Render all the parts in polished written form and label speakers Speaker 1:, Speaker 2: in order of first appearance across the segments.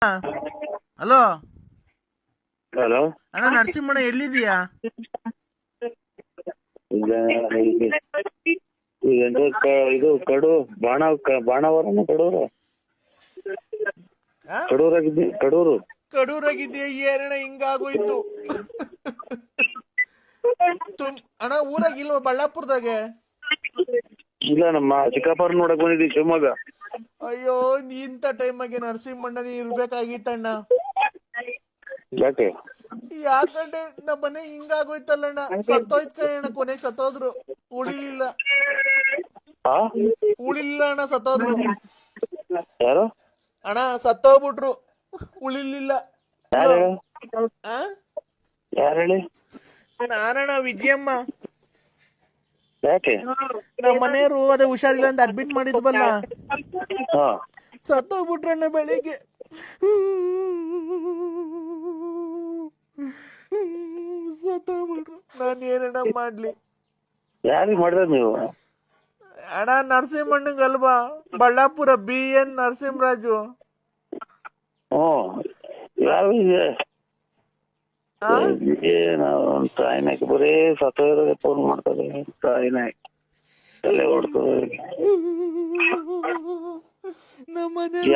Speaker 1: Hello
Speaker 2: hello
Speaker 1: ಅಣ್ಣ, ನರಸಿಂಹಣ್ಣ ಎಲ್ಲಿದೀಯಾ?
Speaker 2: ಇದು ಬಾಣಾವರನ ಕಡೂರು.
Speaker 1: ಕಡೂರಾಗಿದ್ಯಾ? ಏನಣ್ಣ ಹಿಂಗಾಗೋಯ್ತು? ಅಣ್ಣ ಊರಾಗಿಲ್ವ ಬಳ್ಳಾಪುರದಾಗೆ?
Speaker 2: ಇಲ್ಲ, ನಮ್ಮ ಚಿಕ್ಕಪ್ಪರ್ ನೋಡಕ್ ಬಂದಿದ್ವಿ ಶಿವಮೊಗ್ಗ.
Speaker 1: ಅಯ್ಯೋ, ಇಂಥ ಟೈಮಾಗೆ ನರಸಿಂಹಣ್ಣ ನೀ ಇರ್ಬೇಕಾಗಿತ್ತಣ್ಣ.
Speaker 2: ಯಾಕೆ?
Speaker 1: ಯಾಕಂದ್ರೆ ನಮ್ಮ ಮನೆ ಹಿಂಗಾಗೋಯ್ತಲ್ಲಣ್ಣ. ಸತ್ತೋಯ್ತು ಕಣ, ಕೊನೆಗೆ ಸತ್ತೋದ್ರು. ಉಳಿಲಿಲ್ಲ ಅಣ್ಣ, ಸತ್ತೋದ್ರು.
Speaker 2: ಯಾರು?
Speaker 1: ಅಣ್ಣ ಸತ್ತೋಗ್ಬಿಟ್ರು, ಉಳಿಲಿಲ್ಲ.
Speaker 2: ಯಾರು ಹೇಳಿ?
Speaker 1: ನಾನಣ್ಣ, ವಿಜಯಮ್ಮ.
Speaker 2: ಯಾಕೆ?
Speaker 1: ನಮ್ಮ ಮನೆಯವರು ಅದೇ ಹುಷಾರಿಲ್ಲ ಅಂತ ಅಡ್ಮಿಟ್ ಮಾಡಿದ್ವಲ್ಲ, ಸತ್ತೋಗ್ಬಿಟ್ರಣ್ಣ ಬೆಳಿಗ್ಗೆ. ಸತ್ತೋಗ್ಬಿಟ್ರು. ನಾನು ಏನಣ್ಣ ಮಾಡ್ಲಿ?
Speaker 2: ಯಾರಿಗೆ ಮಾಡಿದ ನೀವು?
Speaker 1: ಅಣ್ಣ ನರಸಿಂಹಣ್ಣಂಗಲ್ವಾ, ಬಳ್ಳಾಪುರ BN ನರಸಿಂಹರಾಜು.
Speaker 2: ತಾಯಿನಾಕಿ ಬರೀ ಸತ್ತೋದ್ರೆ ಫೋನ್ ಮಾಡ್ತಾರೆ. ತಾಯಿನಾಕಿ ತಲೆ ಹೊಡ್ತದೆ.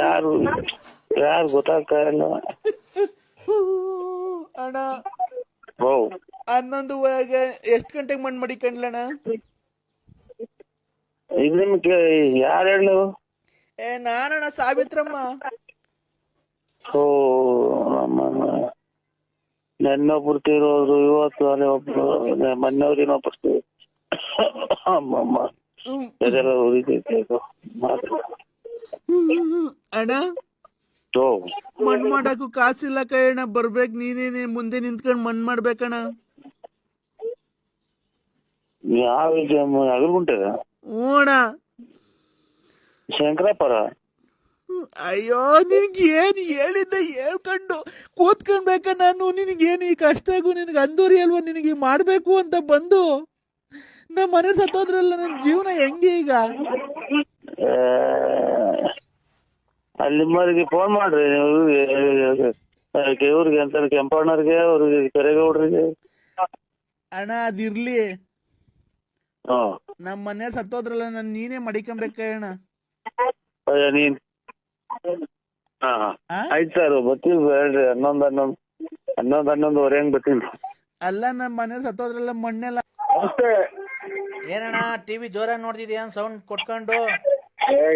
Speaker 2: ಯಾರು ಗೊತ್ತಾಗ್ತಾ ಇಲ್ಲ
Speaker 1: ಅಣ್ಣ. 11 ಎಷ್ಟು ಗಂಟೆಗೆ ಮಣ್ಣು ಮಡಿಕೊಂಡ್ಲಣ್ಣ?
Speaker 2: ಯಾರು ಹೇಳು?
Speaker 1: ನಾನಣ್ಣ, ಸಾವಿತ್ರಮ್ಮ.
Speaker 2: ನೆನ್ನೊಬ್ರು ತೀರೋದ್ರು, ಇವತ್ತು ಅಲ್ಲಿ ಒಬ್ರು, ಮೊನ್ನೆವ್ರು ಇನ್ನೊಬ್ರು.
Speaker 1: ಅಣ್ಣ, ಮಣ್ಣು ಮಾಡಕ್ಕೂ ಕಾಸಿಲ್ಲ ಕಣ. ಬರ್ಬೇಕು, ನೀನೇನೆ ಮುಂದೆ ನಿಂತ್ಕೊಂಡು ಮಣ್ಣು ಮಾಡ್ಬೇಕಣ್ಣ.
Speaker 2: ಯಾವ ಅಗಲ್ಗುಂಟೆ?
Speaker 1: ಓಣ
Speaker 2: ಶಂಕರಾಪುರ.
Speaker 1: ಅಯ್ಯೋ, ನಿನ್ಗೆ ಏನು ಹೇಳಿದ್ದೆ ಹೇಳ್ಕೊಂಡು ಕೂತ್ಕೊಂಡ್ಬೇಕ ನಾನು? ನಿನಗೇನು ಈ ಕಷ್ಟಗೂ ನಿನಗೆ ಅಂದೂರಿ ಅಲ್ವಾ ನಿನಗೆ ಮಾಡಬೇಕು ಅಂತ ಬಂದು ನಮ್ಮ ಮನೆ ಸತ್ತೋದ್ರಲ್ಲ. ನನ್ನ ಜೀವನ ಹೆಂಗೆ ಈಗ?
Speaker 2: ಅಲ್ಲಿ ನಿಮ್ಮವ್ರಿಗೆ ಫೋನ್ ಮಾಡ್ರಿ, ಇವ್ರಿಗೆ ಅಂತ ಕೆಂಪಣ್ಣವ್ರಿಗೆ, ಅವ್ರಿಗೆ ಕರೆಗೌಡ್ರಿಗೆ.
Speaker 1: ಅಣ್ಣ ಅದಿರ್ಲಿ, ನಮ್ಮ ಮನೆಯವ್ರು ಸತ್ತೋದ್ರಲ್ಲ, ನಾನು ನೀನೇ ಮಡಿಕೊಂಬೇಕಣ್ಣ.
Speaker 2: ನೀನ್ ಆಯ್ತು ಸರ್, ಬರ್ತೀವಿ. ಹೇಳ್ರಿ, 11:11 ಹೆಂಗ್ ಬರ್ತೀನಿ.
Speaker 1: ಅಲ್ಲ, ನಮ್ಮ ಮನೆಯವ್ರು ಸತ್ತೋದ್ರಲ್ಲ, ಮಣ್ಣೆಲ್ಲ. ಏನಣ್ಣ ಟಿವಿ ಜೋರಾಗಿ ನೋಡ್ತಿದ್ಯಾ? ಸೌಂಡ್ ಕೊಟ್ಕೊಂಡು.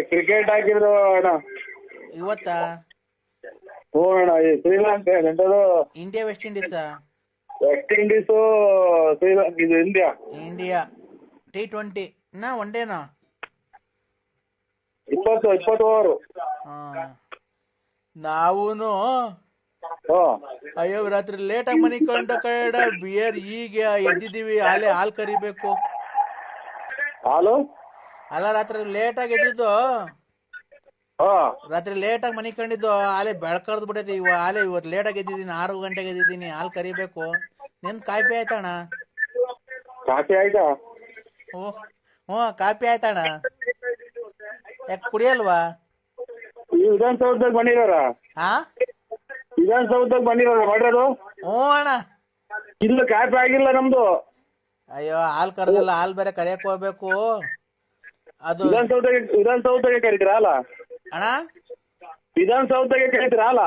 Speaker 2: ಕ್ರಿಕೆಟ್ ಹಾಕಿದ್ರು ಅಣ್ಣ
Speaker 1: ಇವತ್ತಾ?
Speaker 2: Sri Lanka,
Speaker 1: India West Indies?
Speaker 2: West Indies Sri Lanka, ಇದು ಇಂಡಿಯಾ.
Speaker 1: T20 ನಾ ಒನ್ ಡೇನಾ?
Speaker 2: 20 ಓವರು.
Speaker 1: ನಾವೂನು ಅಯ್ಯೋ ರಾತ್ರಿ ಲೇಟಾಗಿ ಮನಿಕೊಂಡು ಕಡ ಬಿಯರ್ ಈಗ ಎದ್ದಿದ್ದೀವಿ. ಹಾಲು ಕರಿಬೇಕು.
Speaker 2: ಹಾಲು
Speaker 1: ಅಲ್ಲ, ರಾತ್ರಿ ಲೇಟಾಗಿ ಎದ್ದಿದ್ದು. ರಾತ್ರಿ ಲೇಟಾಗಿ ಮನಿಕೊಂಡಿದ್ದು. ಬೆಳಕರ್ದು ಬಿಟ್ಟೈತಿ. ಇವತ್ತು ಲೇಟಾಗಿ ಎದ್ದಿದ್ದೀನಿ, 6 ಗಂಟೆಗೆ ಎದ್ದಿದ್ದೀನಿ. ಹಾಲು ಕರಿಬೇಕು. ನಿನ್ ಕಾಫಿ ಆಯ್ತಣ್ಣ?
Speaker 2: ಕಾಫಿ ಆಯ್ತಾ?
Speaker 1: ಕಾಫಿ ಆಯ್ತಣ್ಣ. ಯಾಕೆ ಕುಡಿಯಲ್ವಾ?
Speaker 2: ವಿಧಾನಸೌಧದಾಗ ಬಂದಿದಾರ? ವಿಧಾನಸೌಧದಾಗ ಬಂದಿದಾರ ಮಾಡ್ರದು?
Speaker 1: ಅಣ್ಣ,
Speaker 2: ಇಲ್ಲ ಕಾಫಿ ಆಗಿಲ್ಲ ನಮ್ದು.
Speaker 1: ಅಯ್ಯೋ, ಹಾಲು ಕರೆದಿಲ್ಲ. ಹಾಲು ಬೇರೆ ಕರಿಯಕ್ ಹೋಗ್ಬೇಕು. ಅದು
Speaker 2: ವಿಧಾನಸೌಧಗೆ ಕರಿತೀರಾ ಅಲ್ಲ
Speaker 1: ಅಣ್ಣ?
Speaker 2: ವಿಧಾನಸೌಧಗೆ ಕರಿತೀರಾ ಅಲ್ಲ?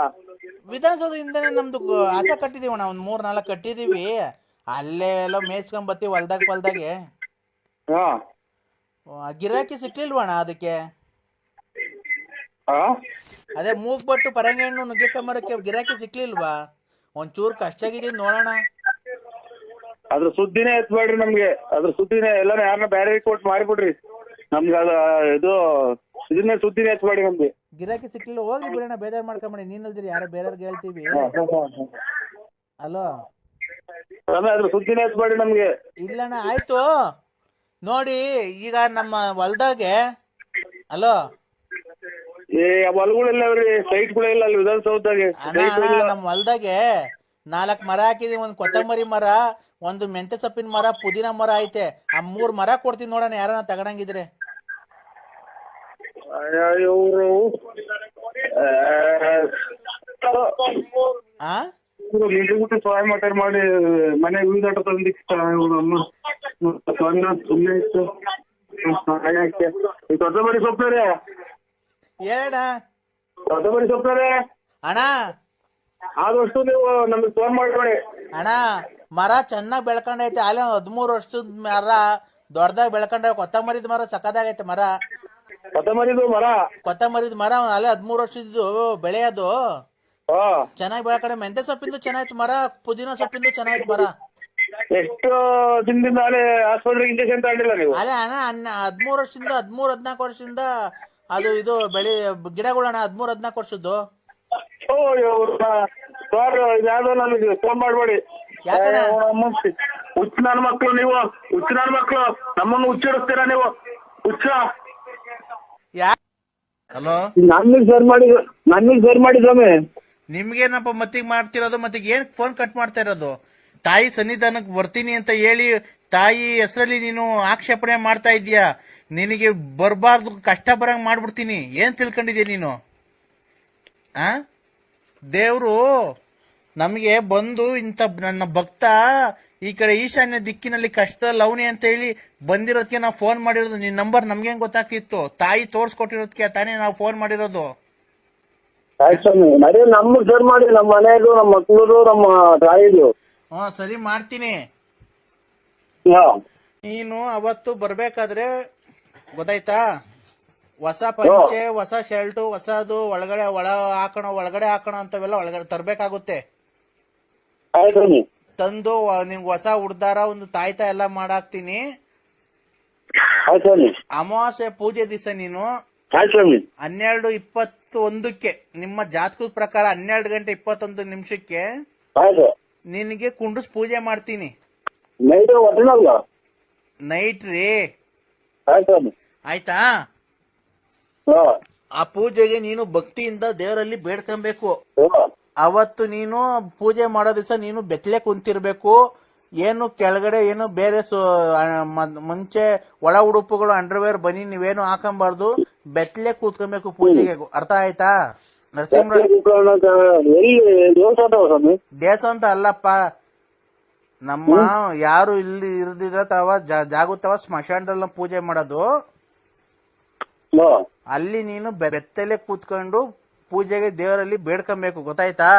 Speaker 1: ವಿಧಾನಸೌಧದಿಂದನೇ ನಮ್ದು ಹಸ ಕಟ್ಟಿದೀವಿ ಅಣ್ಣ. 3-4 ಕಟ್ಟಿದೀವಿ. ಅಲ್ಲೇ ಎಲ್ಲ ಮೇಯ್ಸ್ಕೊಂಡ್ ಬತ್ತೀವಿ ಹೊಲ್ದಾಗೆ. ಗಿರಾಕಿ ಸಿಕ್ಲಿಲ್ವಣ್ಣ ಅದಕ್ಕೆ? ಅದೇ ಮೂಗ್ಬಟ್ಟು ಪರಂಗಿ ಹಣ್ಣು ನುಗ್ಗೆಕಂಬರಕ್ಕೆ ಗಿರಾಕಿ ಸಿಕ್ಲಿಲ್ವಾ? ಒಂಚೂರು ಕಷ್ಟ ಆಗಿದ್ದೀನಿ ನೋಡೋಣ.
Speaker 2: ಅದ್ರ ಸುದ್ದಿನೇ ಎತ್ಬೇಡ್ರಿ ನಮ್ಗೆ. ಅದ್ರ ಸುದ್ದಿನೇ ಎಲ್ಲ ಯಾರನ್ನ ಬೇರೆ ಕೊಟ್ಟು ಮಾಡಿಬಿಡ್ರಿ ನಮ್ಗೆ. ಇದು ಇದನ್ನೇ ಸುದ್ದಿನೇ ಎತ್ಬೇಡಿ ನಮ್ಗೆ.
Speaker 1: ಗಿರಾಕಿ ಸಿಕ್ಲಿಲ್ಲ, ಹೋಗ್ಲಿ ಬಿಡೋಣ, ಬೇಜಾರು ಮಾಡ್ಕೊಂಬೇಡಿ. ನೀನಲ್ದಿರಿ ಯಾರೋ ಬೇರೆಯವ್ರಿಗೆ ಹೇಳ್ತೀವಿ. ಅಲೋ,
Speaker 2: ಅದ್ರ ಸುದ್ದಿನೇ ಎತ್ಬೇಡಿ ನಮ್ಗೆ.
Speaker 1: ಇಲ್ಲಣ್ಣ, ಆಯ್ತು ನೋಡಿ. ಈಗ ನಮ್ಮ ಹೊಲ್ದಾಗೆ ಅಲೋ
Speaker 2: ಹೊಲಗಳೆಲ್ಲ ಸೈಟ್ಗಳೆಲ್ಲ ಅಲ್ಲಿ ವಿಧಾನಸೌಧದಾಗೆ.
Speaker 1: ನಮ್ಮ ಹೊಲ್ದಾಗೆ 4 ಮರ ಹಾಕಿದೀವಿ. ಒಂದು ಕೊತ್ತಂಬರಿ ಮರ, ಒಂದು ಮೆಂತೆ ಸೊಪ್ಪಿನ ಮರ, ಪುದೀನ ಮರ ಐತೆ. ಆ 3 ಮರ ಕೊಡ್ತೀನಿ ನೋಡೋಣ, ಯಾರನ್ನ ತಗೊಂಡಂಗಿದ್ರೆ.
Speaker 2: ಇವರು
Speaker 1: ಆ
Speaker 2: ಬಿಟ್ಟು ಸಹಾಯ ಮಾಡಿ ಮನೆ ವೀದಾಟ ತಂದಿಕ್ಕ ಅಮ್ಮ ಸುಮ್ಮನೆ ಇತ್ತು ಕೊತ್ತಂಬರಿ ಸೊಪ್ಪರೆ
Speaker 1: ಹೇಳಣ್ಣ.
Speaker 2: ಕೊತ್ತಂಬರಿ ಸೊಪ್ಪರೆ
Speaker 1: ಅಣ್ಣ
Speaker 2: ಆದಷ್ಟು ನೀವು ನಮ್ಗೆ ಫೋನ್ ಮಾಡ್ಕೊಡಿ
Speaker 1: ಅಣ್ಣ, ಮರ ಚೆನ್ನಾಗಿ ಬೆಳ್ಕೊಂಡೈತೆ. ಅಲ್ಲೇ 13 ವರ್ಷದ ಮರ ದೊಡ್ಡದಾಗಿ ಬೆಳ್ಕೊಂಡ. ಕೊತ್ತಂಬರಿದ ಮರ ಸಕ್ಕದಾಗೈತೆ ಮರ.
Speaker 2: ಕೊತ್ತಂಬರಿದು ಮರ
Speaker 1: ಅಲ್ಲೇ 13 ವರ್ಷದ್ದು ಬೆಳೆ ಅದು ಚೆನ್ನಾಗಿ ಬೆಳ್ಕೊಂಡೆ. ಮೆಂತೆ ಸೊಪ್ಪಿಂದು ಚೆನ್ನಾಯ್ತು ಮರ, ಪುದೀನ ಸೊಪ್ಪಿಂದು ಚೆನ್ನಾಯ್ತು ಮರ.
Speaker 2: ಎಷ್ಟು ದಿನದಿಂದ ಅಲ್ಲೇ ಆಸ್ಪತ್ರೆಗೆ ಇಂಜೆಕ್ಷನ್ ತಗೊಂಡಿಲ್ಲ ನೀವು?
Speaker 1: ಅಲ್ಲೇ ಅಣ್ಣ 13 ವರ್ಷದಿಂದ 14 ವರ್ಷದಿಂದ ಅದು ಇದು ಬೆಳೆ ಗಿಡಗಳಣ್ಣ 13-14 ವರ್ಷದ್ದು.
Speaker 2: ಯಾವ್ದೋ ನನಗೆ ಫೋನ್ ಮಾಡ್ಬೇಡಿ.
Speaker 1: ಯಾಕಣ್ಣ?
Speaker 2: ಹುಚ್ಚ ನನ್ನ ಮಕ್ಳು ನೀವು, ಹುಚ್ಚ ನನ್ನ ಮಕ್ಳು ನಮ್ಮನ್ನು ಹುಚ್ಚಿಡಿಸ್ತೀರಾ ನೀವು, ಹುಚ್ಚ.
Speaker 1: ಹಲೋ,
Speaker 2: ನನ್ನಿಗೆ ಸರ್ ಮಾಡಿ ಸ್ವಾಮಿ.
Speaker 1: ನಿಮ್ಗೇನಪ್ಪ ಮತ್ತಿಗೆ ಮಾಡ್ತಿರೋದು? ಮತ್ತಿಗೆ ಏನ್ ಫೋನ್ ಕಟ್ ಮಾಡ್ತಾ ಇರೋದು? ತಾಯಿ ಸನ್ನಿಧಾನಕ್ಕೆ ಬರ್ತೀನಿ ಅಂತ ಹೇಳಿ ತಾಯಿ ಹೆಸರಲ್ಲಿ ನೀನು ಆಕ್ಷೇಪಣೆ ಮಾಡ್ತಾ ಇದೀಯಾ. ನಿನಗೆ ಬರಬಾರ್ದು, ಕಷ್ಟ ಬರಂಗ್ ಮಾಡ್ಬಿಡ್ತೀನಿ. ಏನ್ ತಿಳ್ಕೊಂಡಿದ್ಯಾ ನೀನು? ಆ ದೇವ್ರು ನಮಗೆ ಬಂದು ಇಂಥ ನನ್ನ ಭಕ್ತ ಈ ಕಡೆ ಈಶಾನ್ಯ ದಿಕ್ಕಿನಲ್ಲಿ ಕಷ್ಟದಲ್ಲಿ ಅವನಿ ಅಂತ ಹೇಳಿ ಬಂದಿರೋದಕ್ಕೆ ನಾವು ಫೋನ್ ಮಾಡಿರೋದು. ನಿನ್ನ ನಂಬರ್ ನಮ್ಗೇನ್ ಗೊತ್ತಾಗ್ತಿತ್ತು? ತಾಯಿ ತೋರ್ಸ್ಕೊಟ್ಟಿರೋದಕ್ಕೆ ತಾನೇ ನಾವು ಫೋನ್ ಮಾಡಿರೋದು.
Speaker 2: ನಮ್ಗೆ ಸರ್ ಮಾಡಿ, ನಮ್ಮ ಮನೆಯದು, ನಮ್ಮ ಮಕ್ಕಳು, ನಮ್ಮ ತಾಯಿದು.
Speaker 1: ಸರಿ ಮಾಡ್ತೀನಿ. ನೀನು ಅವತ್ತು ಬರ್ಬೇಕಾದ್ರೆ ಗೊತ್ತಾಯ್ತಾ, ಹೊಸ ಪಂಚೆ, ಹೊಸ ಶರ್ಟು, ಹೊಸದು ಒಳಗಡೆ ಹಾಕೋಣ ಅಂತವೆಲ್ಲ ಒಳಗಡೆ ತರ್ಬೇಕಾಗುತ್ತೆ. ತಂದು ನಿಮ್ಗೆ ಹೊಸ ಉಡ್ದಾರ, ಒಂದು ತಾಯ್ತಾ ಎಲ್ಲ ಮಾಡಾಕ್ತೀನಿ. ಅಮಾವಾಸ್ಯೆ ಪೂಜೆ ದಿವಸ ನೀನು 12:21 ನಿಮ್ಮ ಜಾತಕದ ಪ್ರಕಾರ 12:21 ನಿನಗೆ ಕುಂಡ್ರಸ್ ಪೂಜೆ ಮಾಡ್ತೀನಿ. ನೈಟ್ ರೀ, ಆಯ್ತಾ? ಆ ಪೂಜೆಗೆ ನೀನು ಭಕ್ತಿಯಿಂದ ದೇವರಲ್ಲಿ ಬೇಡ್ಕೊಬೇಕು. ಅವತ್ತು ನೀನು ಪೂಜೆ ಮಾಡೋ ದಿವಸ ನೀನು ಬೆತ್ತಲೆ ಕುಂತಿರ್ಬೇಕು. ಏನು ಕೆಳಗಡೆ ಏನು ಬೇರೆ ಮುಂಚೆ ಒಳ ಉಡುಪುಗಳು, ಅಂಡರ್ವೇರ್, ಬನಿ ನೀವೇನು ಹಾಕೊಂಬಾರ್ದು. ಬೆತ್ತಲೆ ಕೂತ್ಕೊಬೇಕು ಪೂಜೆಗೆ. ಅರ್ಥ ಆಯ್ತಾ? ನರಸಿಂಹ ದೇವಸ್ಥಾನ ಅಂತ ಅಲ್ಲಪ್ಪ, ನಮ್ಮ ಯಾರು ಇಲ್ಲಿ ಇರ್ದಿರತ್ತವ ಜಾಗುತ್ತವ ಸ್ಮಶಾನದಲ್ಲಿ ಪೂಜೆ ಮಾಡೋದು. ಅಲ್ಲಿ ನೀನು ಬೆತ್ತಲೆ ಕೂತ್ಕೊಂಡು ಪೂಜೆಗೆ ದೇವರಲ್ಲಿ ಬೇಡ್ಕೊಬೇಕು. ಗೊತ್ತಾಯ್ತಾ?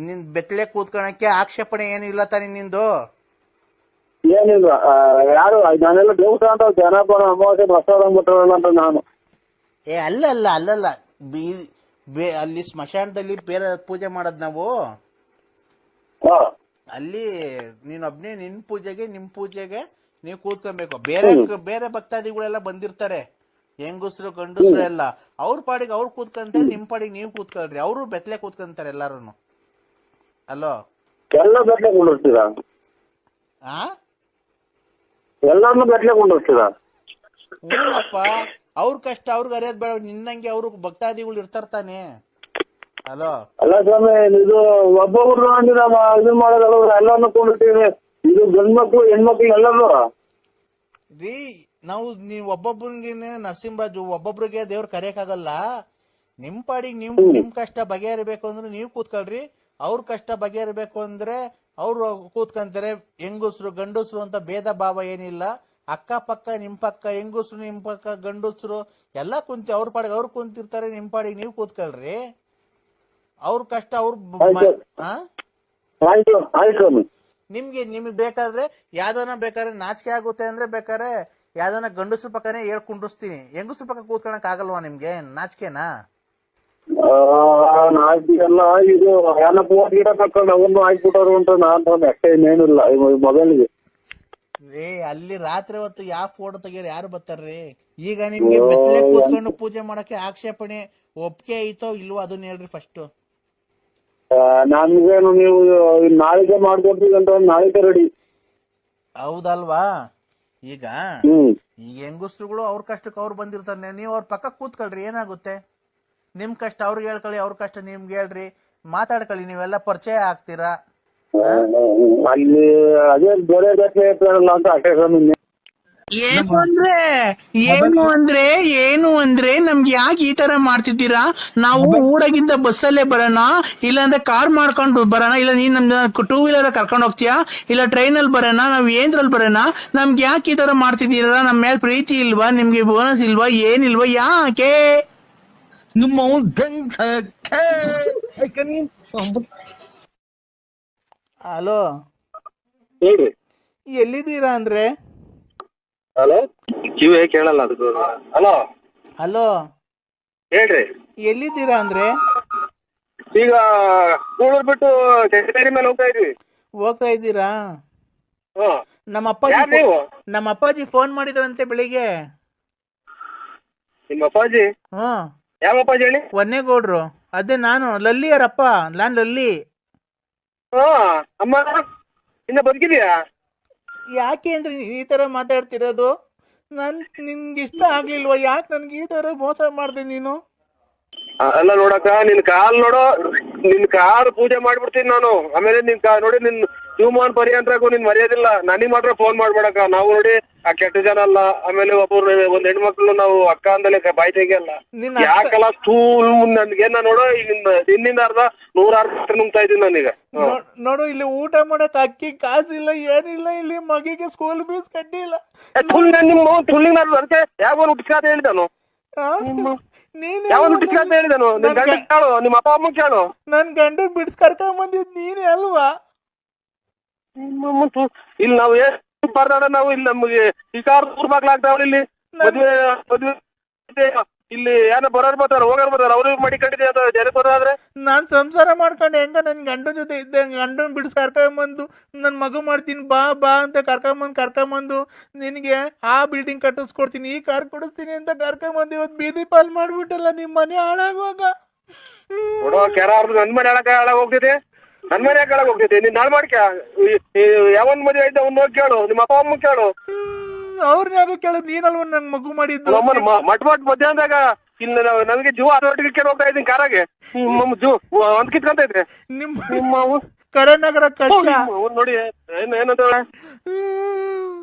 Speaker 1: ನಿನ್ ಬೆತ್ತಲೆ ಕೂತ್ಕೊಳಕ್ಕೆ ಆಕ್ಷೇಪಣೆ ಏನಿಲ್ಲ ತಾನೆ ನಿಂದು?
Speaker 2: ಏನಿಲ್ಲ. ಯಾರು ನಾನೆಲ್ಲ ದೇವಸ್ಥಾನ ಜನಪರ ಅಮಾವಾಸ್ಯೆ ಪ್ರಸಾದ ಅಂತ ನಾನು.
Speaker 1: ಅಲ್ಲಲ್ಲ ಅಲ್ಲಿ ಸ್ಮಶಾನದಲ್ಲಿ ಬೇರೆ ಪೂಜೆ ಮಾಡೋದ್ ನಾವು. ಅಲ್ಲಿ ನೀನೊಬ್ನೇ ನಿಮ್ ಪೂಜೆಗೆ ನೀವು ಕೂತ್ಕೊಬೇಕು. ಬೇರೆ ಭಕ್ತಾದಿಗಳೆಲ್ಲ ಬಂದಿರ್ತಾರೆ, ಹೆಂಗಸ್ರು ಗಂಡಸ್ರು ಎಲ್ಲ. ಅವ್ರ ಪಾಡಿಗೆ ಅವ್ರು ಕೂತ್ಕೊಂತಾರೆ, ನಿಮ್ ಪಾಡಿಗೆ ನೀವು ಕೂತ್ಕೊಳ್ರಿ. ಅವರು ಬೆತ್ತಲೆ ಕೂತ್ಕೊಂತಾರೆ ಎಲ್ಲಾರು. ಅಲ್ಲೋ,
Speaker 2: ಎಲ್ಲ ಬೆತ್ತಲೆ ಕೊಂಡಿರ್ತೀರಾ? ಎಲ್ಲಾರನ್ನು ಬೆತ್ತಲೆ ಕೊಂಡಿರ್ತೀರಾ?
Speaker 1: ಹೂನಪ್ಪ, ಅವ್ರ ಕಷ್ಟ ಅವ್ರಿಗೆ ಅರಿಯೋದ್ ಬೇಡ. ನಿನ್ನಂಗೆ ಅವ್ರು ಭಕ್ತಾದಿಗಳು ಇರ್ತಾರ ತಾನೆ. ಅಲೋ,
Speaker 2: ಅಲ್ಲ ಸ್ವಾಮಿ, ಇದು ಒಬ್ಬೊಬ್ರು ಇದು ಮಾಡೋದಲ್ಲ, ಎಲ್ಲಾನು ಕೊಂಡಿರ್ತೀವಿ. ಇದು ಗಂಡ್ ಮಕ್ಳು ಹೆಣ್ಮಕ್ಳು ಎಲ್ಲರೂ
Speaker 1: ರೀ. ನೀವು ಒಬ್ಬೊಬ್ಬರಿಗೆ ನರಸಿಂಹರಾಜು, ಒಬ್ಬೊಬ್ರಿಗೆ ದೇವ್ರ ಕರೆಯಕ್ಕಾಗಲ್ಲ. ನಿಮ್ ಪಾಡಿಗೆ ನಿಮ್ ಕಷ್ಟ ಬಗೆಹರಿಬೇಕು ಅಂದ್ರೆ ನೀವು ಕೂತ್ಕೊಳ್ರಿ. ಅವ್ರ ಕಷ್ಟ ಬಗೆಹರಿಬೇಕು ಅಂದ್ರೆ ಅವ್ರು ಕೂತ್ಕೊಂತಾರೆ. ಹೆಂಗಸ್ರು ಗಂಡಸ್ರು ಅಂತ ಭೇದ ಭಾವ ಏನಿಲ್ಲ. ಅಕ್ಕ ಪಕ್ಕ ನಿಮ್ ಪಕ್ಕ, ಹೆಂಗಸ್ರು ನಿಮ್ ಪಕ್ಕ, ಗಂಡಸ್ರು ಎಲ್ಲ ಅವ್ರ ಪಾಡಿಗೆ ಅವ್ರು ಕುಂತಿರ್ತಾರೆ. ನಿಮ್ ಪಾಡಿಗೆ ನೀವು ಕೂತ್ಕೊಳ್ರಿ. ಅವ್ರ ಕಷ್ಟ ನಿಮ್ಗೆ ಬೇಕಾದ್ರೆ ಬೇಕಾದ್ರೆ ನಾಚಿಕೆ ಆಗುತ್ತೆ ಅಂದ್ರೆ ಬೇಕಾದ್ರೆ ಯಾವ್ದಾನ ಗಂಡಸ್ರ ಪಕ್ಕನೇ ಹೇಳ್ ಕುಂಡ್ರಿಸ್ತೀನಿ. ಹೆಂಗಸ್ರ ಪಕ್ಕ ಕೂತ್ಕೊಳಕ್ ಆಗಲ್ವಾ ನಿಮ್ಗೆ? ನಾಚಿಕೆನಾ?
Speaker 2: ನಾಚಿಕೆಲ್ಲ ಇದು ಏನಪ್ಪ ಗಿಡ ತಕೊಂಡು ಅವನು ಹಾಕ್ಬಿಟ್ಟರು ಅಂತ ನಾನು ಅಷ್ಟೇ, ಇನ್ನೇನಿಲ್ಲ ಮೊಬೈಲ್ಗೆ.
Speaker 1: ಅಲ್ಲಿ ರಾತ್ರಿ ಹೊತ್ತು ಯಾವ ಫೋಟೋ ತೆಗಿಯೋರು ಯಾರು ಬರ್ತಾರ್ರಿ? ಈಗ ನಿಮ್ಗೆ ಬೆತ್ತಲೆ ಕೂತ್ಕೊಂಡು ಪೂಜೆ ಮಾಡಕ್ಕೆ ಆಕ್ಷೇಪಣೆ ಒಪ್ಪಿಗೆ ಐತೋ ಇಲ್ವೋ ಅದನ್ನ ಹೇಳ್ರಿ ಫಸ್ಟ್.
Speaker 2: ನಮ್ಗೇನು ನೀವು ನಾಳೆಗೆ ಮಾಡ್ಕೊಡ್ತೀವಿ ಅಂತ ನಾಳೆಗೆ ರೆಡಿ.
Speaker 1: ಹೌದಲ್ವಾ? ಈಗ ಹೆಂಗಸ್ರುಗಳು ಅವ್ರ ಕಷ್ಟಕ್ಕೆ ಅವ್ರು ಬಂದಿರ್ತಾರೆ. ನೀವು ಅವ್ರ ಪಕ್ಕ ಕೂತ್ಕೊಳ್ರಿ, ಏನಾಗುತ್ತೆ? ನಿಮ್ ಕಷ್ಟ ಅವ್ರಿಗೆ ಹೇಳ್ಕೊಳ್ಳಿ, ಅವ್ರ ಕಷ್ಟ ನಿಮ್ಗೆ ಹೇಳ್ರಿ, ಮಾತಾಡ್ಕೊಳ್ಳಿ. ನೀವೆಲ್ಲ ಪರಿಚಯ ಆಗ್ತೀರಾ.
Speaker 2: ಅಲ್ಲಿ ಅದೇ ಬೇರೆ ಅಂತ ಅಷ್ಟೇ.
Speaker 3: ಏನು ಅಂದ್ರೆ ನಮ್ಗೆ ಯಾಕೆ ಈ ತರ ಮಾಡ್ತಿದ್ದೀರಾ? ನಾವು ಊರಾಗಿಂದ ಬಸ್ಸಲ್ಲೇ ಬರೋಣ, ಇಲ್ಲಾಂದ್ರೆ ಕಾರ್ ಮಾಡ್ಕೊಂಡು ಬರೋಣ, ಇಲ್ಲ ನೀನ್ ನಮ್ನ ಟೂ ವೀಲರ್ ಕರ್ಕೊಂಡು ಹೋಗ್ತೀಯಾ, ಇಲ್ಲ ಟ್ರೈನ್ ಅಲ್ಲಿ ಬರೋಣ, ನಾವ್ ಏನ್ರಲ್ಲಿ ಬರೋಣ? ನಮ್ಗೆ ಯಾಕೆ ಈ ತರ ಮಾಡ್ತಿದ್ದೀರಾ? ನಮ್ ಮೇಲೆ ಪ್ರೀತಿ ಇಲ್ವಾ? ನಿಮ್ಗೆ ಬೋನಸ್ ಇಲ್ವಾ? ಏನಿಲ್ವಾ? ಯಾಕೆ?
Speaker 1: ಹಲೋ,
Speaker 2: ಹೇಳ್ರಿ.
Speaker 1: ಎಲ್ಲಿದ್ದೀರಾ ಅಂದ್ರೆ?
Speaker 2: ಹಲೋ, ಕಿವಿ ಕೇಳಲ್ಲ ಅದು. ಹಲೋ
Speaker 1: ಹಲೋ,
Speaker 2: ಹೇಳ್ರಿ.
Speaker 1: ಎಲ್ಲಿದ್ದೀರಾ ಅಂದ್ರೆ?
Speaker 2: ಈಗ ಕೂಳೂರ್ ಬಿಟ್ಟು ಕೆಂಗೇರಿ ಮೇಲೆ
Speaker 1: ಹೋಗ್ತಾ ಇದ್ದೀರಾ?
Speaker 2: ಹ್ಮ್.
Speaker 1: ನಮ್ಮ
Speaker 2: ಯಾರ್
Speaker 1: ಅಪ್ಪಾಜಿ
Speaker 2: ನೀವು?
Speaker 1: ನಮ್ಮ ಅಪ್ಪಾಜಿ ಫೋನ್ ಮಾಡಿದ್ರಂತೆ ಬೆಳಿಗ್ಗೆ.
Speaker 2: ನಿಮ್ಮ ಅಪ್ಪಾಜಿ?
Speaker 1: ಹ್ಮ್,
Speaker 2: ಯಾವ ಅಪ್ಪಾಜಿ ಹೇಳಿ?
Speaker 1: ಒನ್ನೇಗೌಡ್ರು. ಅದೇ ನಾನು ಲಲ್ಲಿಯರಪ್ಪ, ನಾನ್ ಲಲ್ಲಿ.
Speaker 2: ಹಾ, ಅಮ್ಮ ಇನ್ನ ಬದುಕಿದ್ಯಾ?
Speaker 1: ಯಾಕೆ ಅಂದ್ರೆ ನೀನ್ ಈ ತರ ಮಾತಾಡ್ತಿರೋದು? ನಿನ್ಗೆ ಇಷ್ಟ ಆಗ್ಲಿಲ್ವಾ? ಯಾಕೆ ನನ್ಗೆ ಈ ತರ ಮೋಸ ಮಾಡ್ದೆ ನೀನು?
Speaker 2: ಅಲ್ಲ ನೋಡಕ್ಕ, ನಿನ್ ಕಾಲ್ ಪೂಜೆ ಮಾಡ್ಬಿಡ್ತೀನಿ ನಾನು. ಆಮೇಲೆ ನೋಡಿ ನಿನ್ ಶಿವಮೋಹನ್ ಪರ್ಯಂತರಾಗು ನಿನ್ ಮರ್ಯಾದಿಲ್ಲ. ನನಗ್ ಮಾತ್ರ ಫೋನ್ ಮಾಡ್ಬೇಡಕ್ಕ. ನಾವು ನೋಡಿ ಆ ಕೆಟ್ಟ ಜನ ಅಲ್ಲ. ಆಮೇಲೆ ಒಂದ್ ಹೆಣ್ಮಕ್ಳು ನಾವು ಅಕ್ಕ ಅಂದಲೇ ಬಾಯಿ ತೆಗಿಯಲ್ಲ. ಯಾಕಲ್ಲ ನನ್ಗೇನ ನೋಡು, ಈಗ ನಿನ್ನಿಂದ ಅರ್ಧ 160 ನುಂಗ್ತಾ ಇದ್ದೀನಿ ನಾನೀಗ.
Speaker 1: ನೋಡು, ಇಲ್ಲಿ ಊಟ ಮಾಡಕ್ ಅಕ್ಕಿ ಕಾಸಿಲ್ಲ, ಏನಿಲ್ಲ. ಇಲ್ಲಿ ಮಗಿಗೆ ಸ್ಕೂಲ್ ಫೀಸ್ ಕಟ್ಟಿಲ್ಲ.
Speaker 2: ಯಾವ ಹುಟ್ಟಿಸ್ಕಾತ ಹೇಳಿದನು? ಯಾವ ಹುಟ್ಟಿಸ್ಕಾತ ಹೇಳಿದನು? ನಿನ್ ಗಂಡ ಕೇಳು, ನಿಮ್ಮ ಅಪ್ಪ ಅಮ್ಮ ಕೇಳು.
Speaker 1: ನನ್ ಗಂಡ ಬಿಡ್ಸ್ ಕರ್ಕೊಂಡ್ ಬಂದಿದ್ ನೀನೇ ಅಲ್ವಾ?
Speaker 2: ಇಲ್ಲಿ ನಾವು ನಾವು ಇಲ್ಲಿ ನಮ್ಗೆ ಈ ಕಾರ್ ಬಾಗ್ಲಾಗ್ತಾವಲ್ಲ. ಇಲ್ಲಿ ಮದ್ವೆ ಇಲ್ಲಿ ಏನೋ ಬರೋರ್ ಬರ್ತಾರ, ಹೋಗೋರ್ ಬರ್ತಾರ. ಅವ್ರಿಗೆ ಮಡಿಕೊಂಡಿದೆ ಅಂತ ಜನ ಬರೋದಾದ್ರೆ
Speaker 1: ನಾನ್ ಸಂಸಾರ ಮಾಡ್ಕೊಂಡು ಹೆಂಗ ನನ್ ಗಂಡನ ಜೊತೆ ಇದ್ದೆ. ಗಂಡನ್ ಬಿಡ್ಸ್ ಕರ್ಕೊಂಬಂದು ನನ್ ಮಗು ಮಾಡ್ತೀನಿ ಬಾ ಬಾ ಅಂತ ಕರ್ಕೊಂಬಂದು ನಿನಗೆ ಆ ಬಿಲ್ಡಿಂಗ್ ಕಟ್ಟಿಸ್ಕೊಡ್ತೀನಿ, ಈ ಕಾರ್ ಕೊಡಿಸ್ತೀನಿ ಅಂತ ಕರ್ಕೊಂಬಂದು ಇವತ್ತು ಬೀದಿ ಪಾಲ್ ಮಾಡ್ಬಿಟ್ಟಲ್ಲ. ನಿಮ್ ಮನೆ ಹಾಳಾಗುವಾಗ
Speaker 2: ನೋಡೋ ಕೆರ ನನ್ ಮನೆ ಹಾಳಾಗ ಹೋಗ್ತಿದೆ. ನನ್ ಮನೆ ಹಾಳಾಗ ಹೋಗ್ತಿದೆ. ನೀನ್ ನಾಳೆ ಮಾಡ್ಕ ಯಾವನ್ ಮದುವೆ ಆಯ್ತು ಅವ್ನು ಹೋಗಿ ಕೇಳು, ನಿಮ್ಮ ಅಪ್ಪ ಅಮ್ಮ ಕೇಳು.
Speaker 1: ಅವ್ರನ್ನ ಯಾಕೆ ಕೇಳೋದು? ನೀನಲ್ವ ನನ್ ಮಗು ಮಾಡಿದ್ದು?
Speaker 2: ಮಟ್ ಮಧ್ಯಾಹ್ನದಾಗ ಇಲ್ಲಿ ನನಗೆ ಜೂ ಅದೊಟ್ಟಿಗೆ ಹೋಗ್ತಾ ಇದ್ದೀನಿ ಕಾರಾಗೆ. ಜೂ ಒಂದ್ ಕಿತ್ಕೊಂತ ಇದ್ರೆ ನಿಮ್ಮ
Speaker 1: ಕರೆನಗರ ಕಷ್ಟ
Speaker 2: ನೋಡಿ ಏನಂತ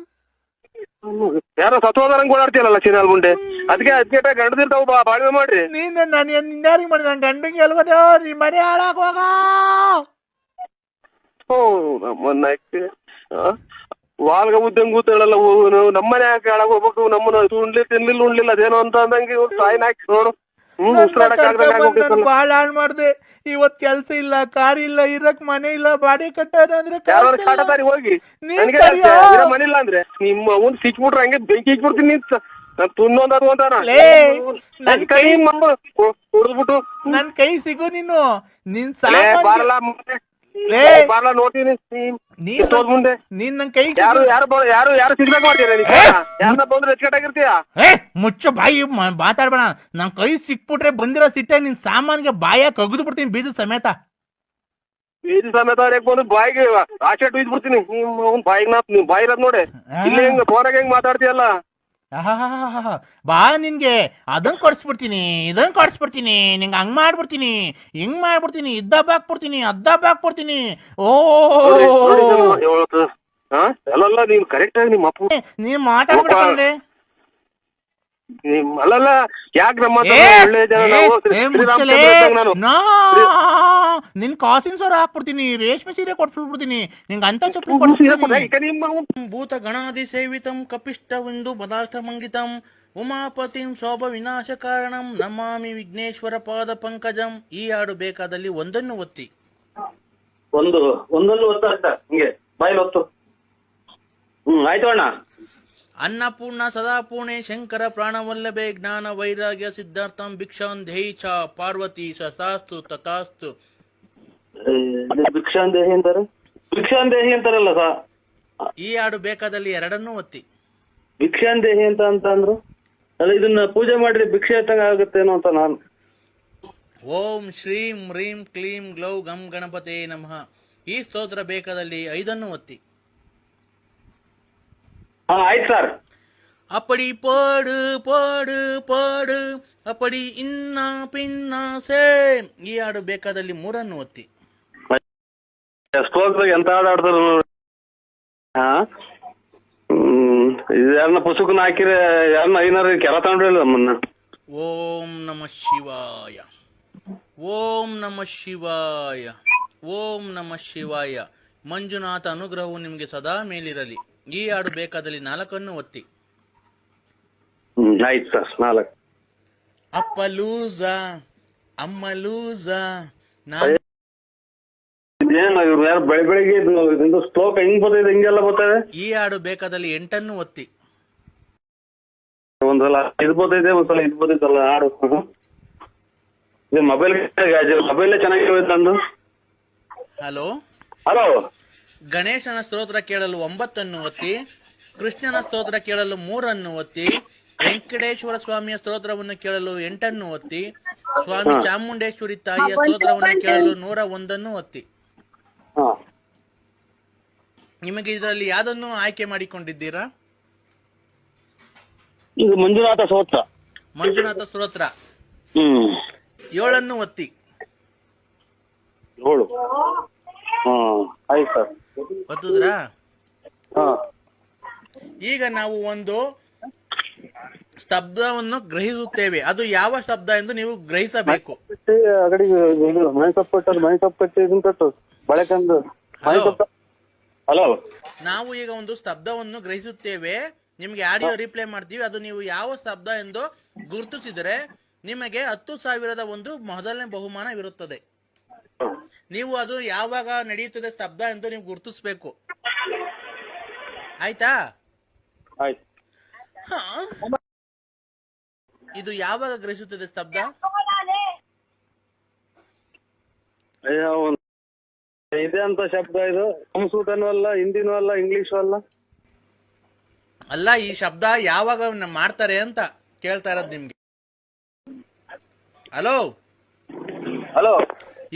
Speaker 2: ಯಾರೋ ಸತ್ವದಂಗ್ ಓಡಾಡ್ತೀಯಲ್ಲ ಚಿನ್ನಾಲ್ ಗುಂಡೆ. ಅದಕ್ಕೆ ಗಂಡದಿರ್ತಾವ ಬಾಳ್ವೆ ಮಾಡ್ರಿ.
Speaker 1: ನೀನ್ ನಾನು ಯಾರಿಗೆ ಮಾಡಿದ? ನನ್ ಗಂಡಂಗೆ ಅಲ್ವದ ನೀ ಮನೆ ಹಾಳಾಗುವಾಗ.
Speaker 2: ನಮ್ಮನ್ನ ವಾಲ್ಗ ಉದ್ದಂಗ್ ಕೂತೇಳಲ್ಲ, ನಮ್ಮನೆ ಯಾಕೆ ಹಾಳಾಗ ಹೋಗ್ಬೇಕು? ನಮ್ಮನ್ನ ಉಣ್ಲಿಲ್ಲ ಅದೇನೋ ಅಂತ ಅಂದಂಗೆ ತಾಯಿನ ಹಾಕಿ ನೋಡು.
Speaker 1: ಬಾಳ ಹಾಳ್ ಮಾಡ್ದೆ. ಇವತ್ ಕೆಲ್ಸ ಇಲ್ಲ, ಕಾರ್ ಇಲ್ಲ, ಇರಕ್ ಮನೆ ಇಲ್ಲ, ಬಾಡಿ ಕಟ್ಟೋದು ಅಂದ್ರೆ
Speaker 2: ಕಾಟದಾರಿ ಹೋಗಿ ಮನೆ ಇಲ್ಲ ಅಂದ್ರೆ ನಿಮ್ಮ ಅವ್ನ್ ಸಿಕ್ಬಿಟ್ರೆ ಹಂಗೆ ಬೆಂಕಿ ಇಕ್ಬಿಡ್ತೀನಿ. ತುನ್ನೊಂದದು ಅಂತಾನ ಹೊಡೆದ್ಬಿಟ್ಟು
Speaker 1: ನನ್ ಕೈ ಸಿಗು ನೀನು. ನಿನ್
Speaker 2: ಬಾರಲ್ಲ ನೋಡ್ತೀನಿ. ಮುಂದೆ
Speaker 1: ನೀನ್ ನನ್ ಕೈ
Speaker 2: ಯಾರು ಸಿಗ್ದಾಗ ಮಾಡ್ತೀರ? ಯಾರನ್ನ ಬಂದ್ರೆ ಹೆಚ್ಚುಕಟ್ಟಾಗಿರ್ತೀಯ?
Speaker 1: ಮುಚ್ಚ ಬಾಯಿ ಮಾತಾಡ್ಬೇಡ. ನನ್ ಕೈ ಸಿಕ್ಬಿಟ್ರೆ ಬಂದಿರೋ ಸಿಟ್ಟ ನಿನ್ ಸಾಮಾನ್ಗೆ ಬಾಯ ಕಗ್ದು ಬಿಡ್ತೀನಿ, ಬೀಜ ಸಮೇತ.
Speaker 2: ಬಂದು ಬಾಯಿಗೆ ಆಚೆ ಬೀದ್ ಬಿಡ್ತೀನಿ. ನಿಮ್ ಬಾಯಿಗೆ ಬಾಯಿ ಇರೋದ್ ನೋಡಿ. ಇಲ್ಲಿ ಹೆಂಗ್ ಫೋನಾಗ ಹೆಂಗ್ ಮಾತಾಡ್ತೀಯಲ್ಲ?
Speaker 1: ಬಾ, ನಿನ್ಗೆ ಅದನ್ ಕೊಡ್ಸ್ಬಿಡ್ತೀನಿ, ಇದನ್ ಕೊಡ್ಸ್ಬಿಡ್ತೀನಿ, ನಿಂಗೆ ಹಂಗ್ ಮಾಡ್ಬಿಡ್ತೀನಿ, ಹಿಂಗ್ ಮಾಡ್ಬಿಡ್ತೀನಿ, ಇದ್ದಬ್ಬ ಹಾಕ್ಬಿಡ್ತೀನಿ, ಅದ್ದಬ್ಬ ಹಾಕ್ಬಿಡ್ತೀನಿ. ಓ
Speaker 2: ಅಲ್ಲಲ್ಲ, ನೀನ್ ಕರೆಕ್ಟ್ ಆಗಿ ನಿಮ್ಮ ಅಪ್ಪ
Speaker 1: ನೀವ್ ಮಾತಾಡ್ಬಿಡ್ತಂದ್ರೆ
Speaker 2: ಅಲ್ಲಲ್ಲ. ಯಾಕೆ ನಮ್ಮ ಒಳ್ಳೆ ಜನ
Speaker 1: ನಿನ್ ಕಾಸಿನ ಸರ ಹಾಕ್ಬಿಡ್ತೀನಿ, ರೇಷ್ಮೆ ಸೀರೆ ಕೊಡ್ಸ್ಬಿಡ್ತೀನಿ, ನಿಂಗೆ ಅಂತ ಚಪ್ಪಲಿ ಕೊಡ್ಸ್ಬಿಡ್ತೀನಿ. ಭೂತ ಗಣಾದಿ ಸೇವಿತಂ ಕಪಿಷ್ಟವೆಂದು ಪದಾರ್ಥ ಮಂಗಿತಂ ಉಮಾಪತಿಂ ಶೋಭ ವಿನಾಶ ಕಾರಣಂ ನಮಾಮಿ ವಿಘ್ನೇಶ್ವರ ಪಾದ ಪಂಕಜಂ. ಈ ಹಾಡು ಬೇಕಾದಲ್ಲಿ ಒಂದನ್ನು ಒತ್ತಿ.
Speaker 2: ಒಂದನ್ನು ಒತ್ತ ಹಿಂಗೆ ಬಾಯಿಲ್ ಒತ್ತು. ಆಯ್ತು ಅಣ್ಣ.
Speaker 1: ಅನ್ನಪೂರ್ಣ ಸದಾಪೂರ್ಣೆ ಶಂಕರ ಪ್ರಾಣವಲ್ಲಭೆ ಜ್ಞಾನ ವೈರಾಗ್ಯ ಸಿದ್ಧಾರ್ಥಂ ಭಿಕ್ಷಾನ್ ದೇಹಿ ಚ ಪಾರ್ವತಿ ಸತಾಸ್ತು ತಥಾಸ್ತು.
Speaker 2: ಭಿಕ್ಷಾನ್ ದೇಹಿ ಅಂತಾರಲ್ಲ ಸಾ.
Speaker 1: ಈ ಹಾಡು ಬೇಕಾದಲ್ಲಿ ಎರಡನ್ನೂ ಒತ್ತಿ.
Speaker 2: ಭಿಕ್ಷಾನ್ ದೇಹಿ ಅಂತ ಅಂದ್ರು. ಅಲ್ಲ, ಇದನ್ನ ಪೂಜೆ ಮಾಡ್ರಿ ಭಿಕ್ಷೆ ಎತ್ತಂಗ ಆಗುತ್ತೇನೋ ಅಂತ ನಾನು.
Speaker 1: ಓಂ ಶ್ರೀಂ ಹ್ರೀಂ ಕ್ಲೀಂ ಗ್ಲೌ ಗಂ ಗಣಪತೆ ನಮಃ. ಈ ಸ್ತೋತ್ರ ಬೇಕಾದಲ್ಲಿ 5 ಒತ್ತಿ.
Speaker 2: ಆಯ್ತು ಸರ್.
Speaker 1: அப்படி போடு போடு போடு அப்படி ಇನ್ನ ಪಿನ್ನ ಸೇಮ್. ಈ ಹಾಡು ಬೇಕಾದಲ್ಲಿ 3 ಒತ್ತಿ.
Speaker 2: ಸ್ಟೋಕ್ದಾಗ ಎಂತ ಹಾಡು ಆಡ್ತಾರ.
Speaker 4: ಇದು ಯಾರನ್ನ ಪುಸ್ತಕನ ಹಾಕಿರ ಯಾರನ್ನ ಐನಾರ ಕೆರ ತಗೊಂಡ್ರಿಲ್ಲ ನಮ್ಮನ್ನ.
Speaker 1: ಓಂ ನಮಃ ಶಿವಾಯ, ಓಂ ನಮಃ ಶಿವಾಯ, ಓಂ ನಮಃ ಶಿವಾಯ. ಮಂಜುನಾಥ ಅನುಗ್ರಹವು ನಿಮಗೆ ಸದಾ ಮೇಲಿರಲಿ. ಈ ಹಾಡು ಬೇಕಾದಲ್ಲಿ 4 ಒತ್ತಿ.
Speaker 4: ಆಯ್ತು ಸರ್, 4.
Speaker 1: ಅಪ್ಪ ಲೂಸ, ಅಮ್ಮ ಲೂಸ, ನಾನು
Speaker 4: ಇದೇನು ಇವ್ರು ಯಾರು ಬೆಳಿಗ್ಗೆ ಇದು ಶ್ಲೋಕ ಹಿಂಗ್ ಬರ್ತದೆ, ಹಿಂಗೆಲ್ಲ ಬರ್ತದೆ.
Speaker 1: ಈ ಹಾಡು ಬೇಕಾದಲ್ಲಿ 8 ಒತ್ತಿ.
Speaker 4: ಒಂದ್ಸಲ ಇದು ಬರ್ತೈತೆ, ಒಂದ್ಸಲ ಇದು ಬರ್ತೈತಲ್ಲ ಹಾಡು. ಇದು ಮೊಬೈಲ್ ಚೆನ್ನಾಗಿರೋದು ನಂದು.
Speaker 1: Hello
Speaker 4: hello.
Speaker 1: ಗಣೇಶನ ಸ್ತೋತ್ರ ಕೇಳಲು 9 ಒತ್ತಿ. ಕೃಷ್ಣನ ಸ್ತೋತ್ರ ಕೇಳಲು 3 ಒತ್ತಿ. ವೆಂಕಟೇಶ್ವರ ಸ್ವಾಮಿಯ ಸ್ತೋತ್ರವನ್ನು ಕೇಳಲು 8 ಒತ್ತಿ. ಸ್ವಾಮಿ ಚಾಮುಂಡೇಶ್ವರಿ ತಾಯಿಯ ಸ್ತೋತ್ರವನ್ನು ಕೇಳಲು 101 ಒತ್ತಿ. ನಿಮಗೆ ಇದರಲ್ಲಿ ಯಾವ್ದನ್ನು ಆಯ್ಕೆ ಮಾಡಿಕೊಂಡಿದ್ದೀರಾ?
Speaker 4: ಇದು ಮಂಜುನಾಥ ಸ್ತೋತ್ರ.
Speaker 1: ಮಂಜುನಾಥ ಸ್ತೋತ್ರ 7 ಒತ್ತಿ.
Speaker 4: 7. ಆಯ್ತು ಸರ್.
Speaker 1: ಒತ್ತುದ್ರಾ? ಈಗ ನಾವು ಒಂದು ಸ್ತಬ್ಧವನ್ನು ಗ್ರಹಿಸುತ್ತೇವೆ. ಅದು ಯಾವ ಶಬ್ದ ಎಂದು ನೀವು ಗ್ರಹಿಸಬೇಕು.
Speaker 4: ಹಲೋ.
Speaker 1: ನಾವು ಈಗ ಒಂದು ಸ್ತಬ್ಧವನ್ನು ಗ್ರಹಿಸುತ್ತೇವೆ. ನಿಮಗೆ ಆಡಿಯೋ ರಿಪ್ಲೈ ಮಾಡ್ತೀವಿ. ಅದು ನೀವು ಯಾವ ಶಬ್ದ ಎಂದು ಗುರುತಿಸಿದರೆ ನಿಮಗೆ 10,000ದ ಒಂದು ಮೊದಲನೇ ಬಹುಮಾನವಿರುತ್ತದೆ. ನೀವು ಅದು ಯಾವಾಗ ನಡೆಯುತ್ತದೆ ಸ್ತಬ್ಧ ಎಂದು ನೀವು ಗುರುತಿಸಬೇಕು. ಆಯ್ತಾ?
Speaker 4: ಆಯ್ತು.
Speaker 1: ಇದು ಯಾವಾಗ ಗ್ರಹಿಸುತ್ತದೆ ಸ್ತಬ್ಧ?
Speaker 4: ಇದೆ ಅಂತ ಶಬ್ದ. ಇದು ಸಂಸ್ಕೃತನೂ ಅಲ್ಲ, ಹಿಂದಿನೂ ಅಲ್ಲ, ಇಂಗ್ಲಿಷು ಅಲ್ಲ.
Speaker 1: ಅಲ್ಲ, ಈ ಶಬ್ದ ಯಾವಾಗ ಮಾಡ್ತಾರೆ ಅಂತ ಕೇಳ್ತಾ ಇರೋದು ನಿಮ್ಗೆ. Hello
Speaker 4: hello.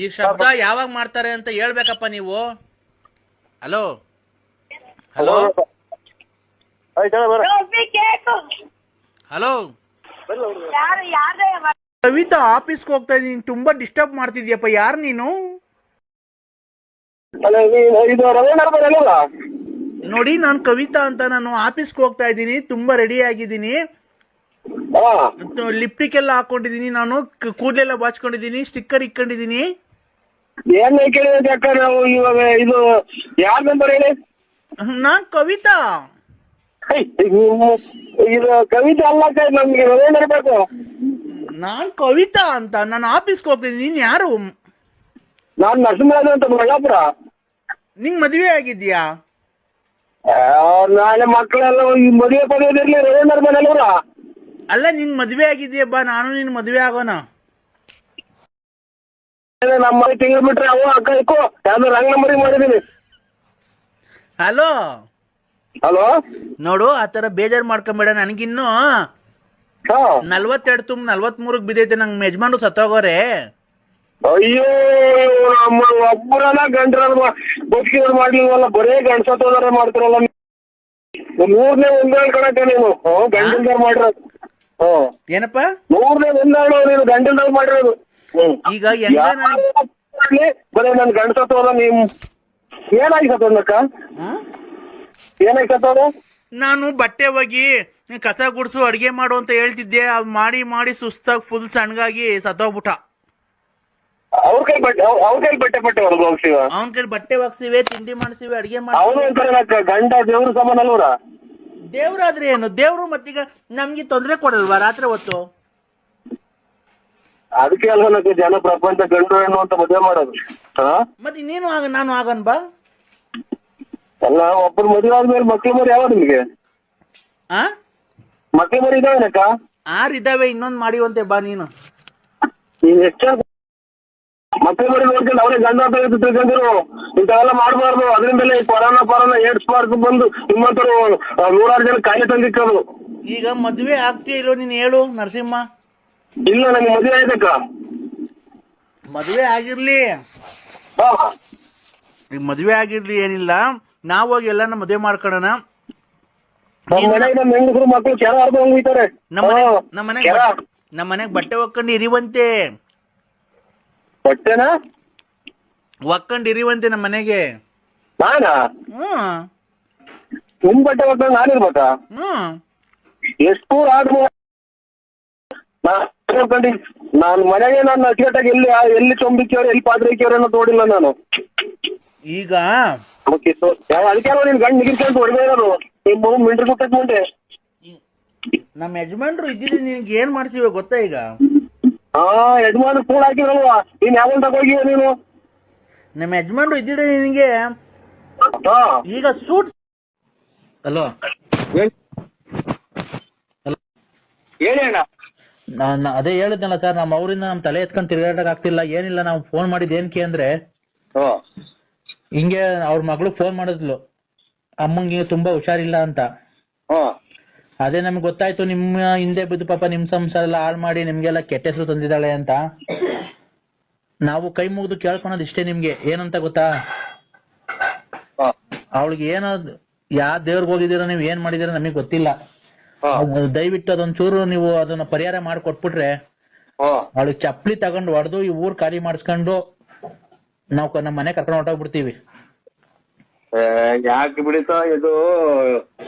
Speaker 1: ಈ ಶಬ್ದ ಯಾವಾಗ ಮಾಡ್ತಾರೆ ಅಂತ ಹೇಳ್ಬೇಕಪ್ಪ ನೀವು. Hello hello hello. ಕವಿತಾ, ಆಫೀಸ್ಗೆ ಹೋಗ್ತಾ ಇದೀನಿ, ತುಂಬಾ ಡಿಸ್ಟರ್ಬ್ ಮಾಡ್ತಿದ್ಯಪ್ಪ. ಯಾರು ನೀನು? ನೋಡಿ, ನಾನು ಕವಿತಾ ಅಂತ. ನಾನು ಆಫೀಸ್ಗೆ ಹೋಗ್ತಾ ಇದ್ದೀನಿ, ತುಂಬಾ ರೆಡಿ ಆಗಿದ್ದೀನಿ. ಲಿಪ್ಟಿಕ್ ಎಲ್ಲ ಹಾಕೊಂಡಿದೀನಿ, ನಾನು ಕೂದಲೆಲ್ಲ ಬಾಚ್ಕೊಂಡಿದೀನಿ, ಸ್ಟಿಕ್ಕರ್ ಇಕ್ಕೊಂಡಿದೀನಿ.
Speaker 2: ಏನ್ ಕೇಳಿದ್ರೆ ಅಕ್ಕ, ನಾವು ಇವಾಗ ಇದು ಯಾರ ನಂಬರ್ ಹೇಳಿ?
Speaker 1: ನಾನ್ ಕವಿತಾ.
Speaker 2: ಇದು ಕವಿತಾ ಅಲ್ಲ, ನಮ್ಗೆ ರವೇಂದ್ರ ಇರ್ಬೇಕು.
Speaker 1: ನಾನ್ ಕವಿತಾ ಅಂತ. ನಾನು ಆಫೀಸ್ಗೆ ಹೋಗ್ತಿದ್ದೀನಿ. ನೀನ್ ಯಾರು?
Speaker 2: ನಾನ್ ನರಸಿಂಹರಾಜು ಅಂತ, ಮಳ್ಳಾಪುರ.
Speaker 1: ನಿಂಗ್ ಮದ್ವೆ ಆಗಿದ್ಯಾ?
Speaker 2: ನಾಳೆ ಮಕ್ಕಳೆಲ್ಲ ಮದುವೆ ಪಡೆಯೋದಿರ್ಲಿ, ರವೀಂದ್ರ ಮನೆಯಲ್ಲ.
Speaker 1: ಅಲ್ಲ, ನಿನ್ ಮದ್ವೆ ಆಗಿದ್ಯಾ? ಬಾ, ನಾನು ನಿನ್ ಮದ್ವೆ ಆಗೋಣ.
Speaker 2: ನಮ್ಮ ಮನೆ ತಿಂಗಳು ಬಿಟ್ರೆ ಅವ ಅಕ್ಕ ಇಕ್ಕೋ ಯಾವ್ದು ರಂಗ್ ನಂಬರಿ ಮಾಡಿದೀನಿ.
Speaker 1: Hello
Speaker 2: hello.
Speaker 1: ನೋಡು, ಆತರ ಬೇಜಾರ್ ಮಾಡ್ಕೊಂಬೇಡ. ನನಗಿನ್ನು 42 ತುಂಬ 43 ಬಿದ್ದೈತೆ. ನಂಗೆ ಯಜಮಾನ್ರು ಸತ್ತೋಗೋರೆ.
Speaker 2: ಅಯ್ಯೋ, ನಮ್ಮ ಒಬ್ಬರಲ್ಲ ಗಂಡ್ರ ಬದುಕಿದ್ರು ಮಾಡ್ಲಿಲ್ವಲ್ಲ, ಬರೇ ಗಂಡ್ಸತ್ತೋದಾರ ಮಾಡ್ತಾರಲ್ಲ. 3ನೇ ಒಂದಾಳು ಕಣಕ್ಕ ನೀನು ಗಂಡಲ್ದಾರ್ ಮಾಡಿರೋದು.
Speaker 1: ಏನಪ್ಪ?
Speaker 2: 3ನೇ ಒಂದಾಳು ನೀನು ಗಂಡಲ್ದಾರ್ ಮಾಡಿರೋದು.
Speaker 1: ಈಗ
Speaker 2: ಬರೇ ನನ್ ಗಂಡ್ಸತ್ತೋದ. ನೀವ್ ಏನಾಗಿ ಸತ್ತೋದಕ್ಕ? ಏನಾಗಿ ಸತ್ತೋದ?
Speaker 1: ನಾನು ಬಟ್ಟೆ ಹೋಗಿ ಕಸ ಗುಡ್ಸು ಅಡಿಗೆ ಮಾಡು ಅಂತ ಹೇಳ್ತಿದ್ದೆ. ಮಾಡಿ ಮಾಡಿ ಸುಸ್ತಾಗಿ ಫುಲ್ ಸಣ್ಣಗಾಗಿ ಸತ್ತೋಗ್ಬಿಟ್ಟ.
Speaker 2: ಅವ್ರ ಕೈ ಬಟ್ಟೆ ಹೊರಗೆ ಹೋಗ್ತೀವ.
Speaker 1: ಅವನ ಕೈ ಬಟ್ಟೆ ಒಗ್ಸಿವೆ, ತಿಂಡಿ ಮಾಡ್ಸಿವೆ, ಅಡಿಗೆ ಮಾಡಿ.
Speaker 2: ಅವನು ಅಂತಾರಕ್ಕ ಗಂಡ ದೇವ್ರ ಸಮಾನ ಅಲ್ವರ.
Speaker 1: ದೇವ್ರಾದ್ರೆ ಏನು? ದೇವ್ರು ಮತ್ತೀಗ ನಮ್ಗೆ ತೊಂದ್ರೆ ಕೊಡಲ್ವಾ ರಾತ್ರಿ ಹೊತ್ತು?
Speaker 2: ಅದಕ್ಕೆ ಅಲ್ವನಕ್ಕೆ ಜನ ಪ್ರಪಂಚ ಗಂಡು ಹೆಣ್ಣು ಅಂತ ಮದುವೆ ಮಾಡೋದು.
Speaker 1: ಮತ್ತೆ ನೀನು ನಾನು ಆಗನ್ ಬಾ.
Speaker 2: ಅಲ್ಲ, ಒಬ್ಬರು ಮದುವೆ ಆದ್ಮೇಲೆ ಮಕ್ಳು ಮರಿ ಯಾವ ನಿಮ್ಗೆ? ಮಕ್ಳು ಮರಿ ಇದಾವನಕ್ಕ?
Speaker 1: 6 ಇದಾವೆ, ಇನ್ನೊಂದ್ ಮಾಡಿವಂತೆ ಬಾ ನೀನು.
Speaker 2: ನೀನ್ ಹೆಚ್ಚ ಮಕ್ಳು ಮರಿ ನೋಡ್ಕೊಂಡು ಅವರೇ ಗಂಡ ಅಂತ ತಿಳ್ಕೊಂಡಿರು. ಇಂಥವೆಲ್ಲ ಮಾಡಬಾರ್ದು. ಅದರಿಂದಲೇ ಕೊರೋನಾ ಏಡ್ಸ್ ಮಾರ್ಕ್ ಬಂದು ನಿಮ್ಮಂತರು 100 ಜನ ಕಾಯಿಲೆ ತಂದಿಕ್ಕದು.
Speaker 1: ಈಗ ಮದ್ವೆ ಆಗ್ತೀಯ ಇಲ್ಲೋ ನೀನ್ ಹೇಳು ನರಸಿಂಹ?
Speaker 2: ಇಲ್ಲ, ನಂಗೆ ಮದುವೆ ಆಯ್ತಕ್ಕ.
Speaker 1: ಮದ್ವೆ ಆಗಿರ್ಲಿ, ಈಗ ಮದ್ವೆ ಆಗಿರ್ಲಿ, ಏನಿಲ್ಲ. ನಾವ್ ಹೋಗಿ ಎಲ್ಲಾನ ಮದ್ವೆ ಮಾಡ್ಕೊಳ್ಳೋಣ.
Speaker 2: ನಮ್ಮ ಹೆಂಗಸರು ಮಕ್ಕಳು ಕೆರ ಹರ್ದು ಹೋಗ್ತಾರೆ.
Speaker 1: ನಮ್ಮ ಮನೆಗ್ ಬಟ್ಟೆ ಒಕ್ಕೊಂಡು ಇರಿವಂತೆ.
Speaker 2: ಬಟ್ಟೆನಾ
Speaker 1: ಒಕ್ಕೊಂಡು ಇರಿವಂತೆ ನಮ್ಮ ಮನೆಗೆ.
Speaker 2: ನಾನಾ? ನಿಮ್ ಬಟ್ಟೆ ಹೊತ್ತ ನಾನಿರ್ಬೇಕಾ? ಎಷ್ಟು ಆದ್ರೂ ನಾನು ಮನೆಗೆ ನಾನು ಅಚ್ಚುಕಟ್ಟಾಗಿ ಎಲ್ಲಿ ಚೊಂಬಿಕ್ಕಿಯವ್ರೆ ಎಲ್ಲಿ ಪಾತ್ರೆ ಇಕ್ಕಿಯವ್ರೆ ಅನ್ನೋದು ನೋಡಿಲ್ಲ ನಾನು.
Speaker 1: ಈಗ
Speaker 2: ಅದಕ್ಕೆ ನಿನ್ ಗಂಡ್ ನಿಗಿರ್ಕೊಂಡು ಹೊಡೆದೇ ಇರೋದು ನಿಮ್ಮ ಮಿಂಟ್ರಿ ಸುತ್ತಕ್ ಮುಂದೆ.
Speaker 1: ನಮ್ಮ ಯಜಮಾನ್ರು ಇದ್ದಿದ್ರೆ ನಿನ್ಗೆ ಏನ್ ಮಾಡ್ತೀವಿ ಗೊತ್ತಾ? ಈಗ
Speaker 2: ಯಜಮಾನ್ ಕೂಡ ಹಾಕಿರಲ್ವಾ ನೀನ್ ಯಾವಾಗ ತಗೋಗಿವ ನೀನು?
Speaker 1: ನಮ್ಮ ಯಜಮಾನ್ರು ಇದ್ದಿದ್ರೆ ನಿನಗೆ ಈಗ ಸೂಟ್. ಹಲೋ
Speaker 2: ಹೇಳಿ ಅಣ್ಣ.
Speaker 1: ನಾನು ಅದೇ ಹೇಳಿದ್ನಲ್ಲ ಸರ್, ನಮ್ಮ ಅವರಿಂದ ನಮ್ ತಲೆ ಎತ್ಕೊಂಡು ತಿರ್ಗಾಡಕ್ ಆಗ್ತಿಲ್ಲ. ಏನಿಲ್ಲ, ನಾವು ಫೋನ್ ಮಾಡಿದ್ ಏನಕ್ಕೆ ಅಂದ್ರೆ ಹಿಂಗೆ ಅವ್ರ ಮಗಳು ಫೋನ್ ಮಾಡಿದ್ಲು, ಅಮ್ಮಂಗೆ ತುಂಬಾ ಹುಷಾರಿಲ್ಲ ಅಂತ. ಅದೇ ನಮ್ಗೆ ಗೊತ್ತಾಯ್ತು ನಿಮ್ಮ ಹಿಂದೆ ಬಿದ್ದು ಪಾಪ ನಿಮ್ ಸಂಸಾರ ಎಲ್ಲ ಹಾಳು ಮಾಡಿ ನಿಮ್ಗೆಲ್ಲ ಕೆಟ್ಟ ಹೆಸರು ತಂದಿದ್ದಾಳೆ ಅಂತ. ನಾವು ಕೈ ಮುಗಿದು ಕೇಳ್ಕೊಳೋದು ಇಷ್ಟೇ ನಿಮ್ಗೆ. ಏನಂತ ಗೊತ್ತಾ, ಅವಳಿಗೆ ಏನೋ ಯಾವ ದೇವ್ರಿಗೆ ಹೋಗಿದ್ದೀರಾ, ನೀವ್ ಏನ್ ಮಾಡಿದೀರ ನಮಗ್ ಗೊತ್ತಿಲ್ಲ. ದಯವಿಟ್ಟು ಅದೊಂಚೂರು ನೀವು ಅದನ್ನ ಪರಿಹಾರ ಮಾಡಿಕೊಟ್ಬಿಟ್ರೆ ಅವಳಿಗೆ ಚಪ್ಪಲಿ ತಗೊಂಡು ಹೊಡೆದು ಈ ಊರ್ ಖಾಲಿ ಮಾಡಿಸ್ಕೊಂಡು ನಾವು ನಮ್ಮ ಮನೆ ಕರ್ಕೊಂಡು ಹೊರಟೋಗ್ಬಿಡ್ತೀವಿ.
Speaker 4: ಯಾಕೆ ಬಿಡಿತ ಇದು?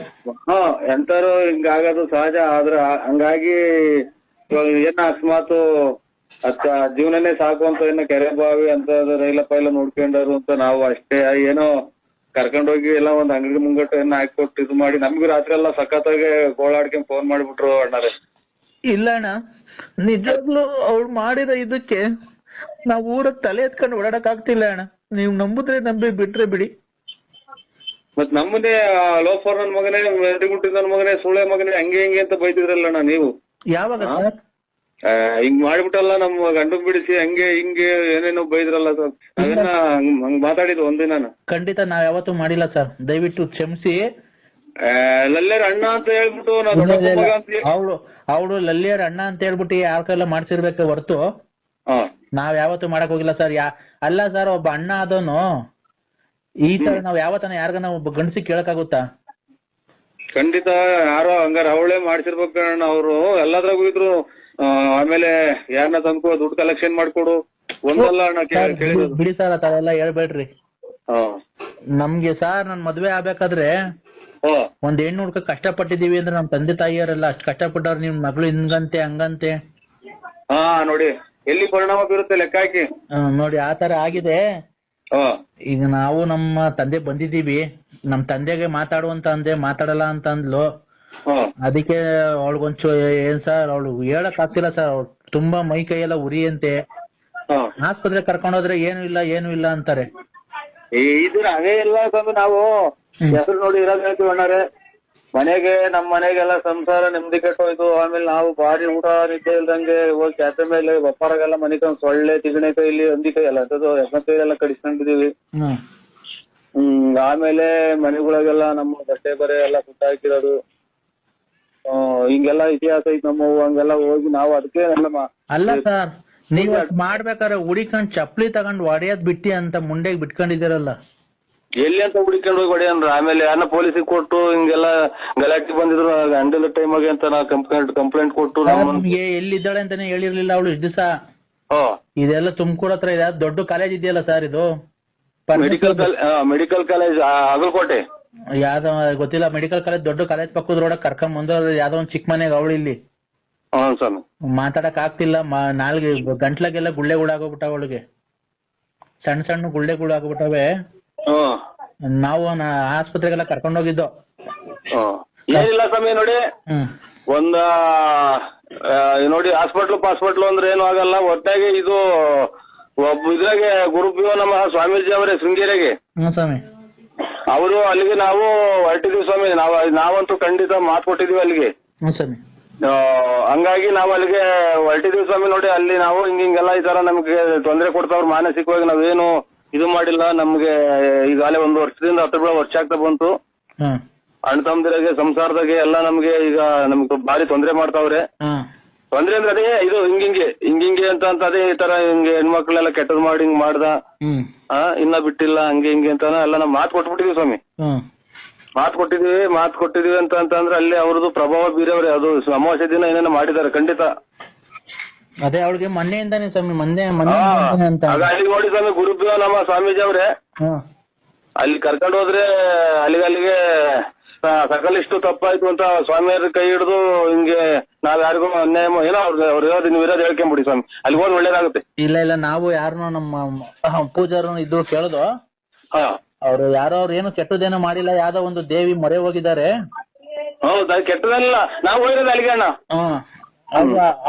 Speaker 4: ಎಂತಾರು ಹಿಂಗಾಗೋದು ಸಹಜ. ಆದ್ರ ಹಂಗಾಗಿ ಏನ ಅಕಸ್ಮಾತ್ ಜೀವನನೇ ಸಾಕು ಅಂತ ಇನ್ನ ಕೆರೆ ಬಾವಿ ಅಂತ ರೈಲ ಪೈಲ ನೋಡ್ಕೊಂಡರು ಅಂತ ನಾವು ಅಷ್ಟೇ ಏನೋ ಕರ್ಕೊಂಡೋಗಿ ಎಲ್ಲ ಒಂದ್ ಅಂಗಡಿ ಮುಂಗಟ್ಟು ಏನ ಹಾಕೊಟ್ಟು ಇದು ಮಾಡಿ ನಮ್ಗೂ ರಾತ್ರಿ ಎಲ್ಲ ಸಖತ್ತಾಗೆ ಗೋಳಾಡ್ಕೊಂಡ್ ಫೋನ್ ಮಾಡ್ಬಿಟ್ರು ಅಣ್ಣಾರೆ.
Speaker 1: ಇಲ್ಲ ಅಣ್ಣ, ನಿಜವಾಗ್ಲು ಅವ್ಳು ಮಾಡಿರೋ ಇದಕ್ಕೆ ನಾವ್ ಊರಾಗ ತಲೆ ಎತ್ಕೊಂಡು ಓಡಾಡಕ್ ಆಗ್ತಿಲ್ಲ ಅಣ್ಣ. ನೀವ್ ನಂಬುದ್ರೆ ನಂಬಿ, ಬಿಟ್ರೆ ಬಿಡಿ.
Speaker 4: ಮತ್ ನಮ್ಮನ್ನೇ ಲೋಫರ್ ನನ್ ಮಗನೇ, ಮೆಂಡಿಗುಂಟಿ ನನ್ ಮಗನೇ, ಸುಳ್ಳೆ ಮಗನೇ, ಹಂಗೆ ಹಿಂಗೆ ಅಂತ ಬೈತಿದ್ರಲ್ಲಣ್ಣ ನೀವು.
Speaker 1: ಯಾವಾಗ
Speaker 4: ಹಿಂಗ್ ಮಾಡ್ಬಿಟ್ಟಲ್ಲ ನಮ್ಮ ಗಂಡು ಬಿಡಿಸಿ ಹಂಗೆ ಹಿಂಗೆ ಏನೇನೋ ಬೈದ್ರಲ್ಲ ಸರ್. ಅದನ್ನ ಹಂಗ್ ಮಾತಾಡಿದ್ ಒಂದಿನ.
Speaker 1: ಖಂಡಿತ ನಾವ್ ಯಾವತ್ತೂ ಮಾಡಿಲ್ಲ ಸರ್, ದಯವಿಟ್ಟು ಕ್ಷಮಿಸಿ.
Speaker 4: ಲಲ್ಲೇರ್ ಅಣ್ಣ ಅಂತ ಹೇಳ್ಬಿಟ್ಟು ನಾವ್ ದೊಡ್ಡಪ್ಪ ಮಗ ಅಂತ
Speaker 1: ಅವಳು ಲಲ್ಲೇರ್ ಅಣ್ಣ ಅಂತ ಹೇಳ್ಬಿಟ್ಟು ಯಾರ ಕೈಲ್ಲ ಮಾಡ್ಸಿರ್ಬೇಕೆ ಹೊರ್ತು ನಾವ್ ಯಾವತ್ತೂ ಮಾಡಕ್ ಹೋಗಿಲ್ಲ ಸರ್. ಅಲ್ಲ ಸರ್, ಒಬ್ಬ ಅಣ್ಣ ಆದವನು ಈ ತರ ನಾವ್ ಯಾವತ್ತನ ಯಾರಿಗನ ಒಬ್ಬ ಗಂಡಸಿ ಕೇಳಕ್ಕಾಗುತ್ತಾ?
Speaker 4: ಖಂಡಿತ ಯಾರೋ ಹಂಗಾರ ಅವಳೇ ಮಾಡ್ಸಿರ್ಬೇಕಣ್ಣ. ಅವ್ರು ಎಲ್ಲದ್ರಾಗೂ ಇದ್ರು. ಆಮೇಲೆ ಯಾರನ್ನ ತಂದ್ಕೊ ದುಡ್ಡು ಕಲೆಕ್ಷನ್ ಮಾಡ್ಕೊಡು ಒಂದಲ್ಲ ಅಣ್ಣ ಕೇಳಿದ್ರು.
Speaker 1: ಬಿಡಿ ಸರ್, ಆ ತರ ಎಲ್ಲ ಹೇಳ್ಬೇಡ್ರಿ. ನಮ್ಗೆ ಸರ್ ನನ್ ಮದ್ವೆ ಆಗ್ಬೇಕಾದ್ರೆ ಒಂದ್ ಹೆಣ್ಣು ಹುಡ್ಕ ಕಷ್ಟಪಟ್ಟಿದೀವಿ ಅಂದ್ರೆ ನಮ್ ತಂದೆ ತಾಯಿಯವರೆಲ್ಲ ಅಷ್ಟ್ ಕಷ್ಟಪಟ್ಟವ್ರು. ನಿಮ್ ಮಗಳು ಹಿಂಗಂತೆ ಹಂಗಂತೆ
Speaker 4: ನೋಡಿ ಎಲ್ಲಿ ಪರಿಣಾಮ ಬೀರುತ್ತೆ ಲೆಕ್ಕ ಹಾಕಿ
Speaker 1: ನೋಡಿ. ಆ ತರ ಆಗಿದೆ. ಈಗ ನಾವು ನಮ್ಮ ತಂದೆ ಬಂದಿದೀವಿ, ನಮ್ ತಂದೆಗೆ ಮಾತಾಡುವಂತ ಅಂದೆ, ಮಾತಾಡಲ್ಲ ಅಂತ ಅಂದ್ಲು. ಅದಕ್ಕೆ ಅವಳಿಗೊಂಚೂರು ಏನ್ ಸರ್, ಅವಳು ಹೇಳಕ್ ಆಗ್ತಿಲ್ಲ ಸರ್. ಅವ್ಳು ತುಂಬಾ ಮೈ ಕೈ ಎಲ್ಲ ಉರಿಯಂತೆ. ಆಸ್ಪತ್ರೆ ಕರ್ಕೊಂಡೋದ್ರೆ ಏನು ಇಲ್ಲ ಅಂತಾರೆ.
Speaker 4: ಇದ್ರ ಅದೇ ಇಲ್ಲ ತಂದು ನಾವು ಹೆಸರು ನೋಡಿ ಇರೋದ್ ಹೇಳ್ತೀವಿ ಅಣ್ಣಾರೆ. ಮನೆಗೆ ನಮ್ ಮನೆಗೆಲ್ಲ ಸಂಸಾರ ನೆಮ್ಮದಿ ಕೆಟ್ಟೋಯ್ತು. ಆಮೇಲೆ ನಾವು ಭಾರಿ ಊಟ ನಿದ್ದೆ ಇಲ್ದಂಗೆ ಹೋಗಿ ಕ್ಯಾತೆ ಮೇಲೆ ಬಪ್ಪಾರಾಗೆಲ್ಲ ಮನಿಕೊಂಡ್ ಸೊಳ್ಳೆ ತಿಗಣೆ ಕೈಲಿ ಹಂದಿ ಕೈ ಎಲ್ಲ ಅಂತದ್ದು ಎಮ್ಮ ಕೈಲೆಲ್ಲ ಕಡಿಸ್ಕೊಂಡಿದೀವಿ. ಆಮೇಲೆ ಮನೆಗಳಿಗೆಲ್ಲ ನಮ್ಮ ಬಟ್ಟೆ ಬರೆ ಎಲ್ಲ ಸುಟ್ಟಾಕಿರೋದು ಹಿಂಗೆಲ್ಲ ಇತಿಹಾಸ ಐತಿ ನಮ್ಮವು. ಹಂಗೆಲ್ಲ ಹೋಗಿ ನಾವು ಅದಕ್ಕೆ
Speaker 1: ಅಲ್ಲ ಸರ್, ನೀವ್ ಮಾಡ್ಬೇಕಾದ್ರೆ ಹುಡಿಕೊಂಡ್ ಚಪ್ಲಿ ತಗೊಂಡ್ ಹೊಡೆಯೋದ್ ಬಿಟ್ಟಿ ಅಂತ ಮುಂಡೆಗ್ ಬಿಟ್ಕೊಂಡಿದ್ದೀರಲ್ಲ.
Speaker 4: ಎಲ್ಲಿ ಅಂತ ಹುಡುಕೊಂಡು ಹೋಗಿ ಹೊಡೆ ಅಂದ್ರ ಆಮೇಲೆ ಯಾರನ್ನ ಪೊಲೀಸಿಗೆ ಕೊಟ್ಟು ಹಿಂಗೆಲ್ಲ ಗಲಾಟೆ ಬಂದಿದ್ರು ಹಂಡೆಲ್ಲ ಟೈಮ್ ಆಗಿ ಅಂತ ನಾ ಕಂಪ್ಲೇಂಟ್ ಕೊಟ್ಟು
Speaker 1: ನಮ್ಗೆ ಎಲ್ಲಿದ್ದಾಳೆ ಅಂತಾನೆ ಹೇಳಿರ್ಲಿಲ್ಲ ಅವಳು ಇಷ್ಟು ದಿವಸ. ಇದೆಲ್ಲ ತುಮಕೂರು ಹತ್ರ ಇದೆ, ದೊಡ್ಡ ಕಾಲೇಜ್ ಇದೆಯಲ್ಲ ಸರ್ ಇದು.
Speaker 4: ಮೆಡಿಕಲ್ ಕಾಲೇಜ್ ಅಗಲಕೋಟೆ
Speaker 1: ಯಾವ್ದೋ ಗೊತ್ತಿಲ್ಲ. ಮೆಡಿಕಲ್ ಕಾಲೇಜ್ ದೊಡ್ಡ ಕಾಲೇಜ್ ಪಕ್ಕದ ರೋಡ ಕರ್ಕೊಂಡ್ ಬಂದ ಯಾವ್ದೋ ಒಂದ್ ಚಿಕ್ಕ ಮನೆಗೆ ಅವಳು ಇಲ್ಲಿ ಮಾತಾಡಕ್ ಆಗ್ತಿಲ್ಲ. ನಾಲ್ಗೆ ಗಂಟ್ಲಾಗೆಲ್ಲ ಗುಳ್ಳೆಗಳಾಗೋಗ್ಬಿಟ್ಟಾವ ಅವಳಿಗೆ, ಸಣ್ಣ ಸಣ್ಣ ಗುಳ್ಳೆಗಳಾಗ್ಬಿಟ್ಟವೆ. ನಾವು ಆಸ್ಪತ್ರೆಗೆಲ್ಲ ಕರ್ಕೊಂಡ್ ಹೋಗಿದ್ದೋ.
Speaker 4: ಏನಿಲ್ಲ ಸಮಯ ನೋಡಿ, ಒಂದ ನೋಡಿ ಹಾಸ್ಪಿಟ್ಲು ಅಂದ್ರೆ ಏನು ಆಗಲ್ಲ. ಒಟ್ಟಾಗಿ ಇದು ಒಬ್ಬ ಇದ್ರಾಗೆ ಗುರುಪಿಯೋ ನಮ್ಮ ಸ್ವಾಮೀಜಿ ಅವರೇ ಶೃಂಗೇರಿಗೆ
Speaker 1: ಸ್ವಾಮಿ
Speaker 4: ಅವರು ಅಲ್ಲಿಗೆ ನಾವು ಹೊರಟಿದೀವಿ ಸ್ವಾಮಿ. ನಾವಂತೂ ಖಂಡಿತ ಮಾತು ಕೊಟ್ಟಿದೀವಿ ಅಲ್ಲಿಗೆ. ಹಂಗಾಗಿ ನಾವು ಅಲ್ಲಿಗೆ ಹೊರಟಿದೀವಿ ಸ್ವಾಮಿ. ನೋಡಿ ಅಲ್ಲಿ ನಾವು ಹಿಂಗೆಲ್ಲ ಈ ತರ ನಮ್ಗೆ ತೊಂದರೆ ಕೊಡ್ತಾವ್ರು ಮಾನಸಿಕವಾಗಿ. ನಾವೇನು ಇದು ಮಾಡಿಲ್ಲ. ನಮ್ಗೆ ಈಗಾಗಲೇ 1 ವರ್ಷದಿಂದ 10 ವರ್ಷ ಆಗ್ತಾ ಬಂತು. ಅಣ್ಣ ತಮ್ಮದಿರಾಗೆ ಸಂಸಾರದಾಗೆ ಎಲ್ಲ ನಮ್ಗೆ ಈಗ ನಮ್ಗೆ ಭಾರಿ ತೊಂದರೆ ಮಾಡ್ತಾವ್ರೆ. ತೊಂದ್ರೆ ಅಂದ್ರೆ ಅದೇ ಇದು ಹಿಂಗಿಂಗೆ ಅಂತ ಅದೇ ಈ ತರ ಹಿಂಗೆ ಹೆಣ್ಮಕ್ಳೆಲ್ಲ ಕೆಟ್ಟದ್ ಮಾಡಿ ಹಿಂಗ್ ಮಾಡ್ದ ಇನ್ನ ಬಿಟ್ಟಿಲ್ಲ ಹಂಗೆ ಹಿಂಗೆ ಅಂತ ಎಲ್ಲ ನಾವು ಮಾತು ಕೊಟ್ಬಿಟ್ಟಿದೀವಿ ಸ್ವಾಮಿ. ಮಾತು ಕೊಟ್ಟಿದೀವಿ ಅಂತಂದ್ರೆ ಅಲ್ಲಿ ಅವ್ರದ್ದು ಪ್ರಭಾವ ಬೀರವ್ರೆ. ಅದು ಅಮಾವಾಸ್ಯೆ ದಿನ ಏನೇನೋ ಮಾಡಿದ್ದಾರೆ ಖಂಡಿತ.
Speaker 1: ಅದೇ ಅವಳಿಗೆ ಮೊನ್ನೆಯಿಂದಾನೆ ಸ್ವಾಮಿ, ಮೊನ್ನೆ
Speaker 4: ಅಲ್ಲಿಗೆ ನೋಡಿ ಸ್ವಾಮಿ ಗುರುಪಿಯೋ ನಮ್ಮ ಸ್ವಾಮೀಜಿ ಅವ್ರೆ ಅಲ್ಲಿ ಕರ್ಕೊಂಡು ಹೋದ್ರೆ ಅಲ್ಲಿಗೆ ಸಕಲಿಷ್ಟು ತಪ್ಪಾಯ್ತು ಅಂತ ಸ್ವಾಮಿಯವ್ರ ಕೈ ಹಿಡಿದು ಹಿಂಗೆ ನಾವ್ ಯಾರಿಗೂ ಅನ್ಯಾಯ ಏನೋ ಅವ್ರು ಇರೋದು ನೀವು ಇರೋದು ಹೇಳ್ಕೊಂಬಿಡಿ ಸ್ವಾಮಿ, ಅಲ್ಲಿ ಹೋದ್ ಒಳ್ಳೇದಾಗುತ್ತೆ.
Speaker 5: ಇಲ್ಲ ನಾವು ಯಾರನ್ನೋ ನಮ್ಮ ಪೂಜಾರು ಇದ್ದು ಕೇಳುದು, ಅವ್ರು ಯಾರೋ ಅವ್ರು ಏನು ಕೆಟ್ಟದೇನೋ ಮಾಡಿಲ್ಲ, ಯಾವ್ದೋ ಒಂದು ದೇವಿ ಮೊರೆ ಹೋಗಿದ್ದಾರೆ.
Speaker 4: ಹೌದು, ಅದು ಕೆಟ್ಟದಲ್ಲ, ನಾವು ಹೋಗಿರೋದು ಅಲ್ಲಿಗೆ ಅಣ್ಣ.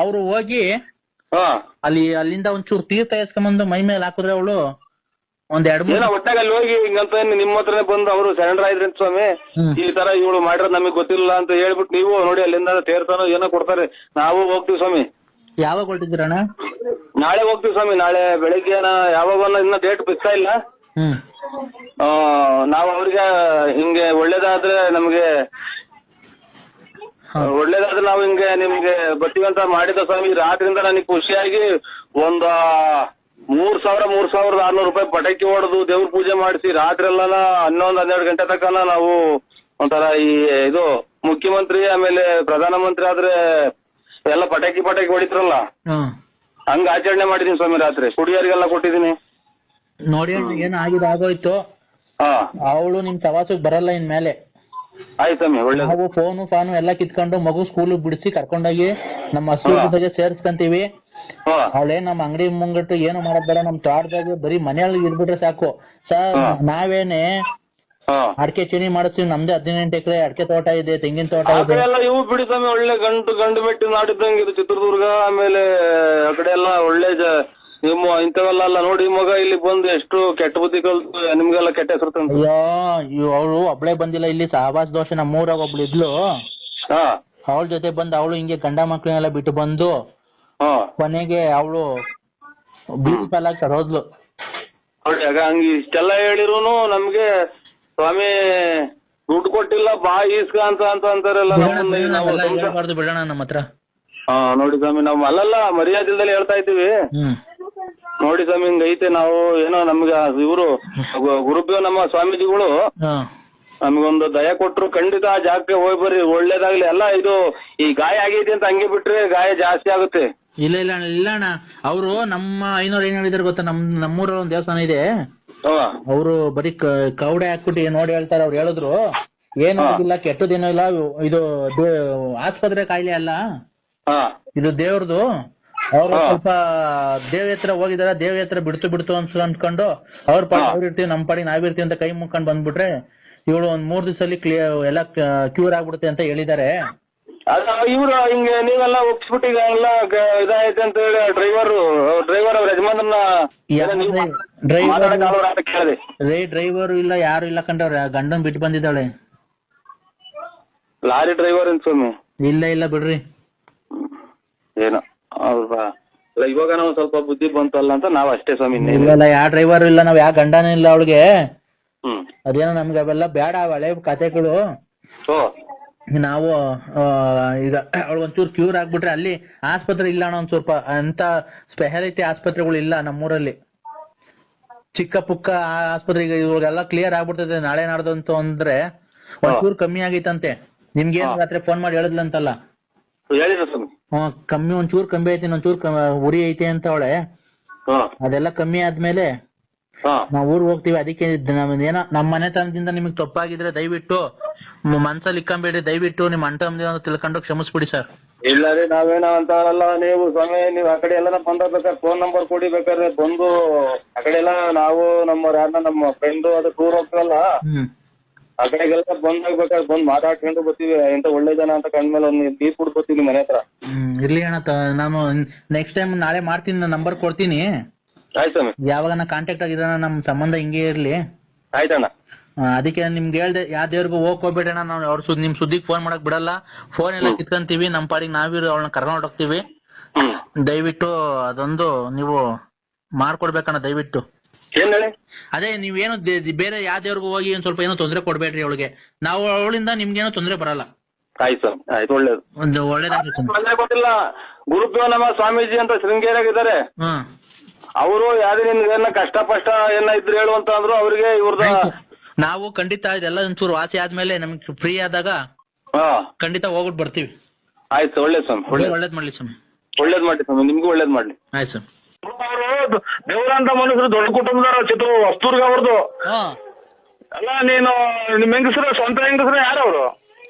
Speaker 5: ಅವ್ರು ಹೋಗಿ ಅಲ್ಲಿಂದ ಒಂಚೂರು ತೀರ್ಥ ಎಸ್ಕೊಂಬಂದು ಮೈ ಮೇಲೆ ಹಾಕಿದ್ರೆ ಅವಳು ಒಂದ್ 2-3
Speaker 4: ಒಟ್ಟಾಗ ಅಲ್ಲಿ ಹೋಗಿ ಹಿಂಗಂತ ನಿಮ್ಮ ಹತ್ರನೇ ಬಂದು ಅವರು ಸರೆಂಡರ್ ಆಯ್ದ್ರಿ ಸ್ವಾಮಿ, ಈ ತರ ಇವಳು ಮಾಡಿರೋದು ನಮಗ್ ಗೊತ್ತಿಲ್ಲ ಅಂತ ಹೇಳ್ಬಿಟ್ಟು ನೀವು ನೋಡಿ ಅಲ್ಲಿಂದ ತೀರ್ಥನೋ ಏನೋ ಕೊಡ್ತಾರೆ, ನಾವು ಹೋಗ್ತೀವಿ ಸ್ವಾಮಿ.
Speaker 5: ಯಾವಾಗ ಹೊರಟಿದ್ದೀರಣ್ಣ?
Speaker 4: ನಾಳೆ ಹೋಗ್ತೀವಿ ಸ್ವಾಮಿ, ನಾಳೆ ಬೆಳಿಗ್ಗೆ ಯಾವಾಗ ಇನ್ನ ಡೇಟ್ ಫಿಕ್ಸ್ ಇಲ್ಲ. ನಾವು ಅವ್ರಿಗೆ ಹಿಂಗೆ ಒಳ್ಳೇದಾದ್ರೆ ನಾವು ಹಿಂಗೆ ನಿಮ್ಗೆ ಬರ್ತೀವಿ ಅಂತ ಮಾಡಿದ ಸ್ವಾಮಿ. ರಾತ್ರಿಯಿಂದ ನನಗೆ ಖುಷಿಯಾಗಿ ಒಂದ್ 3,600 ರೂಪಾಯಿ ಪಟಾಕಿ ಹೊಡೆದು ದೇವ್ರ ಪೂಜೆ ಮಾಡಿಸಿ ರಾತ್ರಿ ಎಲ್ಲ 11-12 ಗಂಟೆ ತನಕ ನಾವು ಒಂಥರ ಇದು ಮುಖ್ಯಮಂತ್ರಿ ಆಮೇಲೆ ಪ್ರಧಾನ ಮಂತ್ರಿ ಆದ್ರೆ ಎಲ್ಲ ಪಟಾಕಿ ಹೊಡಿತ್ರಲ್ಲ ಹಂಗ ಆಚರಣೆ ಮಾಡಿದೀನಿ ಸ್ವಾಮಿ. ರಾತ್ರಿ ಕುಡಿಯೋರಿಗೆಲ್ಲ ಕೊಟ್ಟಿದೀನಿ.
Speaker 5: ನೋಡಿ ಏನು ಆಗಿದೆ ಆಗೋಯ್ತು. ಅವಳು ನಿಮ್ ಸವಾಸಕ್ ಬರಲ್ಲ ಇನ್ಮೇಲೆ.
Speaker 4: ಆಯ್ತು ಸ್ವಾಮಿ, ಒಳ್ಳೆ.
Speaker 5: ನಾವು ಫಾನು ಎಲ್ಲ ಕಿತ್ಕೊಂಡು ಮಗು ಸ್ಕೂಲ್ ಬಿಡಿಸಿ ಕರ್ಕೊಂಡೋಗಿ ನಮ್ಮ ಹಸು ಸೇರಿಸ್ಕೊಂತೀವಿ. ಅವಳೇನ್ ನಮ್ಮ ಅಂಗಡಿ ಮುಂಗಟ್ಟು ಏನು ಮಾಡಕ್ ಬೇಡ, ನಮ್ ತೋಟದಾಗ ಬರೀ ಮನೆಯೊಳಗೆ ಇರ್ಬಿಟ್ರೆ ಸಾಕು ಸರ್. ನಾವೇನೆ ಅಡಿಕೆ ಚೀನಿ ಮಾಡಿಸ್ತೀವಿ, ನಮ್ದೇ 18 ಎಕರೆ ಅಡಿಕೆ ತೋಟ ಇದೆ, ತೆಂಗಿನ ತೋಟ ಇದೆ.
Speaker 4: ಇವು ಬಿಡಿ ಸ್ವಾಮಿ, ಒಳ್ಳೆ ಗಂಡು ಮೆಟ್ಟಿ ನಾಡಿದ್ದಂಗೆ ಇದು ಚಿತ್ರದುರ್ಗ. ಆಮೇಲೆ ಆ ಕಡೆ ಎಲ್ಲ ಒಳ್ಳೆ ನಿಮ್ಮ ಇಂಥವೆಲ್ಲ ನೋಡಿ ಮಗ ಇಲ್ಲಿ ಬಂದು ಎಷ್ಟು ಕೆಟ್ಟ ಬುದ್ಧಿ ಕಲ್ತು ನಿಮ್ಗೆಲ್ಲ ಕೆಟ್ಟ ಹೆಸರು ತಂದು.
Speaker 5: ಅಯ್ಯೋ ಅವಳು ಒಬ್ಳೆ ಬಂದಿಲ್ಲ, ಇಲ್ಲಿ ಸಹವಾಸ ದೋಷ ನಮ್ಮೂರಾಗ ಒಬ್ಳು ಇದ್ಲು, ಅವಳ ಜೊತೆ ಬಂದು ಅವಳು ಹಿಂಗೆ ಗಂಡ ಮಕ್ಳನ್ನೆಲ್ಲ ಬಿಟ್ಟು ಬಂದು ಕೊನೆಗೆ ಅವಳು ಬೀದಿ ಪಾಲಾಗಿ ಸರೋದ್ಲು.
Speaker 4: ನೋಡಿ ಆಗ ಹಂಗ ಇಷ್ಟೆಲ್ಲ ಹೇಳಿರುನು ನಮ್ಗೆ ಸ್ವಾಮಿ ದುಡ್ಡು ಕೊಟ್ಟಿಲ್ಲ, ಬಾ ಈಸ್ಕ ಅಂತ ಅಂತಾರಲ್ಲ.
Speaker 5: ಬಿಡೋಣ ನಮ್ಮ ಹತ್ರ.
Speaker 4: ನೋಡಿ ಸ್ವಾಮಿ, ನಾವು ಅಲ್ಲಲ್ಲ ಮರ್ಯಾದೆಲ್ದಲ್ಲಿ ಹೇಳ್ತಾ ಇದ್ದೀವಿ. ನೋಡಿ ಸ್ವಾಮಿ, ಹಿಂಗೈತೆ. ನಾವು ಏನೋ ನಮ್ಗ ಇವರು ಗುರುಬ್ಯೋ ನಮ್ಮ ಸ್ವಾಮೀಜಿಗಳು ನಮ್ಗೊಂದು ದಯ ಕೊಟ್ರು. ಖಂಡಿತ ಆ ಜಾಗಕ್ಕೆ ಹೋಗಿ ಬರ್ರಿ, ಒಳ್ಳೇದಾಗ್ಲಿ. ಎಲ್ಲ ಇದು ಈ ಗಾಯ ಆಗೈತಿ ಅಂತ ಹಂಗೆ ಬಿಟ್ರೆ ಗಾಯ ಜಾಸ್ತಿ ಆಗುತ್ತೆ.
Speaker 5: ಇಲ್ಲ ಅಣ್ಣ, ಅವರು ನಮ್ಮ ಐನೋರು ಏನ್ ಹೇಳಿದಾರೆ ಗೊತ್ತಾ, ನಮ್ಮೂರಲ್ಲಿ ಒಂದ್ ದೇವಸ್ಥಾನ ಇದೆ, ಅವರು ಬರೀ ಕೌಡೆ ಹಾಕ್ಬಿಟ್ಟು ನೋಡಿ ಹೇಳ್ತಾರೆ. ಅವ್ರು ಹೇಳಿದ್ರು ಏನೂ ಆಗಿಲ್ಲ, ಕೆಟ್ಟದೇನೂ ಇಲ್ಲ, ಇದು ಆಸ್ಪತ್ರೆ ಕಾಯಿಲೆ ಅಲ್ಲ, ಇದು ದೇವ್ರದು. ಅವ್ರು ಸ್ವಲ್ಪ ದೇವ್ರ ಹತ್ರ ಹೋಗಿದಾರ, ದೇವ್ರ ಹತ್ರ ಬಿಡ್ತು ಅನ್ಸ್ಕೊಂಡು ಅವ್ರ ಪಾಡಿ ಅವ್ರು ಇರ್ತೀವಿ, ನಮ್ಮ ಪಾಡಿ ನಾವಿರ್ತೀವಿ ಅಂತ ಕೈ ಮುಕ್ಕೊಂಡು ಬಂದ್ಬಿಟ್ರೆ ಇವಳು ಒಂದ್ 3 ದಿವಸದಲ್ಲಿ ಎಲ್ಲ ಕ್ಯೂರ್ ಆಗ್ಬಿಡುತ್ತೆ ಅಂತ ಹೇಳಿದ್ದಾರೆ.
Speaker 4: ಇವ್ರು ಹಿಂಗೆ ನೀವೆಲ್ಲ ಒಪ್ಸ್ಬಿಟ್ಟು ಈಗ ಎಲ್ಲ ಇದಾಯ್ತು ಅಂತ ಹೇಳಿ ಡ್ರೈವರ್ ಅವ್ರ ಯಜಮಾನ್ರನ್ನ
Speaker 5: ಡ್ರೈವರ್ ಇಲ್ಲ, ಯಾರು ಇಲ್ಲ ಕಂಡ್ರೆ ಗಂಡನ್ ಬಿಟ್ಟು ಬಂದಿದ್ದಾಳೆ.
Speaker 4: ಲಾರಿ ಡ್ರೈವರ್ ಅಂತ ಸ್ವಾಮಿ?
Speaker 5: ಇಲ್ಲ ಬಿಡ್ರಿ.
Speaker 4: ಏನೋ ಇವಾಗ ನಾವು ಸ್ವಲ್ಪ ಬುದ್ಧಿ ಬಂತಲ್ಲ ಅಂತ ನಾವ್ ಅಷ್ಟೇ ಸ್ವಾಮಿ.
Speaker 5: ಇಲ್ಲ ಯಾವ ಡ್ರೈವರ್ ಇಲ್ಲ, ನಾವ್ ಯಾವ ಗಂಡನೂ ಇಲ್ಲ ಅವಳಿಗೆ. ಅದೇನೋ ನಮ್ಗೆ ಅವೆಲ್ಲ ಬೇಡ, ಹಳೆ ಕಥೆಗಳು. ನಾವು ಈಗ ಅವಳು ಒಂಚೂರು ಕ್ಯೂರ್ ಆಗ್ಬಿಟ್ರೆ, ಅಲ್ಲಿ ಆಸ್ಪತ್ರೆ ಇಲ್ಲ ಅಣ್ಣ, ಒಂದ್ ಸ್ವಲ್ಪ ಅಂತ ಸ್ಪೆಷಾಲಿಟಿ ಆಸ್ಪತ್ರೆಗಳು ಇಲ್ಲ ನಮ್ಮೂರಲ್ಲಿ. ಚಿಕ್ಕ ಪುಕ್ಕ ಆಸ್ಪತ್ರೆಗೆ ಇವಾಗೆಲ್ಲ ಕ್ಲಿಯರ್ ಆಗ್ಬಿಡ್ತದೆ ನಾಳೆ ನಾಡ್ದಂತ ಅಂದ್ರೆ ಒಂಚೂರು ಕಮ್ಮಿ ಆಗೈತಂತೆ. ನಿಮ್ಗೆ ರಾತ್ರಿ ಫೋನ್ ಮಾಡಿ ಹೇಳಿದ್ಲಂತಲ್ಲ? ಕಮ್ಮಿ, ಒಂಚೂರು ಕಮ್ಮಿ ಐತಿ, ಒಂಚೂರು ಉರಿ ಐತೆ ಅಂತ ಅವಳೆ. ಅದೆಲ್ಲ ಕಮ್ಮಿ ಆದ್ಮೇಲೆ ನಾವ್ ಊರ್ ಹೋಗ್ತೀವಿ. ಅದಕ್ಕೆ ಏನೋ ನಮ್ಮ ಮನೆತನದಿಂದ ನಿಮಗ್ ತಪ್ಪಾಗಿದ್ರೆ ದಯವಿಟ್ಟು ಮನ್ಸಲ್ಲಿ ಇಕ್ಕಂಬೇಡಿ, ದಯವಿಟ್ಟು ನಿಮ್ ಅಂಟಮ್ದ ತಿಳ್ಕೊಂಡು ಕ್ಷಮಿಸ್ಬಿಡಿ ಸರ್.
Speaker 4: ಇಲ್ಲ ರೀ, ನಾವೇನೋ ಅಂತಾರಲ್ಲ. ನೀವು ಸ್ವಾಮಿ, ನೀವ್ ಆ ಕಡೆ ಎಲ್ಲ ಬಂದಾಗ್ಬೇಕಾದ್ರೆ ಫೋನ್ ನಂಬರ್ ಕೊಡಿ, ಬೇಕಾದ್ರೆ ಬಂದು ಆ ಕಡೆ ಎಲ್ಲ ನಾವು ನಮ್ಮ ಫ್ರೆಂಡು ಅದು ಟೂರ್ ಹೋಗ್ತಾರಲ್ಲ, ಆ ಕಡೆಗೆಲ್ಲ ಬಂದಾಗ್ಬೇಕಾದ್ರೆ ಬಂದ್ ಮಾತಾಡ್ಕೊಂಡು ಬರ್ತೀವಿ. ಎಂತ ಒಳ್ಳೆ ಜನ ಅಂತ ಕಂಡ್ಮೇಲೆ ಒಂದ್ ಟೀ ಕುಡ್ ಬರ್ತೀವಿ ಮನೆ ಹತ್ರ.
Speaker 5: ಇರ್ಲಿ ಅಣ್ಣ, ನಾನು ನೆಕ್ಸ್ಟ್ ಟೈಮ್ ನಾಳೆ ಮಾಡ್ತೀನಿ, ನಂಬರ್ ಕೊಡ್ತೀನಿ.
Speaker 4: ಆಯ್ತು,
Speaker 5: ಯಾವಾಗ ಕಾಂಟ್ಯಾಕ್ಟ್ ಆಗಿದ್ದಾನ ನಮ್ ಸಂಬಂಧ ಹಿಂಗೆ ಇರ್ಲಿ.
Speaker 4: ಆಯ್ತಣ್ಣ.
Speaker 5: ಅದಕ್ಕೆ ನಿಮ್ಗೆ ಹೇಳ್ದೆ, ಯಾವ ದೇವ್ರಿಗೂ ಹೋಗ್ಬೇಡಣ, ನಾವು ಅವ್ರ ನಿಮ್ ಸುದ್ದಿಗೆ ಫೋನ್ ಮಾಡಕ್ ಬಿಡಲ್ಲ, ಫೋನ್ ಎಲ್ಲ ಕಿತ್ಕೊಂತೀವಿ, ನಮ್ ಪಾಡಿಗೆ ನಾವಿರೋ ಅವಳನ್ನ ಕರ್ಕೊಂಡು ಹೋಗ್ತೀವಿ. ದಯವಿಟ್ಟು ಅದೊಂದು ನೀವು ಮಾಡ್ಕೊಡ್ಬೇಕಣ್ಣ, ದಯವಿಟ್ಟು.
Speaker 4: ಏನ್ ಹೇಳಿ?
Speaker 5: ಅದೇ ನೀವೇನು ಬೇರೆ ಯಾವ ದೇವ್ರಿಗೂ ಹೋಗಿ ಒಂದ್ ಸ್ವಲ್ಪ ಏನೋ ತೊಂದ್ರೆ ಕೊಡ್ಬೇಡ್ರಿ ಅವಳಿಗೆ. ನಾವು ಅವಳಿಂದ ನಿಮ್ಗೇನೋ ತೊಂದ್ರೆ ಬರಲ್ಲ.
Speaker 4: ಆಯ್ತು ಆಯ್ತು, ಒಳ್ಳೇದು.
Speaker 5: ಒಂದು ಒಳ್ಳೇದಾಗ್ತದೆ.
Speaker 4: ಗೊತ್ತಿಲ್ಲ, ಗುರುಪ್ಯೋ ನಮ್ಮ ಸ್ವಾಮೀಜಿ ಅಂತ ಶೃಂಗೇರಿಯಾಗಿದ್ದಾರೆ. ಅವರು ಯಾವ್ದೇ ನಿನ್ಗೆ ಕಷ್ಟ ಪಷ್ಟ ಏನ ಇದ್ರು ಹೇಳು ಅಂತ ಅಂದ್ರು. ಅವ್ರಿಗೆ ಇವ್ರದ
Speaker 5: ನಾವು ಖಂಡಿತ ಇದೆಲ್ಲ ಒಂಚೂರು ವಾಸಿ ಆದ್ಮೇಲೆ ನಮ್ಗೆ ಫ್ರೀ ಆದಾಗ ಖಂಡಿತ ಹೋಗ್ಬಿಟ್ಟು ಬರ್ತೀವಿ.
Speaker 4: ಆಯ್ತು, ಒಳ್ಳೇದ್ ಸ್ವಾಮಿ,
Speaker 5: ಒಳ್ಳೇದ್ ಮಾಡ್ಲಿ ಸ್ವಾಮಿ.
Speaker 4: ಒಳ್ಳೇದ್ ಮಾಡ್ಲಿ ಸ್ವಾಮಿ, ನಿಮ್ಗೂ ಒಳ್ಳೇದ್ ಮಾಡ್ಲಿ.
Speaker 5: ಆಯ್ತು ಸ್ವಾಮಿ.
Speaker 4: ಅವರು ದೇವರಂತ ಮನುಷ್ಯರು, ದೊಡ್ಡ ಕುಟುಂಬದವರು, ಚಿತ್ರ ವಸ್ತೂರ್ಗ ಅವ್ರದ್ದು. ಅಲ್ಲ ನೀನು ನಿಮ್ ಹೆಂಗಸರು ಸ್ವಂತ ಹೆಂಗಸರು ಯಾರವ್ರು?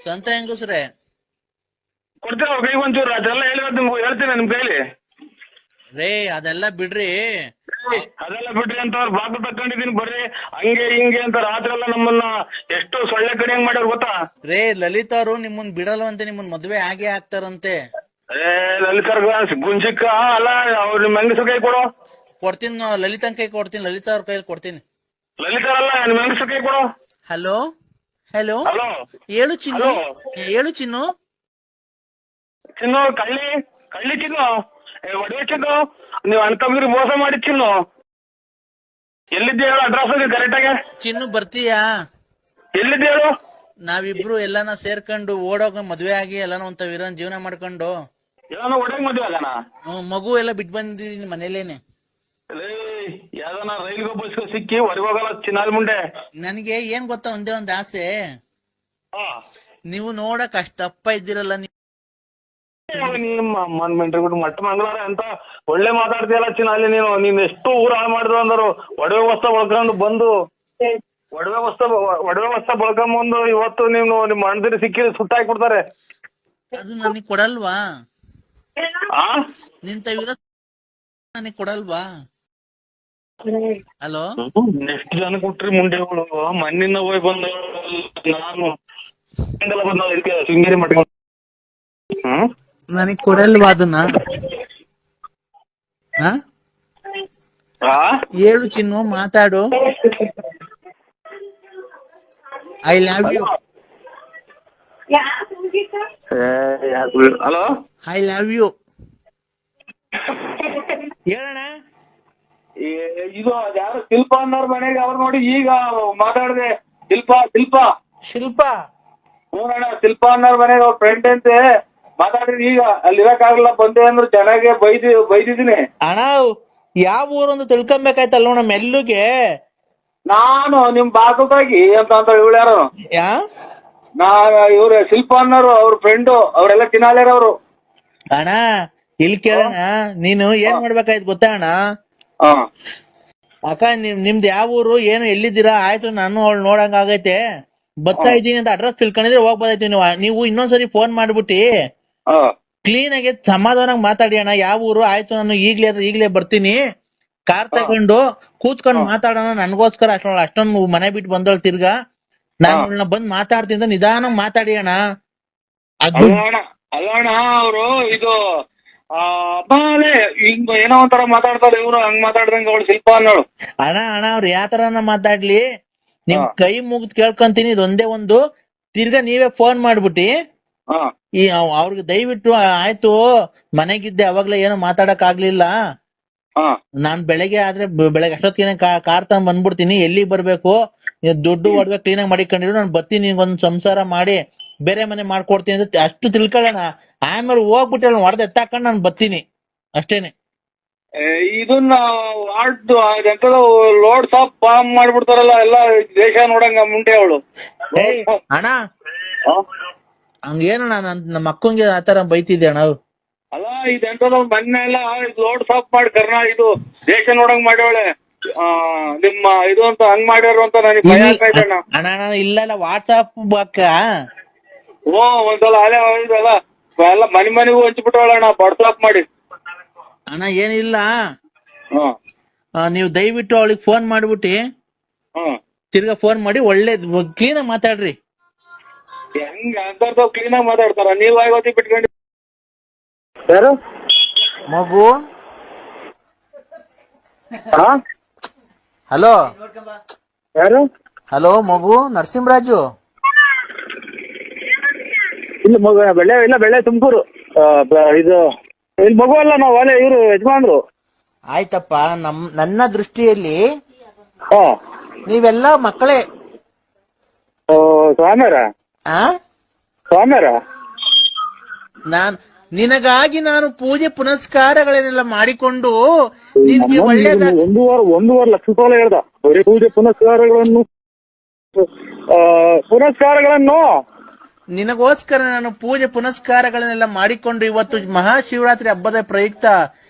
Speaker 5: ಸ್ವಂತ ಹೆಂಗಸ್ರೆ.
Speaker 4: ಕೊಡ್ತೀರ ಅವ್ರ ಕೈಗೆ ಒಂಚೂರು, ಅದೆಲ್ಲ ಹೇಳಿರೋದು ನಿಮ್ಗೆ ಹೇಳ್ತೀನಿ ನಿಮ್ ಕೈಲಿ.
Speaker 5: ರೇ ಅದೆಲ್ಲ ಬಿಡ್ರಿ.
Speaker 4: ಅದೆಲ್ಲ ಬಿಡ್ರಿ ಅಂತ ಅವ್ರು ಬಾಕು ತಕೊಂಡಿದೀನಿ ಬರ್ರಿ ಹಂಗೆ ಹಿಂಗೆ ಅಂತ ರಾತ್ರಿ ಎಲ್ಲ ನಮ್ಮನ್ನ ಎಷ್ಟು ಸೊಳ್ಳೆ ಕಡಿಯಂಗ್ ಮಾಡ್ಯಾರ ಗೊತ್ತಾ?
Speaker 5: ರೇ ಲಲಿತ್ ಅವರು ನಿಮ್ಮನ್ ಬಿಡಲ್ವಂತೆ, ನಿಮ್ಮನ್ ಮದ್ವೆ ಆಗೇ ಆಗ್ತಾರಂತೆ.
Speaker 4: ಲಲಿತಾರ್ ಗುಂಜಿಕ್ಕ ಅಲ್ಲ, ಅವ್ರು ನಿಮ್ ಹೆಂಗಸರು ಕೈ ಕೊಡು.
Speaker 5: ಕೊಡ್ತೀನಿ, ಲಲಿತನ್ ಕೈ ಕೊಡ್ತೀನಿ, ಲಲಿತಾ ಅವ್ರ ಕೈಲಿ ಕೊಡ್ತೀನಿ.
Speaker 4: ಲಲಿತಾರಲ್ಲ ನಿಮ್ ಹೆಂಗಸರು ಕೈ ಕೊಡು.
Speaker 5: ಹಲೋ ಹಲೋ
Speaker 4: ಹಲೋ
Speaker 5: ಹೇಳು ಚಿನ್ನು, ಹೇಳು ಚಿನ್ನು.
Speaker 4: ಚಿನ್ನು ಕಳ್ಳಿ ಚಿನ್ನು, ಒಡವೆ ಚಿನ್ನು, ನೀವ್ ಅಣ್ತಂದ್ರಿಗೆ ಮೋಸ ಮಾಡಿ ಚಿನ್ನು. ಎಲ್ಲಿದ್ದೆ ಹೇಳು ಅಡ್ರೆಸ್ ಕರೆಕ್ಟ್ ಆಗಿ.
Speaker 5: ಚಿನ್ನು ಬರ್ತೀಯಾ?
Speaker 4: ಎಲ್ಲಿದ್ದೆ ಹೇಳು.
Speaker 5: ನಾವಿಬ್ರು ಎಲ್ಲಾನ ಸೇರ್ಕೊಂಡು ಓಡೋಗ ಮದ್ವೆ ಆಗಿ ಎಲ್ಲಾನ ಒಂತ ವೀರನ್ ಜೀವನ ಮಾಡ್ಕೊಂಡು
Speaker 4: ಎಲ್ಲಾನು ಒಡಗೆ ಮದ್ವೆ ಆಗಣ.
Speaker 5: ಮಗು ಎಲ್ಲ ಬಿಟ್ ಬಂದಿದೀನಿ ಮನೇಲೇನೆ.
Speaker 4: ಯಾವ್ದಾನ ರೈಲ್ಗೆ ಬಸ್ ಸಿಕ್ಕಿ ಹೊರಗೆ ಹೋಗಲ್ಲ ಚಿನ್ನಾಲ್ ಮುಂಡೆ.
Speaker 5: ನನ್ಗೆ ಏನ್ ಗೊತ್ತಾ, ಒಂದೇ ಒಂದ್ ಆಸೆ. ನೀವು ನೋಡಕ್ ಅಷ್ಟ್ ದಪ್ಪ ಇದ್ದೀರಲ್ಲ,
Speaker 4: ಮಟ್ಟ ಮಂಗಳವಾರ ಅಂತ ಒಳ್ಳೆ ಮಾತಾಡ್ತೀಯಲ್ಲ ಚಿನ್ನಾಲಿ ನೀನು. ನೀನ್ ಎಷ್ಟು ಊರ ಹಾಳು ಮಾಡಿದ್ರು ಅಂದರು. ಒಡವೆ ವಸ್ತ್ರ ಬಳ್ಕೊಂಡು ಬಂದು ಒಡವೆ ವಸ್ತ್ರ ಬಳ್ಕೊಂಬಂದು ಇವತ್ತು ನೀವು ನಿಮ್ ಅಣ್ಣದಿರಿ ಸಿಕ್ಕಿ ಸುಟ್ಟಾಕಿ ಕೊಡ್ತಾರೆ.
Speaker 5: ಅದು ನನಗ್ ಕೊಡಲ್ವಾ?
Speaker 4: ಆ
Speaker 5: ನಿಂತ ವೀರ ನನಗ್ ಕೊಡಲ್ವಾ? ಹಲೋ,
Speaker 4: ಎಷ್ಟು ಜನ ಕೊಟ್ರಿ ಮುಂಡೆಗಳು? ಮಣ್ಣಿನ ಹೋಗಿ ಬಂದ ನಾನು ಬಂದ ಶೃಂಗೇರಿ ಮಟ್ಟ.
Speaker 5: ನನಗ್ ಕೊಡಲ್ವಾ ಅದನ್ನ? ಹೇಳು ಚಿನ್ನು, ಮಾತಾಡು. I love you.
Speaker 4: Hello,
Speaker 5: I love you. ಹೇಳಣ್ಣ.
Speaker 4: ಇದು ಯಾರು ಶಿಲ್ಪ ಅನ್ನೋರ್ ಮನೆಗೆ ಅವ್ರು ನೋಡಿ ಈಗ ಮಾತಾಡಿದೆ. ಶಿಲ್ಪ ಹ್ಞೂಣ್ಣ, ಶಿಲ್ಪ ಅನ್ನೋರ್ ಮನೆಗೆ ಅವ್ರ ಫ್ರೆಂಡ್ ಅಂತೆ ಮಾತಾಡಿದ್ರಿ. ಈಗ ಅಲ್ಲಿ ಇರಕ್ಕಾಗಲ್ಲ ಬಂದೆ ಅಂದ್ರೆ ಚೆನ್ನಾಗೆ ಬೈದಿದ್ದೀನಿ.
Speaker 5: ಅಣ್ಣ ಯಾವ ಊರೊಂದು ತಿಳ್ಕೊಬೇಕಾಯ್ತಲ್ಲ ನಮ್ಮ ಮೆಲ್ಲುಗೆ.
Speaker 4: ನಾನು ನಿಮ್ ಬಾಕುತಾಗಿ ಅಂತ ಇವಳು ಯಾರು? ಇವ್ರ ಶಿಲ್ಪ ಅನ್ನೋರು ಅವ್ರ ಫ್ರೆಂಡು, ಅವ್ರೆಲ್ಲ ತಿನ್ನಾಳ್ಯಾರ ಅವ್ರು.
Speaker 5: ಅಣ್ಣ ಇಲ್ಲಿ ಕೇಳೋಣ, ನೀನು ಏನ್ ಮಾಡ್ಬೇಕಾಯ್ತು ಗೊತ್ತಾ ಅಣ್ಣ? ಅಕ್ಕ ನಿಮ್ದು ಯಾವ ಊರು, ಏನು ಎಲ್ಲಿದ್ದೀರಾ? ಆಯ್ತು ನಾನು ಅವಳು ನೋಡಂಗ ಆಗೈತೆ, ಬರ್ತಾ ಇದ್ದೀನಿ ಅಂತ ಅಡ್ರೆಸ್ ತಿಳ್ಕೊಂಡಿದ್ರೆ ಹೋಗ್ಬೋದೈತಿ. ನೀವು ಇನ್ನೊಂದ್ಸರಿ ಫೋನ್ ಮಾಡ್ಬಿಟ್ಟಿ ಕ್ಲೀನ್ ಆಗಿ ಸಮಾಧಾನಾಗ ಮಾತಾಡಿ ಅಣ್ಣ. ಯಾವ ಊರು? ಆಯ್ತು ನಾನು ಈಗ್ಲೇ ಬರ್ತೀನಿ, ಕಾರ್ ತಗೊಂಡು ಕೂತ್ಕೊಂಡು ಮಾತಾಡೋಣ. ನನ್ಗೋಸ್ಕರ ಅಷ್ಟೊಂದು ಮನೆ ಬಿಟ್ಟು ಬಂದವಳು ತಿರ್ಗಾ ನಾನು ಬಂದ್ ಮಾತಾಡ್ತೀನಿ, ನಿಧಾನ ಮಾತಾಡಿ ಅಣ್ಣ.
Speaker 4: ಅಲ್ಲಣ್ಣ ಅವರು ಇದು ಹಿಂಗ ಏನೋ ಒಂಥರ ಮಾತಾಡ್ತಾರೆ ಇವ್ರು, ಹಂಗ್ ಮಾತಾಡ್ದಂಗ ಅವಳು ಶಿಲ್ಪ ಅನ್ನೋಳು.
Speaker 5: ಅಣ್ಣ ಅವ್ರು ಯಾವ ತರನ ಮಾತಾಡ್ಲಿ, ನಿಮ್ ಕೈ ಮುಗ್ದು ಕೇಳ್ಕೊಂತೀನಿ. ಇದೊಂದೇ ಒಂದು, ತಿರ್ಗಾ ನೀವೇ ಫೋನ್ ಮಾಡ್ಬಿಟ್ಟಿ ಈ ಅವ್ರಿಗೆ ದಯವಿಟ್ಟು ಆಯ್ತು ಮನೆಗಿದ್ದೆ ಅವಾಗ್ಲೇ ಏನೋ ಮಾತಾಡಕ್ ಆಗ್ಲಿಲ್ಲ, ನಾನ್ ಬೆಳಗ್ಗೆ ಅಷ್ಟೊತ್ತಿಗೆ ಕಾರ್ ತಗೊಂಡ್ ಬಂದ್ಬಿಡ್ತೀನಿ, ಎಲ್ಲಿಗೆ ಬರ್ಬೇಕು, ದುಡ್ಡು ಒಡವೆ ಕ್ಲೀನ್ ಆಗಿ ಮಾಡಿಕೊಂಡಿರು, ನಾನು ಬರ್ತೀನಿ, ಒಂದ್ ಸಂಸಾರ ಮಾಡಿ ಬೇರೆ ಮನೆ ಮಾಡ್ಕೊಡ್ತೀನಿ ಅಂತ ಅಷ್ಟು ತಿಳ್ಕೊಳ್ಳೋಣ. ಆಮೇಲೆ ಹೋಗ್ಬಿಟ್ಟು ಹೊಡೆದು ಎತ್ತಾಕೊಂಡು ನಾನು ಬರ್ತೀನಿ ಅಷ್ಟೇನೆ.
Speaker 4: ಇದನ್ನ ಲೋಡ್ ಸಾಪ್ ಬಾಂಬ್ ಮಾಡ್ಬಿಡ್ತಾರಲ್ಲ ಎಲ್ಲ ದೇಶ ನೋಡಂಗ ಮುಂಟೆ ಅವಳು.
Speaker 5: ಅಣ್ಣ ಹಂಗೇನಣ್ಣ, ನಮ್ಮ ಅಕ್ಕಂಗೆ ಆತರ ಬೈತಿದ್ದೆ ಅಣ್ಣ.
Speaker 4: ಅಲ್ಲ ಇದೆಂತದ ಮೊನ್ನೆ ಎಲ್ಲ ಲೋಡ್ ಸಾಪ್ ಮಾಡಿ ಇದು ದೇಶ ನೋಡಂಗ್ ಮಾಡ್ಯವಳೆ. ನಿಮ್ಮ ಇದು ಅಂತ ಹಂಗ್ ಮಾಡ್ಯಾರ ಅಂತ ನನಗೆ ಭಯ ಆಗ್ತಾ ಇದೆ ಅಣ್ಣ.
Speaker 5: ಅಣ್ಣ ಇಲ್ಲ ವಾಟ್ಸಾಪ್ ಬಾಕ
Speaker 4: ಒಂದ್ಸಲ ಅಲೆ ಇದಲ್ಲ ಎಲ್ಲ ಮನೆಗೂ ಹಂಚ್ಬಿಟ್ಟವಳಣ್ಣ ವಾಟ್ಸಾಪ್ ಮಾಡಿ.
Speaker 5: ಅಣ್ಣ ಏನಿಲ್ಲ, ನೀವು ದಯವಿಟ್ಟು ಅವಳಿಗೆ ಫೋನ್ ಮಾಡ್ಬಿಟ್ಟಿ ತಿರ್ಗಾ ಫೋನ್ ಮಾಡಿ ಒಳ್ಳೆ ಕ್ಲೀನಾಗಿ ಮಾತಾಡ್ರಿ.
Speaker 4: ಹೆಂಗ ಅಂತ ಕ್ಲೀನಾಗಿ ಮಾತಾಡ್ತಾರ? ನೀವು ಆಗೋತಿ ಬಿಟ್ಕೊಂಡು ಯಾರು
Speaker 1: ಮಗು? ಹಲೋ
Speaker 4: ಯಾರು?
Speaker 1: ಹಲೋ ಮಗು, ನರಸಿಂಹರಾಜು.
Speaker 4: ಇಲ್ಲ ಮಗು, ಬೆಳ್ಳೆ ತುಮಕೂರು. ಇದು ಇಲ್ಲಿ ಮಗು ಅಲ್ಲ, ನಾವು ಅಲ್ಲೇ ಇವರು ಯಜಮಾನ್ರು.
Speaker 1: ಆಯ್ತಪ್ಪ, ನನ್ನ ದೃಷ್ಟಿಯಲ್ಲಿ ನೀವೆಲ್ಲ ಮಕ್ಕಳೇ.
Speaker 4: ಸ್ವಾಮ್ಯಾರ
Speaker 1: ನಿನಗಾಗಿ ನಾನು ಪೂಜೆ ಪುನಸ್ಕಾರಗಳನ್ನೆಲ್ಲ ಮಾಡಿಕೊಂಡು ನಿನಗೆ ಒಳ್ಳೇದ
Speaker 4: ಒಂದೂವರೆ ಲಕ್ಷ ರೂಪಾಯಿ ಹೇಳ್ದ. ಬರೀ ಪೂಜೆ ಪುನಸ್ಕಾರಗಳನ್ನು
Speaker 1: ನಿನಗೋಸ್ಕರ ನಾನು ಪೂಜೆ ಪುನಸ್ಕಾರಗಳನ್ನೆಲ್ಲ ಮಾಡಿಕೊಂಡು ಇವತ್ತು ಮಹಾಶಿವರಾತ್ರಿ ಹಬ್ಬದ ಪ್ರಯುಕ್ತ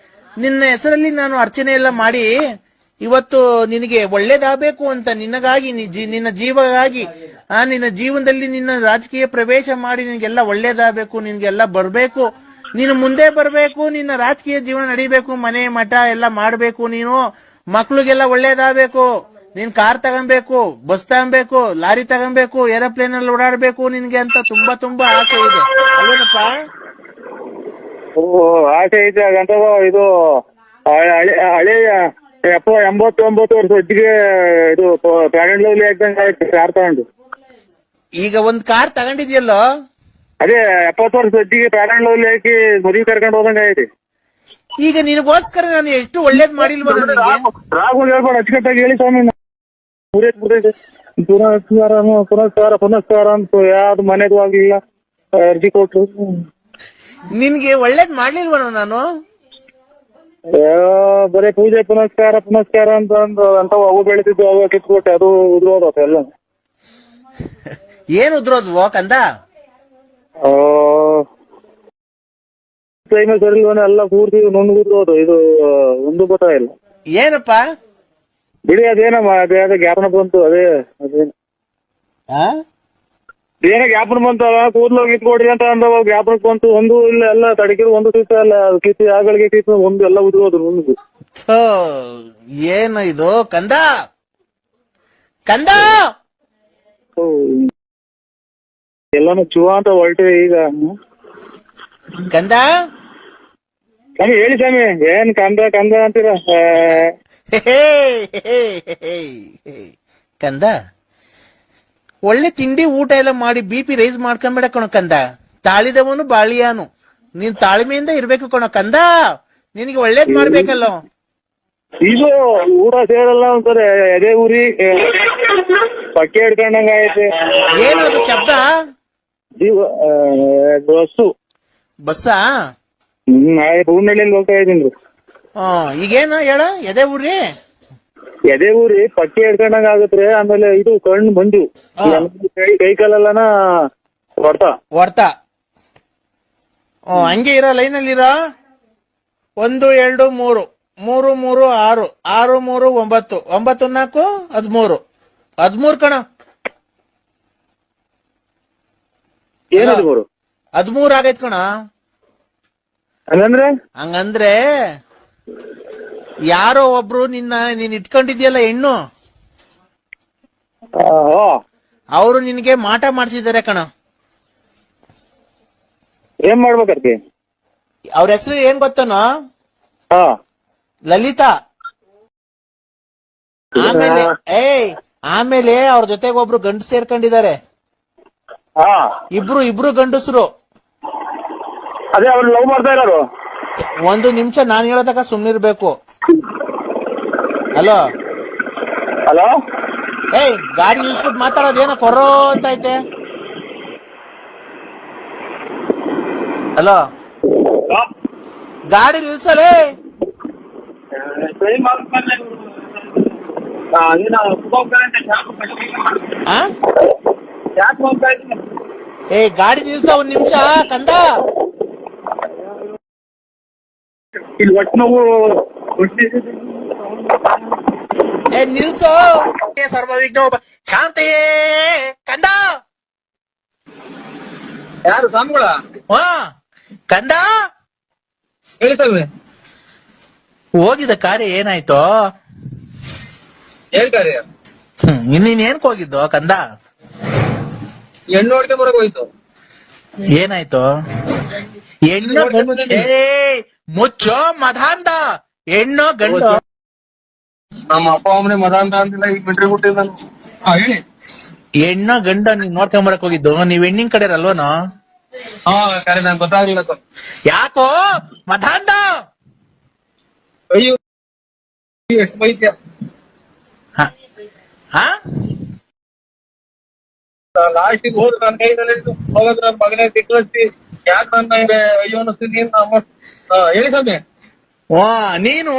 Speaker 1: ನಿನ್ನ ಹೆಸರಲ್ಲಿ ನಾನು ಅರ್ಚನೆ ಎಲ್ಲ ಮಾಡಿ ಇವತ್ತು ನಿನಗೆ ಒಳ್ಳೇದಾಗಬೇಕು ಅಂತ ನಿನಗಾಗಿ ನಿನ್ನ ಜೀವಗಾಗಿ ನಿನ್ನ ಜೀವನದಲ್ಲಿ ನಿನ್ನ ರಾಜಕೀಯ ಪ್ರವೇಶ ಮಾಡಿ ನಿನಗೆಲ್ಲ ಒಳ್ಳೇದಾಗಬೇಕು, ನಿನಗೆಲ್ಲ ಬರ್ಬೇಕು, ನೀನು ಮುಂದೆ ಬರ್ಬೇಕು, ನಿನ್ನ ರಾಜಕೀಯ ಜೀವನ ನಡಿಬೇಕು, ಮನೆ ಮಠ ಎಲ್ಲ ಮಾಡ್ಬೇಕು, ನೀನು ಮಕ್ಳಿಗೆಲ್ಲ ಒಳ್ಳೇದಾಗಬೇಕು, ನೀನ್ ಕಾರ್ ತಗೊಬೇಕು, ಬಸ್ ತಗೊಬೇಕು, ಲಾರಿ ತಗೊಬೇಕು, ಏರೋಪ್ಲೇನ್ ಅಲ್ಲಿ ಓಡಾಡ್ಬೇಕು ನಿನ್ಗೆ ಅಂತ ತುಂಬಾ ತುಂಬಾ ಆಸೆ ಇದೆ ಅಲ್ವೇನಪ್ಪ?
Speaker 2: ಓ ಆಸೆ ಐತೆ ಹಾಗಂತ ಇದು ಹಳೆ 89 ವರ್ಷ ಒಟ್ಟಿಗೆ ಇದು ಪ್ಯಾರೆಂಟ್ ಲವ್ಲಿ ಆಗ್ದಂಗೆ ಆಯ್ತು ಕಾರ್ ತಗೊಂಡು.
Speaker 1: ಈಗ ಒಂದ್ ಕಾರ್ ತಗೊಂಡಿದ್ಯಲ್ಲೋ,
Speaker 2: ಅದೇ 70 ವರ್ಷ ಒಟ್ಟಿಗೆ ಪ್ಯಾರೆಂಟ್ ಲವ್ಲಿ ಹಾಕಿ ಮದುವೆ ಕರ್ಕೊಂಡು ಹೋದಂಗೆ ಆಯ್ತು.
Speaker 1: ಈಗ ನಿನಗೋಸ್ಕರ ನಾನು ಎಷ್ಟು ಒಳ್ಳೇದ್ ಮಾಡಿಲ್ವ ನನಗೆ?
Speaker 2: ರಾಘವ್ ಹೇಳ್ಬೇಡ, ಅಚ್ಚುಕಟ್ಟಾಗಿ ಹೇಳಿ ಸ್ವಾಮಿ. ಪುನಸ್ಕಾರ ಅಂತ ಯಾವ್ದು ಮನೆಗೂ ಆಗ್ಲಿಲ್ಲ, ಅರ್ಜಿ ಕೊಟ್ರು.
Speaker 1: ನಿನ್ಗೆ ಒಳ್ಳೇದ್ ಮಾಡ್ಲಿಲ್ವ ನಾನು?
Speaker 2: ಬರೀ ಪೂಜೆ ಪುನಸ್ಕಾರ ಅಂತ ಅವು ಬೆಳೆದಿದ್ದು ಅವು ಕಿತ್ಕೊಟ್ಟೆ, ಅದು ಉದ್ರೋದ ಎಲ್ಲ.
Speaker 1: ಏನ್ ಉದ್ರೋದ್ವೋ ಕಂದ?
Speaker 2: ಸರಿ ಎಲ್ಲ ಪೂರ್ತಿ ನುಣ್ಣುಗುದ್ರೋದು, ಇದು ಒಂದು ಗೊತ್ತಾಗಿಲ್ಲ.
Speaker 1: ಏನಪ್ಪ
Speaker 2: ಬಿಡಿ ಅದೇನಮ್ಮ, ಅದೇ ಜ್ಞಾಪನ ಬಂತು, ಅದೇನು ಏನೋ ಜ್ಞಾಪನ ಬಂತಲ್ಲ, ಕೂದ್ಲು ಕಿತ್ಕೊಡ್ರಿ ಅಂತ ಅಂದವ, ಜ್ಞಾಪನಕ್ಕೆ ಬಂತು. ಒಂದು ಇಲ್ಲ ಎಲ್ಲ ತಡಕಿರು, ಒಂದು ಕಿತ್ತ ಅಲ್ಲ ಕಿತ್ತಿ ಆಗಳಿಗೆ ಕಿತ್ತು ಒಂದು ಎಲ್ಲ ಉದ್ರೋದು ನುಣ್ಣು.
Speaker 1: ಏನು ಇದು ಕಂದ? ಕಂದ
Speaker 2: ಎಲ್ಲಾನು ಚುವ ಅಂತ ಹೊರಟೆ ಈಗ.
Speaker 1: ಕಂದ
Speaker 2: ಸ್ವಾಮಿ ಹೇಳಿ ಸ್ವಾಮಿ, ಏನ್ ಕಂದ ಅಂತೀರ?
Speaker 1: ಕಂದ, ಒಳ್ಳೆ ತಿಂಡಿ ಊಟ ಎಲ್ಲ ಮಾಡಿ BP ರೈಸ್ ಮಾಡ್ಕೊಂಬೇಡ ಕಣೋ ಕಂದ. ತಾಳಿದವನು ಬಾಳಿಯಾನು, ನೀನ್ ತಾಳ್ಮೆಯಿಂದ ಇರ್ಬೇಕು ಕಣೋ ಕಂದ. ನಿನಗೆ ಒಳ್ಳೇದ್ ಮಾಡ್ಬೇಕಲ್ಲೋ.
Speaker 2: ಇದು ಊಟ ಸೇರಲ್ಲ ಅಂತಾರೆ, ಎದೆ ಊರಿ ಪಕ್ಕೆ ಹಿಡ್ಕೊಂಡಂಗ ಐತೆ.
Speaker 1: ಏನದು ಶಬ್ದ? ಬಸ್ಸಾ?
Speaker 2: ಹೂನಳ್ಳಿಯಲ್ಲಿ ಹೋಗ್ತಾ ಇದ್ದೀನಿ.
Speaker 1: ಈಗೇನು ಹೇಳ?
Speaker 2: ಎದೆ ಊರಿ ಪಕ್ಕೆ ಹಿಡ್ಕೊಂಡಂಗ ಆಗತ್ರಿ. ಆಮೇಲೆ ಇದು ಕಣ್ಣು ಮಂಜು, ಕೈ ಕಾಲೆಲ್ಲನ
Speaker 1: ಹೊಡ್ತಾ. ಹಂಗೆ ಇರೋ ಲೈನಲ್ಲಿ ಇರೋ. 1 2 3 3 3 6 6 3 9 9 4 13 13 ಕಣ.
Speaker 2: ಏನದು
Speaker 1: 13 ಆಗೈತ್ ಕಣ. ಹಂಗಂದ್ರೆ ಯಾರೋ ಒಬ್ರು ನೀನ್ ಇಟ್ಕೊಂಡಿದ್ಯಲ್ಲ ಹೆಣ್ಣು, ಅವರು ನಿನ್ಗೆ ಮಾಟ ಮಾಡ್ಸಿದಾರೆ ಕಣ.
Speaker 2: ಏನ್ ಮಾಡ್ಬೇಕಂತೆ?
Speaker 1: ಅವ್ರ ಹೆಸರು ಏನ್ ಗೊತ್ತನೋ? ಲಲಿತಾ. ಆಮೇಲೆ ಅವ್ರ ಜೊತೆಗೆ ಒಬ್ರು ಗಂಡು ಸೇರ್ಕೊಂಡಿದ್ದಾರೆ. ಇಬ್ರು ಗಂಡಸರು.
Speaker 2: ಅದೇ ಅವ್ರು ಲವ್ ಮಾಡ್ತಾ ಇರೋರು.
Speaker 1: ಒಂದು ನಿಮಿಷ ನಾನು ಹೇಳೋದಕ್ಕ ಸುಮ್ನಿರ್ಬೇಕು. ಹಲೋ ಗಾಡಿ ನಿಲ್ಸ್ಬಿಟ್ಟು ಮಾತಾಡೋದೇನೋ ಕೊರೋ ಅಂತ ಐತೆ. ಹಲೋ, ಗಾಡಿ ನಿಲ್ಸಲೇ. ಗಾಡಿ ನಿಲ್ಸ ಒಂದ್ ನಿಮಿಷ ಕಂದ.
Speaker 2: ಇಲ್ಲಿ ಒಟ್ಟು ನಾವು
Speaker 1: ನಿಲ್ಸೋ. ಸರ್ವವಿಘ್ನ ಶಾಂತಿಯೇ ಕಂದ.
Speaker 2: ಯಾರು ಸ್ವಾಮಿಗಳ?
Speaker 1: ಕಂದ
Speaker 2: ಹೇಳಿ ಸ್ವಾಮಿ.
Speaker 1: ಹೋಗಿದ ಕಾರ್ಯ ಏನಾಯ್ತು?
Speaker 2: ಏನ್ ಕಾರ್ಯ?
Speaker 1: ಇನ್ನೇನ್ ಹೋಗಿದ್ದು ಕಂದ?
Speaker 2: ಹೆಣ್ಣು ನೋಡ್ಕೊಂಡ್ ಬರಕ್ ಹೋಯ್ತು.
Speaker 1: ಏನಾಯ್ತು? ಹೆಣ್ಣು ಮುಚ್ಚೋ ಮಧಾಂಧ. ಹೆಣ್ಣು ಗಂಡು?
Speaker 2: ನಮ್ಮ ಅಪ್ಪ ಅಮ್ಮನೆ ಮದಾಂತ ಅಂತಿಲ್ಲ, ಈಗ ಬಿಟ್ರಿ ಬಿಟ್ಟಿಲ್ಲ. ಹೇಳಿ.
Speaker 1: ಹೆಣ್ಣು ಗಂಡ ನೀವ್ ನೋಡ್ಕೊಂಡ್ ಬರಕ್ ಹೋಗಿದ್ದು? ನೀವ್ ಹೆಣ್ಣಿನ ಕಡೆ ಅಲ್ವನೋ?
Speaker 2: ಕರೆ ನಂಗೆ ಗೊತ್ತಾಗ್ಲಿಲ್ಲ ಸರ್.
Speaker 1: ಯಾಕೋ ಮಧಾಂಧ?
Speaker 2: ಅಯ್ಯೋ ಎಷ್ಟು ಬೈತ್ಯ. ಲಾಸ್ಟಿಗೆ ಹೋದ್ರೆ ನನ್ನ ಕೈದಲ್ಲಿ ಹೋಗೋದ್ರ ನನ್ನ ಮಗನೇ ತಿಕ್ಕಿ ಯಾಕೆ ನನ್ನ ಅಯ್ಯೋ ಅನ್ನಿಸ್ತೀನಿ ಅಂತ. ಹೇಳಿ ಸ್ವಾಮಿ.
Speaker 1: ನೀನು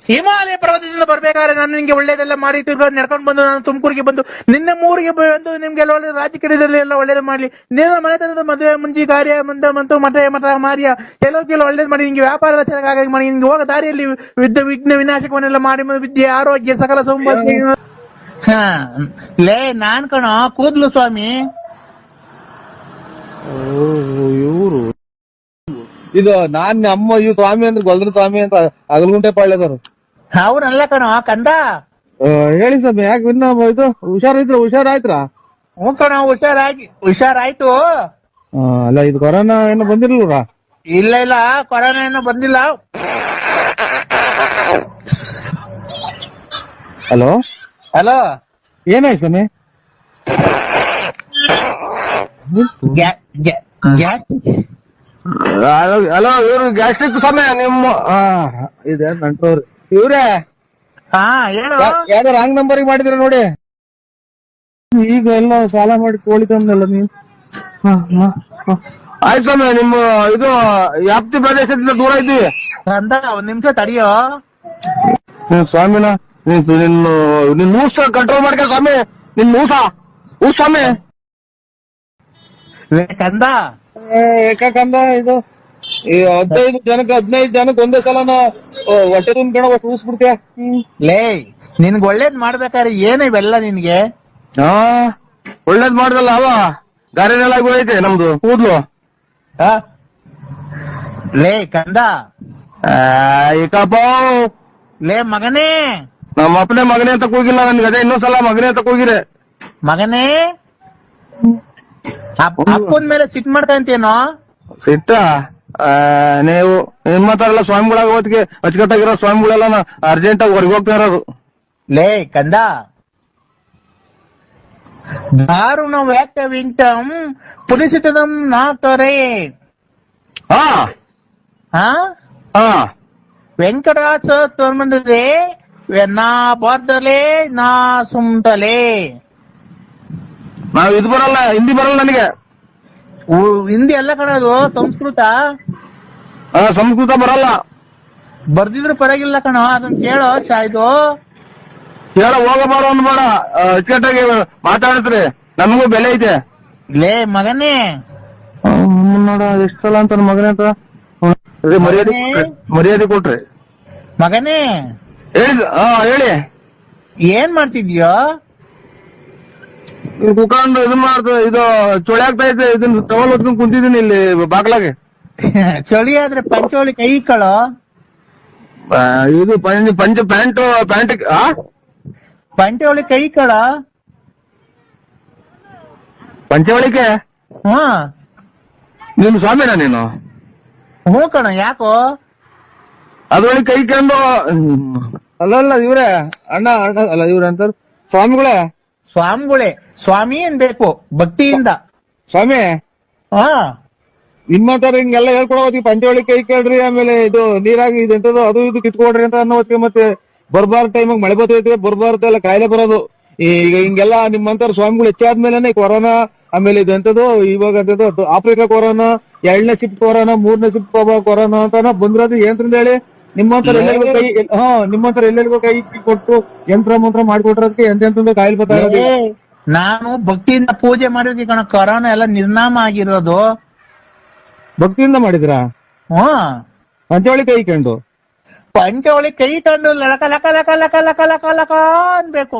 Speaker 5: ಹಿಮಾಲಯ ಪರ್ವತದಿಂದ ಬರ್ಬೇಕಾದ್ರೆ ನಾನು ನಿಮ್ಗೆ ಒಳ್ಳೇದೆಲ್ಲ ಮಾಡಿ ನಡ್ಕೊಂಡು ಬಂದು ನಾನು ತುಮಕೂರಿಗೆ ಬಂದು ನಿನ್ನ ಮೂರಿಗೆ ಬಂದು ನಿಮ್ಗೆಲ್ಲ ಒಳ್ಳೆ ರಾಜಕೀಯದಲ್ಲಿ ಎಲ್ಲ ಒಳ್ಳೇದು ಮಾಡ್ಲಿ. ನೀನು ಮನೆತನದ ಮದುವೆ ಮುಂಜಿ ಕಾರ್ಯ ಮತ್ತು ಮಠ ಮಾರ್ಯ ಕೆಲವು ಒಳ್ಳೇದು ಮಾಡಿ ನಿಂಗೆ ವ್ಯಾಪಾರ ಎಲ್ಲ ಚೆನ್ನಾಗಿ ಮಾಡಿ ನಿಮ್ಗೆ ಹೋಗೋ ದಾರಿಯಲ್ಲಿ ವಿಘ್ನ ವಿನಾಶಕವನ್ನೆಲ್ಲ ಮಾಡಿ ವಿದ್ಯೆ ಆರೋಗ್ಯ ಸಕಲ ಸೌಂಭಾಗ್ಯ. ಲೇ ನಾನ್ ಕಣೋ ಕೂದ್ಲು ಸ್ವಾಮಿ.
Speaker 1: ಇವ್ರು ಇದು ನಾನ್ ಅಮ್ಮ ಇವ್ ಸ್ವಾಮಿ ಅಂದ್ರೆ ಗೊಲ್ದ್ರ ಸ್ವಾಮಿ ಅಂತ ಅಗಲ್ಗುಂಟೆ ಪಾಳ್ಯದವ್ರು.
Speaker 5: ಅವ್ರಲ್ಲ ಕಣೋ ಕಂದ.
Speaker 1: ಹೇಳಿ ಸ್ವಾಮಿ, ಯಾಕೆ ಇನ್ನ ಇದು ಹುಷಾರಾಯ್ತ್ರ?
Speaker 5: ಹ್ಞೂ ಕಣೋ ಹುಷಾರಾಯ್ತು.
Speaker 1: ಅಲ್ಲ ಇದು ಕೊರೋನಾ ಏನೋ ಬಂದಿರ್ಲ್ರ?
Speaker 5: ಇಲ್ಲ ಕೊರೋನಾ ಏನೋ ಬಂದಿಲ್ಲ.
Speaker 1: ಹಲೋ ಏನಾಯ್ತು ಸ್ವಾಮಿ? ಹಲೋ ಇವ್ರು ಗ್ಯಾಸ್ಟ್ರಿಕ್ ಸ್ವಾಮಿ ನಿಮ್ಮ ಇದೆ ನಂಟ್ರವ್ರು ಇವ್ರೇ?
Speaker 5: ಹಾ ಹೇಳು.
Speaker 1: ಯಾವ್ದಾರ ರಾಂಗ್ ನಂಬರ್ ಮಾಡಿದ್ರ ನೋಡಿ. ಈಗ ಎಲ್ಲ ಸಾಲ ಮಾಡಿ ಕೋಳಿ ತಂದಲ್ಲ ನೀವು. ಆಯ್ತು ಸ್ವಾಮಿ, ನಿಮ್ಮ ಇದು ವ್ಯಾಪ್ತಿ ಪ್ರದೇಶದಿಂದ ದೂರ ಇದ್ದೀವಿ
Speaker 5: ಅಂತ ಒಂದ್ ನಿಮಿಷ ತಡಿಯೋ.
Speaker 1: ಸ್ವಾಮಿನ ನಿನ್ ಮೂಸ ಕಂಟ್ರೋಲ್ ಮಾಡ್ಕ ಸ್ವಾಮಿ. ನಿನ್ ಮೂಸ ಸ್ವಾಮಿ
Speaker 5: ಕಂದ
Speaker 1: ಏಕಂದ ಇದು 15 ಜನಕ್ಕೆ ಒಂದೇ ಸಲನ ಹೊಟ್ಟೆ ತುಂಬ್ಕೊಂಡ ಊಸ್ಬಿಡ್ತೀಯ.
Speaker 5: ಲೇ ನಿನ್ಗ್ ಒಳ್ಳೇದ್ ಮಾಡ್ಬೇಕಾದ್ರೆ ಏನ ಇವೆಲ್ಲ ನಿನ್ಗೆ?
Speaker 1: ಒಳ್ಳೇದ್ ಮಾಡ್ದಲ್ಲ ಅವ ಗಾರೆನೆಲ್ಲ ಹೋಯ್ತೆ ನಮ್ದು ಕೂದ್ಲು.
Speaker 5: ಲೇ ಕಂದ
Speaker 1: ಏಕಪ್ಪ
Speaker 5: ಲೇ ಮಗನೇ,
Speaker 1: ನಮ್ಮ ಅಪ್ಪನೇ ಮಗನೇ ಅಂತ ಕೂಗಿಲ್ಲ ನನ್ಗೆ, ಅದೇ ಇನ್ನೊಂದ್ಸಲ ಮಗನೇ ಅಂತ ಕೂಗಿರೆ.
Speaker 5: ಮಗನೇ ಅಪ್ಪನ ಮೇಲೆ ಸಿಟ್ ಮಾಡ್ಕಂತೇನೋ?
Speaker 1: ಸಿಟ್ಟ ನೀವು ನಿಮ್ಮ ಹತ್ರ ಎಲ್ಲ ಸ್ವಾಮಿಗಳಾಗ ಹೊತ್ತಿಗೆ ಅಚ್ಚುಕಟ್ಟಾಗಿರೋ ಸ್ವಾಮಿಗಳೆಲ್ಲ ಅರ್ಜೆಂಟ್ ಆಗಿ ಹೊರಗೆ ಹೋಗ್ತಾ ಇರೋದು.
Speaker 5: ಲೇ ಕಂದ ದಾರುಣ ವ್ಯಾಕ್ಯ ವಿಂಟಂ ಪುಲಿಸಿತದಂ ನಾತರೆ ವೆಂಕಟರಾಜ ತೋರ್ಮಂಡದೆ ನಾ ಬಾರ್ದಲೆ ನಾ ಸುಮ್ತಲೆ.
Speaker 1: ನಾವ್ ಇದು ಬರಲ್ಲ, ಹಿಂದಿ ಬರಲ್ಲ ನನಗೆ.
Speaker 5: ಹಿಂದಿ ಎಲ್ಲ ಕಣದು, ಸಂಸ್ಕೃತ.
Speaker 1: ಸಂಸ್ಕೃತ ಬರಲ್ಲ.
Speaker 5: ಬರ್ದಿದ್ರು ಪರವಾಗಿಲ್ಲ ಕಣೋ, ಅದನ್ನ ಕೇಳೋ. ಇದು
Speaker 1: ಕೇಳ ಹೋಗಬಾರ ಅನ್ಬೇಡ, ಅಚ್ಚುಕಟ್ಟಾಗಿ ಮಾತಾಡತ್ರಿ, ನಮಗೂ ಬೆಲೆ ಐತೆ.
Speaker 5: ಲೇ ಮಗನೇ
Speaker 1: ನೋಡ ಎಷ್ಟ್ ಸಲ ಅಂತ ಮಗನೇ ಅಂತ ಮರ್ಯಾದೆ ಕೊಟ್ರಿ.
Speaker 5: ಮಗನೇ
Speaker 1: ಹೇಳಿ ಹೇಳಿ,
Speaker 5: ಏನ್ ಮಾಡ್ತಿದ್ಯೋ?
Speaker 1: ಕುತ್ಕೊಂಡು ಇದು ಇದು ಚೊಳೆ ಆಗ್ತಾ ಐತೆ, ಇದನ್ನ ಟವಲ್ ಹೊತ್ಕೊಂಡ್ ಕುಂತಿದ್ದೀನಿ ಇಲ್ಲಿ ಬಾಗ್ಲಾಗೆ.
Speaker 5: ಚಳಿ ಆದ್ರೆ ಪಂಚೋಳಿ ಕೈ ಇಕ್ಕಳೋ.
Speaker 1: ಇದು ಪ್ಯಾಂಟ್
Speaker 5: ಪಂಚೋಳಿ ಕೈ ಇಕ್ಕಳ.
Speaker 1: ಪಂಚವಳಿಕೆ ನೀನು ಸ್ವಾಮಿನ ನೀನು?
Speaker 5: ಹ್ಞೂ ಕಣ, ಯಾಕೋ?
Speaker 1: ಅದ್ರೊಳಗೆ ಕೈ ಕಂಡು ಅಲ್ಲಲ್ಲ ಇವ್ರೆ ಅಣ್ಣ ಅಲ್ಲ ಇವ್ರ ಅಂತ ಸ್ವಾಮಿಗಳೇ.
Speaker 5: ಸ್ವಾಮಿ ಅನ್ಬೇಕು ಭಕ್ತಿಯಿಂದ.
Speaker 1: ಸ್ವಾಮಿ ನಿಮ್ಮ ತರ ಹಿಂಗೆಲ್ಲ ಹೇಳ್ಕೊಡೋತಿ, ಪಂಚವಳಿ ಕೈ ಕೇಳ್ರಿ, ಆಮೇಲೆ ಇದು ನೀರಾಗಿ ಇದೆಂತದ್ದು ಅದು ಇದು ಕಿತ್ಕೊಡ್ರಿ ಅಂತ ಅನ್ನೋದಕ್ಕೆ, ಮತ್ತೆ ಬರ್ಬಾರ್ದ ಟೈಮಾಗ ಮಳೆ ಬರ್ತೈತೆ, ಬರ್ಬಾರ್ದೆಲ್ಲ ಕಾಯಿಲೆ ಬರೋದು. ಈಗ ಹಿಂಗೆಲ್ಲ ನಿಮ್ಮಂತರ ಸ್ವಾಮಿಗಳು ಹೆಚ್ಚಾದ್ಮೇಲೆ ಕೊರೋನಾ, ಆಮೇಲೆ ಇದೆಂತದ್ದು ಇವಾಗ ಅಂತದ್ದು ಆಫ್ರಿಕಾ ಕೊರೋನಾ, 2ನೇ ಶಿಫ್ಟ್ ಕೊರೋನಾ, 3ನೇ ಶಿಫ್ಟ್ ಕೊರೋನಾ ಅಂತ ಬಂದಿರೋದು ಏನ್ರಿಂದ ಹೇಳಿ? ನಿಮ್ಮಂತರ ಎಲ್ಲರಿಗೂ ಕೈ ಕೊಟ್ಟು ಯಂತ್ರ ಮಂತ್ರ ಮಾಡ್ಕೊಟ್ರದಕ್ಕೆ ಎಂತೆಂತ ಕಾಯಿಲೆ ಬರ್ತಾ ಇರೋದು.
Speaker 5: ನಾನು ಭಕ್ತಿಯಿಂದ ಪೂಜೆ ಮಾಡಿದ್ವಿ ಕಣ, ಕೊರೋನಾ ಎಲ್ಲ ನಿರ್ನಾಮ ಆಗಿರೋದು.
Speaker 1: ಭಕ್ತಿಯಿಂದ ಮಾಡಿದ್ರಾ? ಪಂಚವಳಿ ಕೈ ಕಂಡು
Speaker 5: ಲಕ ಲಕ ಲಕ ಲಕ ಲಕ ಲಕ ಲಕ ಅನ್ಬೇಕು.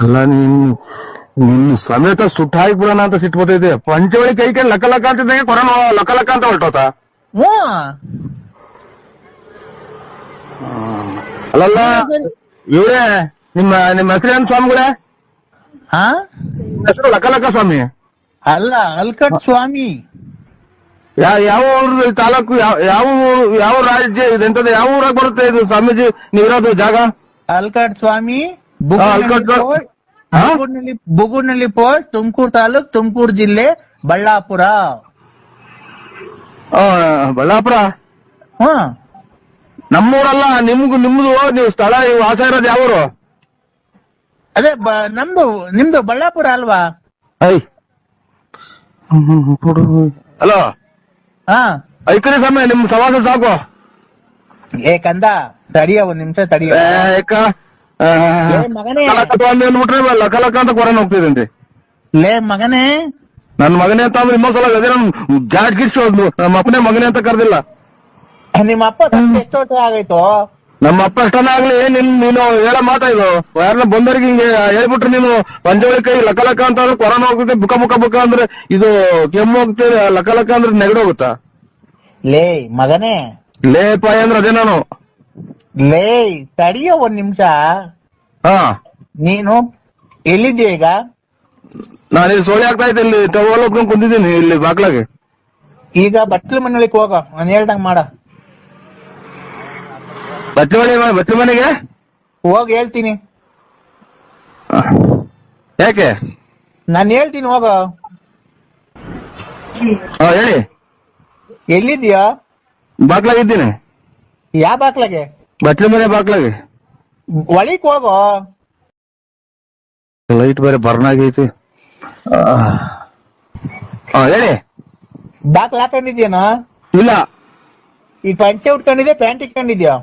Speaker 1: ಅಲ್ಲ ನಿನ್ ಸಮೇತ ಸುಟ್ಟ ಹಾಕ್ಬಿಡೋಣ ಅಂತ ಸಿಟ್ಟು ಬರ್ತೈತೆ. ಪಂಚವಳಿ ಕೈ ಕಂಡು ಲಕ ಲಕ ಅಂತಿದ್ದಂಗೆ ಕೊರೋನಾ ಲಕ ಲಕ ಅಂತ ಹೊರಟೋತ. ಅಲ್ಲಲ್ಲ ಇವರೇ ನಿಮ್ಮ ಹೆಸರೇನು ಸ್ವಾಮಿಗಳೇ? ಹೆಸರು ಲಕ ಲಕ ಸ್ವಾಮಿ
Speaker 5: ಅಲ್ಲ, ಅಲ್ಕಟ್ ಸ್ವಾಮಿ.
Speaker 1: ಯಾವ ಊರು ತಾಲೂಕು, ಯಾವ ರಾಜ್ಯ ಇದೆಂತದ್ದು, ಯಾವ ಊರಾಗ ಬರುತ್ತೆ ಇದು ಸ್ವಾಮೀಜಿ ನೀವಿರೋದು ಜಾಗ?
Speaker 5: ಅಲ್ಕಟ್ ಸ್ವಾಮಿ, ಬುಗುಡ್ನಳ್ಳಿ ಪೋಸ್ಟ್, ತುಮಕೂರು ತಾಲೂಕ್, ತುಮಕೂರು ಜಿಲ್ಲೆ, ಬಳ್ಳಾಪುರ.
Speaker 1: ಬಳ್ಳಾಪುರ ನಮ್ಮೂರಲ್ಲ, ನಿಮ್ದು ನೀವು ಸ್ಥಳ ವಾಸ ಇರೋದು ಯಾವೂರು?
Speaker 5: ಅದೇ ನಿಮ್ದು ಬಳ್ಳಾಪುರ ಅಲ್ವಾ?
Speaker 1: ಹಲೋ ಐಕರಿ ಸಮಯ ನಿಮ್ ಸವಾಸ ಸಾಕು.
Speaker 3: ಏ ಕಂದ ತಡಿಯ ಒಂದ್ ನಿಮಿಷ ತಡಿಯ ಮಗನೇ
Speaker 2: ಅಂದ್ಬಿಟ್ರೆ ಲಕ ಲಕ ಅಂತ ಕೊರೋನಾ ಹೋಗ್ತಿದಂತೆ.
Speaker 3: ಲೇ ಮಗನೇ,
Speaker 2: ನನ್ ಮಗನೇ ಅಂತ ಅಂದ್ರೆ ಇನ್ನೊಂದ್ಸಲ ಅದೇ ನನ್ ಜಾಟ್ ಗಿಡ್ಸ್ ನಮ್ಮ ಅಪ್ಪನೇ ಮಗನೇ ಅಂತ ಕರ್ದಿಲ್ಲ.
Speaker 3: ನಿಮ್ಮ ಅಪ್ಪ ಸತ್ತು ಎಷ್ಟು ವರ್ಷ ಆಗೈತು?
Speaker 2: ನಮ್ಮ ಅಪ್ಪ ಅಷ್ಟನ್ನ ಆಗ್ಲಿ ನೀನು ಹೇಳ ಮಾತಾ ಇದು ಯಾರನ್ನ ಬಂದವ್ರಿಗೆ ಹಿಂಗೆ ಹೇಳ್ಬಿಟ್ರೆ ನೀನು ಪಂಜವಳಿ ಕೈ ಲಕ ಲಕ ಅಂತ ಅಂದ್ರೆ ಕೊರೋನಾ ಹೋಗ್ತದೆ, ಬುಕ ಬುಕ ಬುಕ ಅಂದ್ರೆ ಇದು ಕೆಮ್ಮು ಹೋಗ್ತದೆ, ಲಕ ಲಕ ಅಂದ್ರೆ ನೆಗಡೋಗುತ್ತಾ?
Speaker 3: ಲೇ ಮಗನೇ,
Speaker 2: ಲೇ ಪಾಯ ಅಂದ್ರೆ ಅದೇ ನಾನು.
Speaker 3: ಲೇ ತಡಿಯೋ ಒಂದ್ ನಿಮಿಷ.
Speaker 2: ಹಾ,
Speaker 3: ನೀನು ಎಲ್ಲಿದ್ಯಾ ಈಗ?
Speaker 2: ನಾನು ಇಲ್ಲಿ ಸೋಳಿ ಆಗ್ತಾ ಇದ್ದೆ, ಇಲ್ಲಿ ಟವಲ್ ಹೊತ್ಕೊಂಡ್ ಕುಂತಿದ್ದೀನಿ ಇಲ್ಲಿ ಬಾಗ್ಲಾಗೆ.
Speaker 3: ಈಗ ಬಟ್ಲ ಮನೆಯೊಳಗೆ ಹೋಗ, ನಾನು ಹೇಳ್ದಂಗ್ ಮಾಡ.
Speaker 2: ಬಚ್ಚ ಮನೆಗೆ
Speaker 3: ಹೋಗ್ ಹೇಳ್ತೀನಿ.
Speaker 2: ಯಾಕೆ?
Speaker 3: ನಾನು ಹೇಳ್ತೀನಿ ಹೋಗ.
Speaker 2: ಹಾ ಹೇಳಿ.
Speaker 3: ಎಲ್ಲಿದ್ಯಾ?
Speaker 2: ಬಾಗ್ಲಾಗಿದ್ದೀನಿ.
Speaker 3: ಯಾವ ಬಾಕ್ಲಾಗೆ?
Speaker 2: ಬಚ್ಚಲ ಮನೆ ಬಾಗ್ಲಾಗೆ.
Speaker 3: ಒಳಿಕ್ ಹೋಗೋ.
Speaker 2: ಲೈಟ್ ಬೇರೆ ಬರ್ನ್ ಆಗೈತಿ. ಹೇಳಿ.
Speaker 3: ಬಾಕ್ಲ ಹಾಕೊಂಡಿದ್ಯಾನೋ?
Speaker 2: ಇಲ್ಲ.
Speaker 3: ಈ ಪಂಚೆ ಉಟ್ಕೊಂಡಿದ್ಯಾ ಪ್ಯಾಂಟ್ ಇಟ್ಕೊಂಡಿದ್ಯಾ?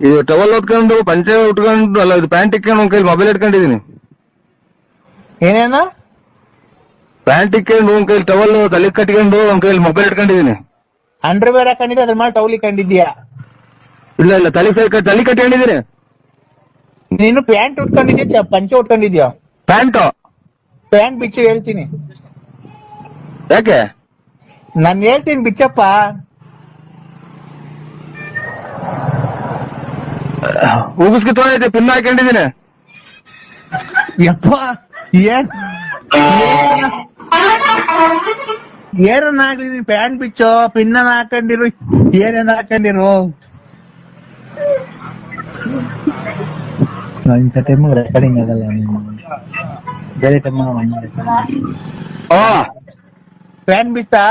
Speaker 2: ಇದು ಟವಲ್ ಹೊತ್ಕೊಂಡು ಪಂಚೆ ಉಟ್ಕೊಂಡು ಅಲ್ಲ, ಇದು ಪ್ಯಾಂಟ್ ಇಟ್ಕೊಂಡು ಒಂದ್ ಕೈಲಿ ಮೊಬೈಲ್ ಇಟ್ಕೊಂಡಿದೀನಿ.
Speaker 3: ಏನೇನ?
Speaker 2: ಪ್ಯಾಂಟ್ ಇಟ್ಕೊಂಡು ಒಂದ್ ಕೈಲಿ ಟವಲ್ ತಲೆ ಕಟ್ಕೊಂಡು ಒಂದ್ ಕೈಲಿ ಮೊಬೈಲ್ ಇಟ್ಕೊಂಡಿದೀನಿ.
Speaker 3: ಅಂಡರ್ವೇರ್ ಹಾಕೊಂಡಿದ್ಯಾ ಅದ್ರ ಮೇಲೆ ಟೌಲ್ ಇಟ್ಕೊಂಡಿದ್ಯಾ?
Speaker 2: ಇಲ್ಲ ಇಲ್ಲ, ತಲೆ ಸೈಡ್ ತಲೆ ಕಟ್ಕೊಂಡಿದೀನಿ.
Speaker 3: ನೀನು ಪ್ಯಾಂಟ್ ಉಟ್ಕೊಂಡಿದ್ಯಾ ಪಂಚೆ ಉಟ್ಕೊಂಡಿದ್ಯಾ? ಪ್ಯಾಂಟ್ ಬಿಚ್ಚು ಹೇಳ್ತೀನಿ.
Speaker 2: ಯಾಕೆ?
Speaker 3: ನಾನ್ ಹೇಳ್ತೀನಿ ಬಿಚ್ಚಪ್ಪ.
Speaker 2: ಉಗಿಸ್ಕಿ ತೊಗೊಂಡೈತೆ, ಪಿನ್ ಹಾಕೊಂಡಿದೀನಿ.
Speaker 3: ಯಪ್ಪ ಏನನ್ನ ಆಗ್ಲಿ, ನೀನ್ ಪ್ಯಾಂಟ್ ಬಿಚ್ಚೋ, ಪಿನ್ನ ಹಾಕೊಂಡಿರು, ಏನೇನ ಹಾಕೊಂಡಿರು. ಇಂಥ ಟೈಮ್ ರೆಕಾರ್ಡಿಂಗ್ ಆಗಲ್ಲ, ಬೇರೆ ಟೈಮ್ ಪ್ಯಾಂಟ್ ಬಿಚ್ಚಾ?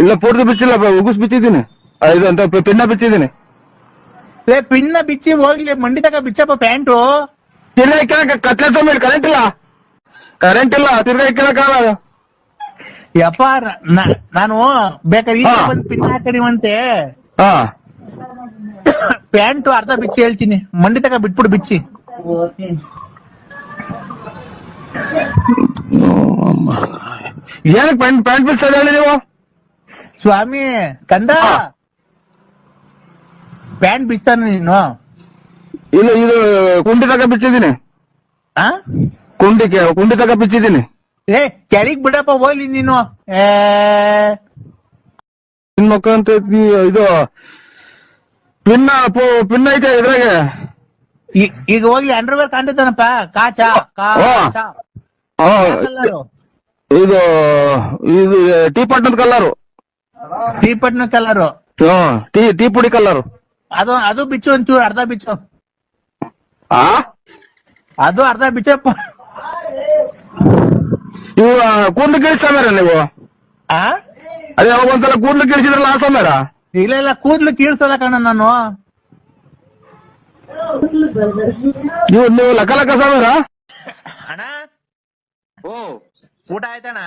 Speaker 2: ಇಲ್ಲ ಪೂರ್ತಿ ಬಿಚ್ಚಿಲ್ಲ, ಉಗಿಸ್ ಬಿಚ್ಚಿದ್ದೀನಿ. ಇದು ಅಂತ ಪಿನ್ನ ಬಿಚ್ಚಿದ್ದೀನಿ.
Speaker 3: ಪಿನ್ನ ಬಿಚ್ಚಿ ಹೋಗ್ಲಿ, ಮಂಡಿ ತಕ ಬಿಚ್ಚಪ್ಪ ಪ್ಯಾಂಟು.
Speaker 2: ತಿರ್ಗಾ ಕೇಳಕ ಕತ್ಲೆ ತೊಗೊಂಡು ಕರೆಂಟ್ ಇಲ್ಲ ತಿರ್ಗಾ ಕೇಳಕ್ಕಾಗಲ್ಲ.
Speaker 3: ಯಪ್ಪ ನಾನು ಬೇಕಾದ್ರೆ ಬಂದು ಪಿನ್ ಹಾಕಡಿವಂತೆ. ಪ್ಯಾಂಟು ಅರ್ಧ ಬಿಚ್ಚಿ ಹೇಳ್ತೀನಿ, ಮಂಡಿ ತಕ ಬಿಟ್ಬಿಡು ಬಿಚ್ಚಿ.
Speaker 2: ಏನಕ್ಕೆ ಪ್ಯಾಂಟ್ ಬಿಚ್ಚೋದು ಹೇಳಿ ನೀವು?
Speaker 3: ಸ್ವಾಮಿ ಕಂದ, ಪ್ಯಾಂಟ್ ಬಿಚ್ತಾನ ನೀನು?
Speaker 2: ಇಲ್ಲ, ಇದು ಕುಂಡಿ ತಕ ಬಿಚ್ಚಿದ್ದೀನಿ. ಕುಂಡಿ ತಕ ಬಿಚ್ಚಿದ್ದೀನಿ.
Speaker 3: ಏ ಕೆಳಗ್ ಬಿಡಪ್ಪ ಹೋಗ್ಲಿ ನೀನು.
Speaker 2: ನಿನ್ ಮಕ್ಕ ಅಂತ ಇದು ಪಿನ್ನ ಐತೆ ಇದ್ರಾಗೆ.
Speaker 3: ಈಗ ಹೋಗ್ಲಿ, ಅಂಡರ್ವೇರ್ ಕಾಣ್ತಾನಪ್ಪ.
Speaker 2: ಇದು ಇದು ಟೀ ಪಟ್ನದ ಕಲರು.
Speaker 3: ಟೀ ಪಟ್ನ ಕಲರು.
Speaker 2: ಟೀ ಪುಡಿ ಕಲರು.
Speaker 3: ಅದು ಬಿಚ್ಚು ಒಂಚೂರು, ಅರ್ಧ ಬಿಚ್ಚು. ಅದು ಅರ್ಧ ಬಿಚ್ಚಪ್ಪ.
Speaker 2: ಇವು ಕೂದ್ಲು ಕೀಳಿಸ್ತಾರ ನೀವು? ಅದೇ ಅವಾಗ ಒಂದ್ಸಲ ಕೂದ್ಲು ಕೀಳಿಸಿದ್ರಲ್ಲ ಆ ಸಮಯ?
Speaker 3: ಇಲ್ಲ ಕೂದ್ಲು ಕೀಳ್ಸಲ್ಲ ಕಣ ನಾನು.
Speaker 2: ನೀವು ಲಕ ಲಕ ಸಮಯ?
Speaker 3: ಅಣ್ಣ
Speaker 2: ಓ,
Speaker 3: ಊಟ ಆಯ್ತಣ್ಣ?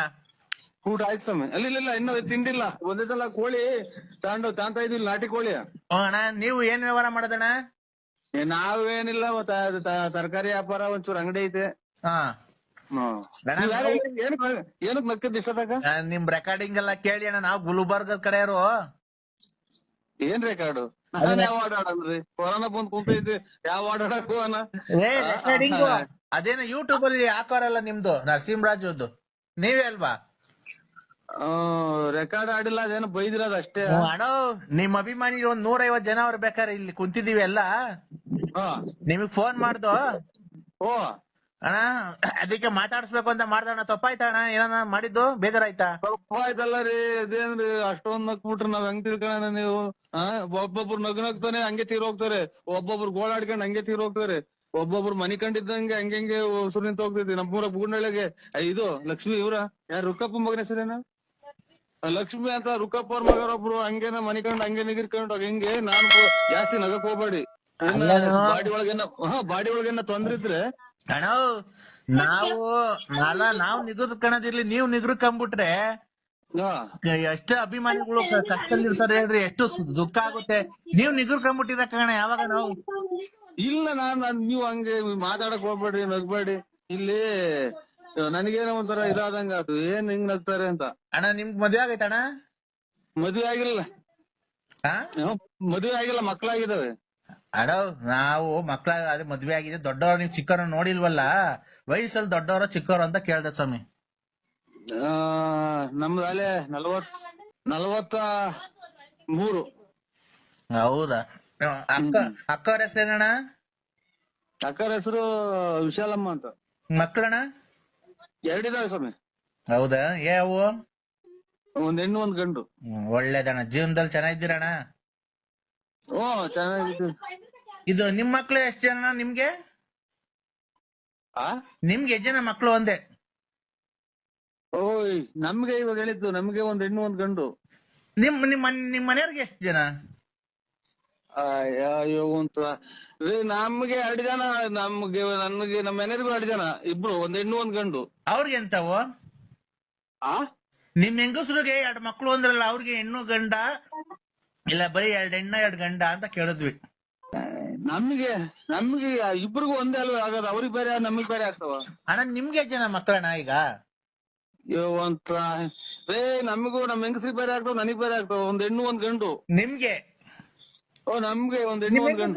Speaker 2: ಊಟ ಆಯ್ತು ಸ್ವಾಮಿ. ಅಲ್ಲಿಲ್ಲ, ಇನ್ನೂ ತಿಂಡಿಲ್ಲ. ಒಂದೇ ಸಲ ಕೋಳಿ ತಾಂತ ಇದ್ವಿ, ನಾಟಿ ಕೋಳಿ.
Speaker 3: ಅಣ್ಣ ನೀವು ಏನ್ ವ್ಯವಹಾರ ಮಾಡೋದಣ್ಣ?
Speaker 2: ನಾವೇನಿಲ್ಲ, ತರಕಾರಿ ವ್ಯಾಪಾರ, ಒಂಚೂರು ಅಂಗಡಿ ಐತೆ. ಏನಕ್ ನಕ್ಕದ್ ಇಷ್ಟದಾಗ?
Speaker 3: ನಿಮ್ ರೆಕಾರ್ಡಿಂಗ್ ಎಲ್ಲ ಕೇಳಿ ಅಣ್ಣ, ನಾವು ಗುಲ್ಬರ್ಗದ ಕಡೆಯವರು.
Speaker 2: ಏನ್ ರೆಕಾರ್ಡು? ಯಾವ ಆಡಾಡಲ್ರಿ? ಕೊರೋನಾ ಬಂದ್ ಕುಂತೈತಿ, ಯಾವ ಆಡಾಡಕ್ ಹೋಗೋಣ?
Speaker 3: ರೆಕಾರ್ಡಿಂಗ್ ಅದೇನೋ ಯೂಟ್ಯೂಬ್ ಅಲ್ಲಿ ಹಾಕೋರಲ್ಲ ನಿಮ್ದು, ನರಸಿಂಹರಾಜದ್ದು, ನೀವೇ ಅಲ್ವಾ?
Speaker 2: ರೆಕಾರ್ಡ್ ಆಡಿಲ್ಲ, ಅದೇನೋ ಬೈದಿರೋದು ಅಷ್ಟೇ.
Speaker 3: ಅಣ್ಣ ನಿಮ್ ಅಭಿಮಾನಿ ಒಂದ್ 150 ಜನ ಅವ್ರು ಬೇಕಾರೆ ಇಲ್ಲಿ ಕುಂತಿದೀವಿ ಎಲ್ಲ. ನಿಮಗ್ ಫೋನ್ ಮಾಡ್ದು.
Speaker 2: ಓ
Speaker 3: ಅಣ್ಣ ಅದಕ್ಕೆ ಮಾತಾಡ್ಸ್ಬೇಕು ಅಂತ ಮಾಡ್ದಣ್ಣ. ತಪ್ಪಾಯ್ತಾ ಅಣ್ಣ? ಏನ ಮಾಡಿದ್ದು ಬೇಜಾರಾಯ್ತಾ?
Speaker 2: ತಪ್ಪಾಯ್ತಲ್ಲ ರೀ. ಅದೇನ್ರಿ ಅಷ್ಟೊಂದ್ ನಕ್ಬಿಟ್ರೆ ನಾವ್ ಹೆಂಗ್ ತಿಳ್ಕೊಳ್ಳೋಣ? ನೀವು ಒಬ್ಬೊಬ್ರು ನಗ್ತಾನೆ ಹಂಗೆ ತೀರೋಗ್ತಾರೆ, ಒಬ್ಬೊಬ್ರು ಗೋಳಾಡ್ಕೊಂಡ್ ಹಂಗೆ ತೀರೋಗ್ತಾರೆ, ಒಬ್ಬೊಬ್ರು ಮನಿ ಕಂಡಿದ್ದಂಗೆ ಹಂಗೆ ಉಸುರು ನಿಂತ ಹೋಗ್ತೈತಿ. ನಮ್ಮೂರ ಬೂಡ್ನಳ್ಳಿಗೆ ಇದು ಲಕ್ಷ್ಮಿ, ಇವ್ರ ಯಾರು ರುಕ್ಕಪ್ಪ ಮಗನ ಹೆಸರೇನ? ಲಕ್ಷ್ಮಿ ಅಂತ ರುಕ್ಕಪ್ಪ ಅವ್ರ ಮಗರೊಬ್ರು ಹಂಗೇನ ಮನಿ ಕಂಡು ಹಂಗೆ ನಿಗಿರ್ಕೊಂಡು ಹಿಂಗೆ. ನಾನು ಜಾಸ್ತಿ ನಗಕ್ ಹೋಗ್ಬೇಡಿ. ಬಾಡಿ ಒಳಗೇನ ತೊಂದ್ರೆ ಇದ್ರೆ
Speaker 3: ಅಣ್ಣ ನಾವು ನಿಗದ್ ಕಣದಿರ್ಲಿ, ನೀವು ನಿಗ್ರು ಕಂಬಿಟ್ರೆ
Speaker 5: ಎಷ್ಟೇ ಅಭಿಮಾನಿಗಳು ಕಷ್ಟದಲ್ಲಿ ಇರ್ತಾರೆ ಹೇಳ್ರಿ, ಎಷ್ಟು ದುಃಖ ಆಗುತ್ತೆ. ನೀವ್ ನಿಗುರ್ಕೊಂಡ್ಬಿಟ್ಟಿರ ಕಾರಣ ಯಾವಾಗ ನಾವು
Speaker 6: ಇಲ್ಲ ನೀವು ಹಂಗೆ ಮಾತಾಡಕ್ ಹೋಗ್ಬೇಡ್ರಿ, ನಗ್ಬೇಡಿ. ಇಲ್ಲಿ ನನಗೇನೋ ಒಂಥರ ಇದಾದಂಗ ಅದು ಏನ್ ಹಿಂಗ್ ನಗ್ತಾರೆ ಅಂತ.
Speaker 5: ಅಣ್ಣ ನಿಮ್ಗ್ ಮದ್ವೆ ಆಗೈತ ಅಣ್ಣ?
Speaker 6: ಮದ್ವೆ ಆಗಿಲ್ಲ, ಮದ್ವೆ ಆಗಿಲ್ಲ, ಮಕ್ಳಾಗಿದಾವೆ.
Speaker 5: ಅಣ್ಣ ನಾವು ಮಕ್ಳ ಅದೇ ಮದ್ವೆ ಆಗಿದೆ. ದೊಡ್ಡವ್ರು ನೀವ್ ಚಿಕ್ಕವ್ರ ನೋಡಿಲ್ವಲ್ಲ, ವಯಸ್ಸಲ್ಲಿ ದೊಡ್ಡವ್ರ ಚಿಕ್ಕವ್ರ ಅಂತ ಕೇಳ್ದೆ ಸ್ವಾಮಿ.
Speaker 6: ನಮ್ದು ಅಲ್ಲೇ 43.
Speaker 5: ಹೌದಾ? ಅಕ್ಕವ್ರ ಹೆಸರೇನಣ್ಣ?
Speaker 6: ಅಕ್ಕರ ಹೆಸರು ವಿಶಾಲಮ್ಮ ಅಂತ.
Speaker 5: ಮಕ್ಳಣ್ಣ?
Speaker 6: 2 ಇದಾವೆ ಸ್ವಾಮಿ.
Speaker 5: ಹೌದಾ? ಯಾವ?
Speaker 6: ಒಂದ್ ಹೆಣ್ಣು ಒಂದ್ ಗಂಡು.
Speaker 5: ಒಳ್ಳೇದಣ್ಣ. ಜೀವನದಲ್ಲಿ ಚೆನ್ನಾಗಿದ್ದೀರಣ್ಣ?
Speaker 6: ಚೆನ್ನಾಗಿದ್ದೀವಿ.
Speaker 5: ಇದು ನಿಮ್ ಮಕ್ಳು ಎಷ್ಟ್ ಜನ ನಿಮ್ಗೆ? ನಿಮ್ಗೆ ಎಷ್ಟ್ ಜನ ಮಕ್ಳು ಒಂದೇ?
Speaker 6: ಓಯ್ ನಮ್ಗೆ ಇವಾಗ ಹೇಳಿದ್ದು, ನಮ್ಗೆ ಒಂದ್ ಹೆಣ್ಣು ಒಂದ್ ಗಂಡು.
Speaker 5: ನಿಮ್ ಮನೆಯವ್ರಿಗೆ ಎಷ್ಟ್ ಜನ?
Speaker 6: ಅಯ್ಯೋ ಅಂತ ನಮ್ಗೆ 2 ಜನ, ನಮ್ಗೆ ನಮ್ಮ ಮನೆಯವ್ರಿಗೂ 2 ಜನ, ಇಬ್ರು, ಒಂದ್ ಹೆಣ್ಣು ಒಂದ್ ಗಂಡು.
Speaker 5: ಅವ್ರಿಗೆ ಎಂತವು? ನಿಮ್ ಹೆಂಗಸ್ರಿಗೆ 2 ಮಕ್ಳು ಅಂದ್ರಲ್ಲ, ಅವ್ರಿಗೆ ಹೆಣ್ಣು ಗಂಡ ಇಲ್ಲ ಬರೀ 2 ಹೆಣ್ಣ 2 ಗಂಡ ಅಂತ ಕೇಳಿದ್ವಿ.
Speaker 6: ನಮ್ಗೆ ಇಬ್ರಿಗೂ ಒಂದೇ ಅಲ್ವ ಆಗೋದು, ಅವ್ರಿಗೆ ಬೇರೆ ನಮಗ್ ಬೇರೆ ಆಗ್ತಾವ.
Speaker 5: ಅಣ್ಣ ನಿಮ್ಗೆ ಜನ ಮಕ್ಕಳಣ್ಣ ಈಗ?
Speaker 6: ಅಂತ ನಮಗೂ ನಮ್ ಹೆಂಗಸ್ರಿಗೆ ಬೇರೆ ಆಗ್ತಾವ, ನನಗ್ ಬೇರೆ ಆಗ್ತಾವ. ಒಂದ್ ಹೆಣ್ಣು ಒಂದ್ ಗಂಡು.
Speaker 5: ನಿಮ್ಗೆ?
Speaker 6: ನಮ್ಗೆ ಒಂದ್ ಹೆಣ್ಣು ಒಂದ್ ಗಂಡು.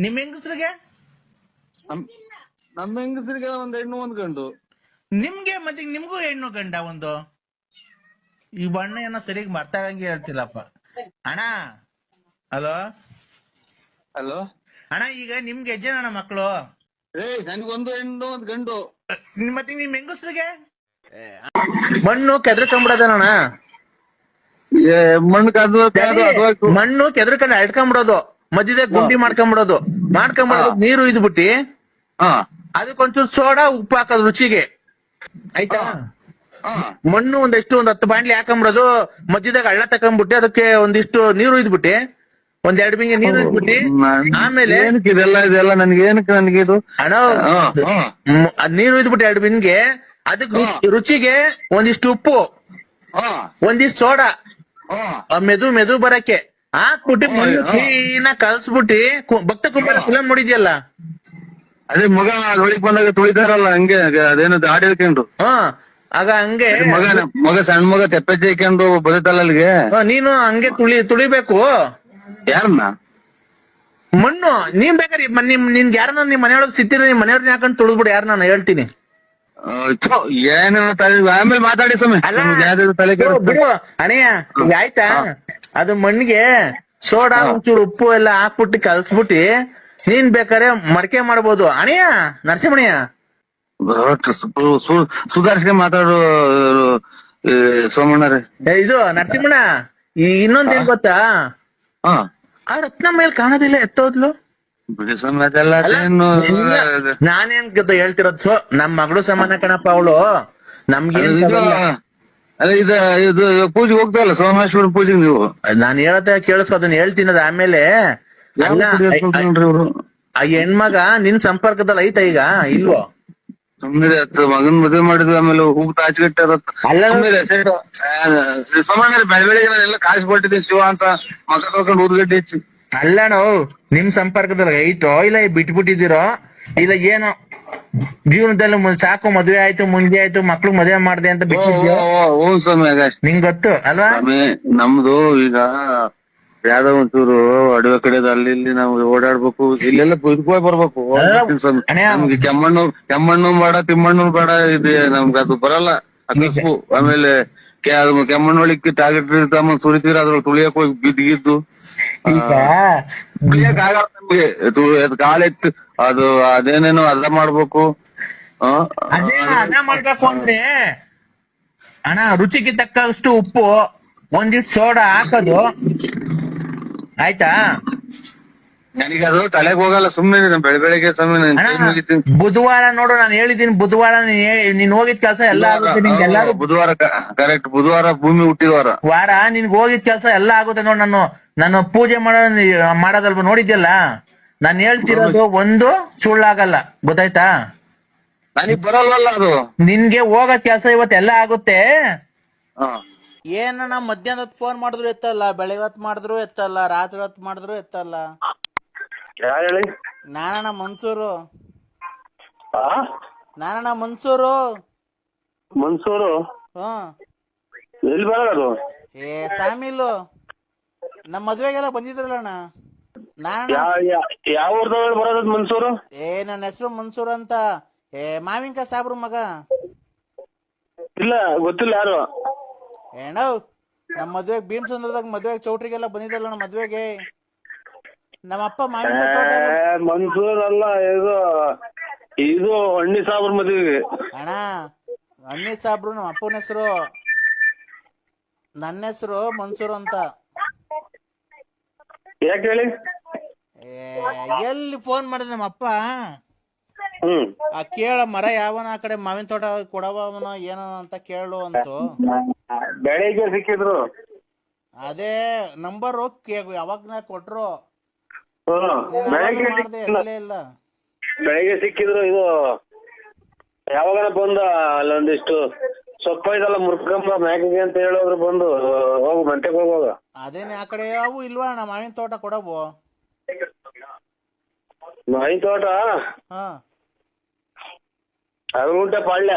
Speaker 5: ನಿಮ್ ಹೆಂಗಸ್ರಿಗೆ?
Speaker 6: ನಮ್ ಹೆಂಗಸ್ರಿಗೆ ಒಂದ್ ಹೆಣ್ಣು ಒಂದ್ ಗಂಡು.
Speaker 5: ನಿಮ್ಗೆ ಮತ್ತೆ ನಿಮ್ಗೂ ಹೆಣ್ಣು ಗಂಡ ಒಂದು? ಈ ಬಣ್ಣ ಏನೋ ಸರಿಯಾಗಿ ಮರ್ತಾಗಂಗೆ ಹೇಳ್ತಿಲ್ಲಪ್ಪ ಅಣ್ಣ. ಹಲೋ ಅಣ್ಣ, ಈಗ ನಿಮ್ಗೆ ಎಷ್ಟ್ ಜನ ಮಕ್ಳು?
Speaker 6: ನನ್ಗೊಂದು ಹೆಣ್ಣು ಒಂದ್ ಗಂಡು.
Speaker 5: ಮತ್ತೆ ನಿಮ್ ಹೆಂಗಸ್ರಿಗೆ? ಮಣ್ಣು ಕೆದ್ರಕೊಂಡ್ಬಿಡೋದಣ್ಣ. ಮಣ್ಣು ಕೆದ್ರಕೊಂಡು ಅಡ್ಕೊಂಡ್ಬಿಡೋದು, ಮಧ್ಯದಾಗ ಗುಂಡಿ ಮಾಡ್ಕೊಂಡ್ಬಿಡೋದು, ನೀರು ಇದ್ಬಿಟ್ಟಿ ಅದಕ್ಕೊಂಚೂರು ಸೋಡಾ ಉಪ್ಪು ಹಾಕೋದು ರುಚಿಗೆ, ಆಯ್ತಾ? ಮಣ್ಣು ಒಂದ್ 10 ಬಾಂಡ್ಲಿ ಹಾಕೊಂಡ್ಬಿಡೋದು, ಮಧ್ಯದಾಗ ಹಳ್ಳ ತಕೊಂಡ್ಬಿಟ್ಟು ಅದಕ್ಕೆ ಒಂದಿಷ್ಟು ನೀರು ಇದ್ಬಿಟ್ಟಿ, 1-2 ಬಿಂಗೆ ನೀರು ಇದ್ಬಿಟ್ಟಿ, ಆಮೇಲೆ
Speaker 6: ಇದೆಲ್ಲ ನನಗೆ ಇದು
Speaker 5: ಅಣ್ಣ ನೀರು ಇದ್ಬಿಟ್ಟು 2 ಬಿಂಗೆ, ಅದಕ್ಕೆ ರುಚಿಗೆ ಒಂದಿಷ್ಟು ಉಪ್ಪು, ಒಂದಿಷ್ಟು ಸೋಡಾ, ಮೆದು ಬರಕ್ಕೆ ಹಾಕ್ಬಿಟ್ಟು ಮಣ್ಣು ಕ್ಲೀನ್ ಕಲ್ಸ್ಬಿಟ್ಟಿ, ಭಕ್ತ ಕುಂಬಾರ ಫಿಲಂ ನೋಡಿದ್ಯಲ್ಲ,
Speaker 6: ಅದೇ ಮಗ ಒಳಗ್ ಬಂದಾಗ ತುಳಿತಾರಲ್ಲ ಹಂಗೆ, ಅದೇನೋ ದಾಡಿ ಹಾಕೊಂಡು
Speaker 5: ಆಗ ಹಂಗೆ
Speaker 6: ಮಗ ಸಣ್ಣ ಮಗ ತೆಪ್ಪೆಚ್ಚೆ ಹಾಕೊಂಡು ಬದುತ್ತಲ್ಲ ಅಲ್ಲಿಗೆ,
Speaker 5: ನೀನು ಹಂಗೆ ತುಳಿಬೇಕು.
Speaker 6: ಯಾರನ್ನ?
Speaker 5: ಮಣ್ಣು ನೀನ್ ಬೇಕಾದ್ರೆ ನಿನ್ಗೆ ಯಾರನ್ನ ನಿಮ್ ಮನೆಯೊಳಗ್ ಸಿಕ್ತಿರ, ನಿಮ್ ಮನೆಯವ್ರನ್ನ ಹಾಕೊಂಡು ತುಳಿದ್ಬಿಡು, ಯಾರು ನಾನು ಹೇಳ್ತೀನಿ.
Speaker 6: ಏನೇನೋ ಆಮೇಲೆ ಮಾತಾಡಿ ಸಮಯ ತಲೆ
Speaker 5: ಬಿಡು ಅಣಯ್ಯ, ಆಯ್ತಾ? ಅದು ಮಣ್ಣಿಗೆ ಸೋಡಾ ಒಂಚೂರು ಉಪ್ಪು ಎಲ್ಲ ಹಾಕ್ಬಿಟ್ಟು ಕಲ್ಸ್ಬಿಟ್ಟಿ ನೀನ್ ಬೇಕಾದ್ರೆ ಮಡಕೆ ಮಾಡ್ಬೋದು ಅಣಯ್ಯ. ನರಸಿಂಹಯ್ಯ
Speaker 6: ಸುಧಾರಿಸ್ಕೊಂಡು ಮಾತಾಡು ಸೋಮಣ್ಣರೇ.
Speaker 5: ಇದು ನರಸಿಂಹಣ್ಣ, ಇನ್ನೊಂದೇನ್ ಗೊತ್ತಾ? ಆ ರತ್ನ ಮೇಲೆ ಕಾಣೋದಿಲ್ಲ, ಎತ್ತೋದ್ಲು. ನಾನೇನ್ ಗೊತ್ತ ಹೇಳ್ತಿರೋದು, ನಮ್ ಮಗಳು ಸಮಾನ ಕಣಪ್ಪ ಅವಳು. ನಮ್ಗೇನ್
Speaker 6: ಇದು ಪೂಜೆಗೆ ಹೋಗ್ತಾರಲ್ಲ, ಸೋಮೇಶ್ವರ ಪೂಜೆಗೆ ನೀವು.
Speaker 5: ನಾನ್ ಹೇಳತ್ತೆ ಕೇಳಿಸ್ಕೊ, ಅದನ್ನ ಹೇಳ್ತೀನಿ. ಅದ ಆಮೇಲೆ ಆ ಹೆಣ್ಮಗ ನಿನ್ ಸಂಪರ್ಕದಲ್ಲಿ ಐತ ಈಗ ಇಲ್ವೋ?
Speaker 6: ಸುಮ್ಮನೆ ಮಗನ್ ಮದುವೆ ಮಾಡಿದ್ವಿ, ಆಮೇಲೆ ಹೋಗ್ತಾ ಆಚೆಗಟ್ಟಾರ ಸೋಮಣ್ಣ ಬೆಳಗ್ಗೆ ಎಲ್ಲ ಕಾಸು ಕೊಟ್ಟಿದ್ದೀನಿ ಶಿವ ಅಂತ ಮಗ ತಗೊಂಡು ಊದ್ಗಡ್ಡೆ ಹೆಚ್ಚಿ.
Speaker 5: ಅಲ್ಲಣ, ನಿಮ್ ಸಂಪರ್ಕದಲ್ಲಿ ಐತೋ ಇಲ್ಲ ಬಿಟ್ಬಿಟ್ಟಿದ್ದೀರೋ ಇಲ್ಲ ಏನೋ ಜೀವನದಲ್ಲಿ ಸಾಕು ಮದ್ವೆ ಆಯ್ತು, ಮುಂದೆ ಆಯ್ತು, ಮಕ್ಳು ಮದ್ವೆ ಮಾಡ್ದೆ ಅಂತ ಬಿಟ್ಟಿದ್ಯೋ?
Speaker 6: ಸ್ವಾಮಿ
Speaker 5: ನಿಂಗ್ ಗೊತ್ತು ಅಲ್ವಾ?
Speaker 6: ನಮ್ದು ಈಗ ಯಾವ್ದೋ ಒಂಚೂರು ಅಡವೆ ಕಡೆದ ಅಲ್ಲಿ ಇಲ್ಲಿ ನಾವು ಓಡಾಡ್ಬೇಕು, ಇಲ್ಲೆಲ್ಲ ಇದಕ್ಕೋಗಿ ಬರ್ಬೇಕು. ನಮ್ಗೆ ಕೆಮ್ಮಣ್ಣು ಬೇಡ, ತಿಮ್ಮಣ್ಣು ಬೇಡ, ಇದು ನಮ್ಗೆ ಅದು ಬರಲ್ಲ ಕಸ್ಬು. ಆಮೇಲೆ ಕೆಮ್ಮಣ್ಣೊಳಿಕ್ಕೆ ಟಾರ್ಗೆಟ್ ತಮ್ಮ ಸುರಿತೀರ, ಅದ್ರೊಳಗೆ ತುಳಿಯಕ್ ಹೋಗಿ ಬಿದ್ದಿದ್ದು ತುಳಿಯಕ್ ಆಗಲ್ಲ ನಮ್ಗೆ. ಕಾಲೆತ್ತು ಅದು ಅದೇನೇನೋ ಅದ ಮಾಡ್ಬೇಕು.
Speaker 5: ಅದ ಮಾಡ್ಬೇಕು ಅಂದ್ರೆ ಅಣ್ಣ, ರುಚಿಗೆ ತಕ್ಕಷ್ಟು ಉಪ್ಪು, ಒಂದಿಷ್ಟು ಸೋಡಾ ಹಾಕೋದು, ಆಯ್ತಾ?
Speaker 6: ನನಗದು ತಲೆಗೆ ಹೋಗಲ್ಲ, ಸುಮ್ನೆ ಬೆಳಗ್ಗೆ
Speaker 5: ಬುಧವಾರ ನೋಡು, ನಾನು ಹೇಳಿದೀನಿ, ಬುಧವಾರ ನೀನ್ ಹೋಗಿದ್ ಕೆಲ್ಸ ಎಲ್ಲ ಆಗುತ್ತೆ ನಿನ್ಗೆ. ಎಲ್ಲಾರು
Speaker 6: ಬುಧವಾರ ಕರೆಕ್ಟ್, ಬುಧವಾರ ಭೂಮಿ ಹುಟ್ಟಿದವಾರ
Speaker 5: ವಾರ ನಿನ್ಗೆ ಹೋಗಿದ್ ಕೆಲ್ಸ ಎಲ್ಲ ಆಗುತ್ತೆ ನೋಡು. ನಾನು ಪೂಜೆ ಮಾಡೋದಲ್ವ ನೋಡಿದ್ಯಲ್ಲ, ನಾನು ಹೇಳ್ತಿರೋದು ಒಂದು ಸುಳ್ಳಾಗಲ್ಲ, ಗೊತ್ತಾಯ್ತಾ?
Speaker 6: ನನಗ್ ಬರಲ್ವಲ್ಲ ಅದು.
Speaker 5: ನಿನ್ಗೆ ಹೋಗೋ ಕೆಲ್ಸ ಇವತ್ತೆಲ್ಲ ಆಗುತ್ತೆ.
Speaker 6: ಹಾ
Speaker 1: ಏನಣ್ಣ ಮಧ್ಯಾಹ್ನದ ಫೋನ್ ಮಾಡಿದ್ರು ಎತ್ತಲ್ಲ, ಬೆಳಗ್ಗೆ ಹೊತ್ತು ಮಾಡಿದ್ರು ಎತ್ತಲ್ಲ, ರಾತ್ರಿ ಹೊತ್ತು ಮಾಡಿದ್ರು ಎತ್ತಲ್ಲ.
Speaker 2: ಯಾರು ಹೇಳಿ?
Speaker 1: ನಾನಣ್ಣ ಮನ್ಸೂರು.
Speaker 2: ಆ
Speaker 1: ನಾನಣ್ಣ ಮನ್ಸೂರು.
Speaker 2: ಮನ್ಸೂರು
Speaker 1: ಹ್ಮ್.
Speaker 2: ಎಲ್ಲಿ ಬರೋದು?
Speaker 1: ಏ ಸಾಮಿಲು, ನಮ್ಮ ಮದ್ವೆಗೆಲ್ಲ ಬಂದಿದ್ರಲ್ಲಣ್ಣ. ನಾನಣ್ಣ.
Speaker 2: ಯಾವ ಊರ್ದವ್ರು ಬರೋದು ಮನ್ಸೂರು?
Speaker 1: ಏ ನನ್ನ ಹೆಸರು ಮನ್ಸೂರ್ ಅಂತ. ಏ ಮಾವಿನಕಾಯಿ ಸಾಬ್ರು ಮಗ.
Speaker 2: ಇಲ್ಲ ಗೊತ್ತಿಲ್ಲ ಯಾರು.
Speaker 1: ಏನವ್ ನಮ್ಮ ಮದ್ವೆಗೆ ಭೀಮಸಂದ್ರದಾಗ ಮದ್ವೆಗೆ ಚೌಟ್ರಿಗೆಲ್ಲ ಬಂದಿದ್ದಲ್ಲಣ್ಣ ಮದ್ವೆಗೆ. ನಮ್ಮ ಅಪ್ಪ ಮಾವಿನಕಾಯಿ ತೋಟ.
Speaker 2: ಮನ್ಸೂರ್ ಅಲ್ಲ, ಇದು ಹಣ್ಣಿ ಸಾಬ್ರ ಮದ್ವೆಗೆ.
Speaker 1: ಅಣ್ಣ ಅಣ್ಣಿ ಸಾಬ್ರು ನಮ್ಮ ಅಪ್ಪನ ಹೆಸರು. ನನ್ನ ಹೆಸರು ಮನ್ಸೂರ್ ಅಂತ.
Speaker 2: ಯಾಕೆ ಹೇಳಿ?
Speaker 1: ಎಲ್ಲಿ ಫೋನ್ ಮಾಡಿದ ನಮ್ಮ ಅಪ್ಪ, ಆ ಕೇಳ ಮರ ಯಾವನ ಆ ಕಡೆ ಮಾವಿನ ತೋಟ ಕೊಡವನ ಏನೋ ಅಂತ ಕೇಳು ಅಂತು.
Speaker 2: ಬೆಳಿಗ್ಗೆ ಸಿಕ್ಕಿದ್ರು.
Speaker 1: ಅದೇ ನಂಬರ್ ಯಾವಾಗ ಕೊಟ್ರು.
Speaker 2: ಬೆಳಿಗ್ಗೆ
Speaker 1: ಇಲ್ಲ
Speaker 2: ಬೆಳಿಗ್ಗೆ ಸಿಕ್ಕಿದ್ರು. ಇದು ಯಾವಾಗ ಬಂದ ಅಲ್ಲೊಂದಿಷ್ಟು ಸೊಪ್ಪ ಇದಲ್ಲ ಮುರ್ಕಂಬ ಮ್ಯಾಕಿಗೆ ಅಂತ ಹೇಳೋದ್ರು. ಬಂದು ಹೋಗು ಮಂಟೆಗೆ ಹೋಗುವಾಗ.
Speaker 1: ಅದೇನೆ ಆ ಕಡೆ ಅವು ಇಲ್ವಾ ಅಣ್ಣ ಮಾವಿನ ತೋಟ ಕೊಡವು?
Speaker 2: ಮಾವಿನ ತೋಟ
Speaker 1: ಹಾ
Speaker 2: ಅರಗುಂಟೆ ಪಾಳ್ಯ.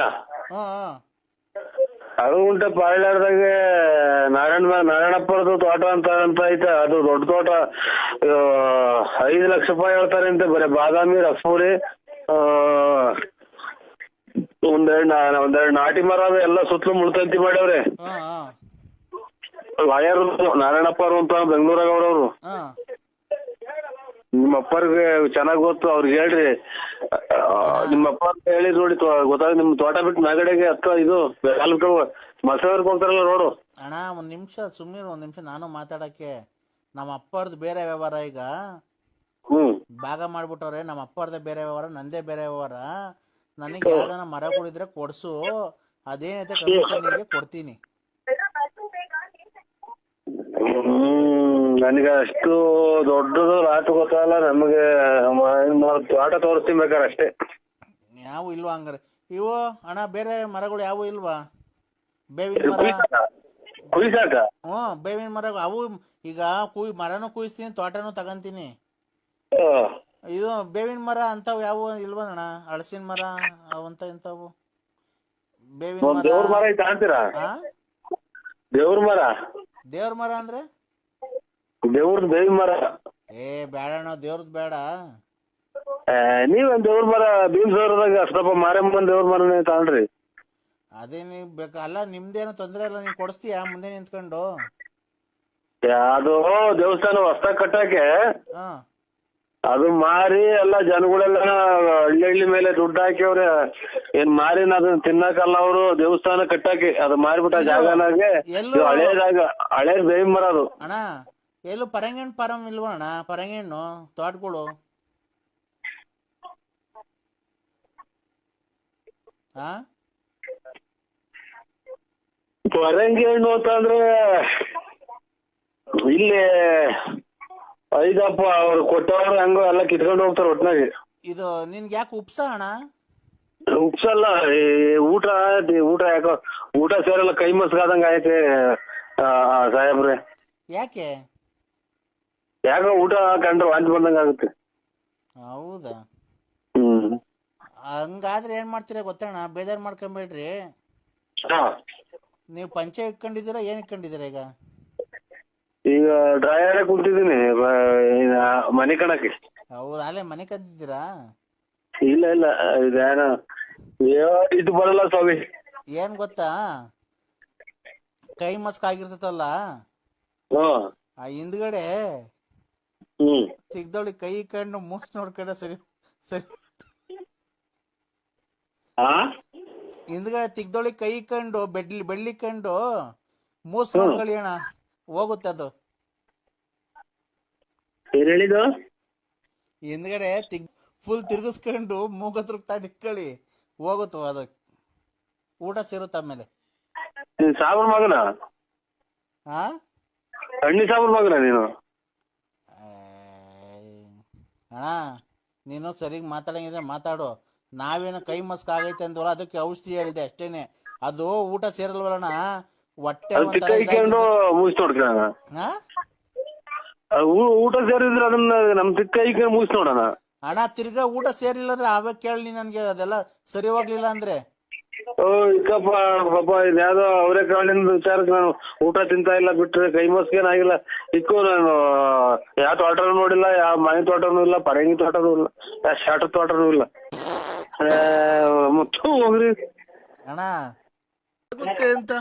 Speaker 2: ಅರಗುಂಟೆ ಪಾಳ್ಯದಾಗೆ ನಾರಾಯಣಪ್ಪರದು ತೋಟ ಅಂತ ಐತೆ. ಅದು ದೊಡ್ಡ ತೋಟ. 5 ಲಕ್ಷ ರೂಪಾಯಿ ಹೇಳ್ತಾರೆ ಅಂತೆ. ಬರೀ ಬಾದಾಮಿ, ರಸ್ಪುರಿ, ಒಂದೆರಡು ನಾಟಿ ಮರ ಎಲ್ಲ ಸುತ್ತಲೂ ಮುಳ್ತಂತಿ ಮಾಡ್ಯವ್ರೆ. ಲಾಯರ್ ನಾರಾಯಣಪ್ಪರು ಅಂತ ಬೆಂಗಳೂರಾಗ ಅವ್ರವ್ರು. ನಿಮ್ಮ ಅಪ್ಪರ್ಗೆ ಚೆನ್ನಾಗ್ ಗೊತ್ತು, ಅವ್ರಿಗೆ ಹೇಳ್ರಿ. ನಿಮ್ಮ ಅಪ್ಪ ಹೇಳಿ ನೋಡಿ ಗೊತ್ತಾಗ. ನಿಮ್ ತೋಟ ಬಿಟ್ಟು ಮ್ಯಾಗಡೆಗೆ ಇದು ಮಸವರ್ಕ್ ಹೋಗ್ತಾರಲ್ಲ ರೋಡು.
Speaker 1: ಅಣ್ಣ ಒಂದ್ ನಿಮಿಷ ಸುಮ್ಮನೆ, ಒಂದ್ ನಿಮಿಷ ನಾನು ಮಾತಾಡಕ್ಕೆ. ನಮ್ಮ ಅಪ್ಪರ್ದು ಬೇರೆ ವ್ಯವಹಾರ ಈಗ ಭಾಗ ಮಾಡ್ಬಿಟ್ಟವ್ರೆ. ನಮ್ಮ ಅಪ್ಪರ್ದೇ ಬೇರೆ ವ್ಯವಹಾರ, ನಂದೇ ಬೇರೆ ವ್ಯವಹಾರ. ನನಗೆ ಯಾವ್ದಾನ ಮರಗಳಿದ್ರೆ ಕೊಡ್ಸು, ಅದೇನೈತೆ ಕಮಿಷನ್ ನಿಮಗೆ ಕೊಡ್ತೀನಿ.
Speaker 2: ನನಗೆ ಅಷ್ಟು ದೊಡ್ಡದು ರಾಟು ಗೊತ್ತಲ್ಲ. ನಮಗೆ ತೋಟ ತೋರಿಸ್ತೀನಿ ಬೇಕಾರೆ ಅಷ್ಟೇ.
Speaker 1: ಯಾವ ಇಲ್ವಾ ಹಂಗಾರೆ? ಇವು ಅಣ್ಣ ಬೇರೆ ಮರಗಳು ಯಾವ ಇಲ್ವಾ? ಬೇವಿನ ಮರ
Speaker 2: ಕುಯ್ಸಾಕ?
Speaker 1: ಬೇವಿನ ಮರ ಅವು ಈಗ ಮರನೂ ಕುಯ್ಸ್ತೀನಿ, ತೋಟನೂ ತಗಂತೀನಿ. ಇದು ಬೇವಿನ ಮರ ಅಂತವ್ ಯಾವ ಇಲ್ವಾ ಅಣ್ಣ? ಹಳಸಿನ ಮರ ಅವಂತ ಇಂತವು ಬೇವಿನ ಮರ.
Speaker 2: ದೇವ್ರ ಮರ ಐತೆ ಅಂತೀರಾ? ದೇವ್ರ ಮರ?
Speaker 1: ದೇವ್ರ ಮರ ಅಂದ್ರೆ
Speaker 2: ದೇವ್ರದ್ ಬೇವಿನ ಮರ?
Speaker 1: ಏ ಬೇಡ ಅಣ್ಣ, ದೇವ್ರದ್ ಬೇಡ.
Speaker 2: ನೀವೇನ್ ದೇವ್ರ ಮರ ಭೀಮಸೌರದಾಗ ಅಷ್ಟಪ್ಪ ಮಾರಮ್ಮನ ದೇವ್ರ ಮರನೇ ತಗೊಂಡ್ರಿ.
Speaker 1: ಅದೇ ನೀವ್ ಅಲ್ಲ, ನಿಮ್ದೇನೋ ತೊಂದ್ರೆ ಇಲ್ಲ, ನೀವ್ ಕೊಡಿಸ್ತೀಯಾ ಮುಂದೆ ನಿಂತ್ಕೊಂಡು?
Speaker 2: ಅದು ದೇವಸ್ಥಾನ ಹೊಸ್ದಾಗ್ ಕಟ್ಟಾಕೆ ಅದು ಮಾರಿ ಎಲ್ಲ ಜನಗಳೆಲ್ಲ ಹಳ್ಳಿ ಮೇಲೆ ದುಡ್ಡು ಹಾಕಿವ್ರೆ. ಏನ್ ಮಾರಿನ ಅದನ್ನ ತಿನ್ನಕಲ್ಲ ಅವರು. ದೇವಸ್ಥಾನ ಕಟ್ಟಾಕಿ ಅದು ಮಾರಿಬಿಟ್ಟ ಜಾಗನಾಗೆ. ಹಳೇ ಜಾಗ, ಹಳೇ ಬೇವಿನ ಮರ ಅದು.
Speaker 1: ಅಣ್ಣ ಎಲ್ಲೂ ಪರಂಗಿಣ್ಣು ಫಾರಂ ಇಲ್ವಾ ಅಣ್ಣ? ಪರಂಗಿಣ್ಣು ತೋಟಗಳು
Speaker 2: ಪರಂಗಿ ಹಣ್ಣು ಅಂತಂದ್ರೆ ಇಲ್ಲಿ ಐದಪ್ಪ ಅವ್ರು ಕೊಟ್ಟವ್ರು ಹಂಗ ಎಲ್ಲ ಕಿತ್ಕೊಂಡು ಹೋಗ್ತಾರ ಒಟ್ನಾಗಿ.
Speaker 1: ಇದು ನಿನ್ಗೆ ಯಾಕೆ ಉಪ್ಸ ಅಣ್ಣ?
Speaker 2: ಉಪ್ಸಲ್ಲ, ಊಟ ಯಾಕೋ ಊಟ ಸೇರಲ್ಲ, ಕೈ ಮಸ್ಗಾದಂಗ ಆಯ್ತೆ ಸಾಹೇಬ್ರೆ.
Speaker 1: ಯಾಕೆ?
Speaker 2: ಯಾಕೋ ಊಟ ಕಂಡ್ರೆ ವಾಂತಿ ಬಂದಂಗ ಆಗುತ್ತೆ.
Speaker 1: ಹೌದಾ? ಹಂಗಾದ್ರೆ ಏನ್ ಮಾಡ್ತೀರಾ ಗೊತ್ತಣ್ಣ, ಬೇಜಾರ್ ಮಾಡ್ಕೊಂಬೇಡ್ರಿ. ನೀವು ಪಂಚೆ ಇಟ್ಕೊಂಡಿದ್ದೀರಾ, ಏನ್ ಇಟ್ಕೊಂಡಿದ್ದೀರಾ ಈಗ?
Speaker 2: ಈಗ ಡ್ರೈಯರ್ ಕುಂತಿದ್ದೀನಿ ಮನೆ ಕಣಕ್ಕೆ.
Speaker 1: ಹೌದಾ? ಅಲ್ಲೇ ಮನೆ ಕಂತಿದ್ದೀರಾ?
Speaker 2: ಇಲ್ಲ ಇದೇನ ಇದು ಬರಲ್ಲ ಸ್ವಾಮಿ.
Speaker 1: ಏನ್ ಗೊತ್ತಾ, ಕೈ ಮಸ್ಕ್ ಆಗಿರ್ತತಲ್ಲ, ಆ ಹಿಂದ್ಗಡೆ ತಿಗ್ದೊಳಿ ಕೈ ಕಂಡು ಮೂಸ್ ನೋಡ್ಕೊಂಡ ಸರಿ ಸರಿ. ಹಿಂದ್ಗಡೆ ತಿಗ್ದೊಳಿ ಕೈ ಕಂಡು ಬೆಳ್ಳಿ ಕಂಡು ಮೂಸ್ ನೋಡ್ಕೊಳ್ಳಿ ಅಣ್ಣ, ಹೋಗುತ್ತೆ ಅದು.
Speaker 2: ಏನ್ ಹೇಳಿದ್ದು?
Speaker 1: ಹಿಂದ್ಗಡೆ ಫುಲ್ ತಿರ್ಗಿಸ್ಕೊಂಡು ಮೂಗತ್ರ ಇಟ್ಕೊಳ್ಳಿ, ಹೋಗುತ್ತ ಅದು, ಊಟ ಸೇರುತ್ತೆ ಆಮೇಲೆ.
Speaker 2: ಸಾಬ್ರ ಮಗನ? ಹಣ್ಣಿ ಸಾಬ್ರ ಮಗನ ನೀನು?
Speaker 1: ಅಣ್ಣ ನೀನು ಸರಿಗ್ ಮಾತಾಡಂಗಿದ್ರೆ ಮಾತಾಡು. ನಾವೇನು ಕೈ ಮಸ್ಕ್ ಆಗೈತೆ ಅಂದ್ವಲ್ಲ ಅದಕ್ಕೆ ಔಷಧಿ ಹೇಳ್ದೆ ಅಷ್ಟೇನೆ. ಅದು ಊಟ ಸೇರಲ್ವಲ್ಲಣ್ಣ, ಹೊಟ್ಟೆ
Speaker 4: ಅದು ತಿಕ್ಕ ಇಕ್ಕೊಂಡು ಮುಗಿಸ್ ನೋಡ್ಕೊಳ್ಳೋಣ.
Speaker 1: ಹಾ
Speaker 4: ಊಟ ಸೇರಿದ್ರೆ ಅದನ್ನ ನಮ್ ತಿಕ್ಕ ಇಕ್ಕೊಂಡು ಮುಗಿಸ್ ನೋಡೋಣ.
Speaker 1: ಅಣ್ಣ ತಿರ್ಗಾ ಊಟ ಸೇರಿಲ್ಲ ಅಂದ್ರೆ ಅವೇ ಕೇಳಿ ನನ್ಗೆ, ಅದೆಲ್ಲ ಸರಿ ಹೋಗ್ಲಿಲ್ಲ ಅಂದ್ರೆ.
Speaker 4: ಓ ಇಕ್ಕಪ್ಪ ಪಾಪ ಇದ್ಯಾವ್ದೋ ಅವರೇ ಕಾಳಿನ ವಿಚಾರಕ್ಕೆ ನಾನು ಊಟ ತಿಂತಾ ಇಲ್ಲ, ಬಿಟ್ರೆ ಕೈ ಮಸ್ಕೇನಾಗಿಲ್ಲ. ಇಕ್ಕು ನಾನು ಯಾವ ತೋಟನೂ ನೋಡಿಲ್ಲ, ಯಾವ ಮನೆ ತೋಟನೂ ಇಲ್ಲ, ಪರಂಗಿ ತೋಟನೂ ಇಲ್ಲ, ಯಾವ ಶಾಟ ತೋಟನೂ ಇಲ್ಲ. ಮತ್ತು ಹೋಗ್ರಿ
Speaker 1: ಅಣ್ಣ ಗೊತ್ತೇ ಅಂತ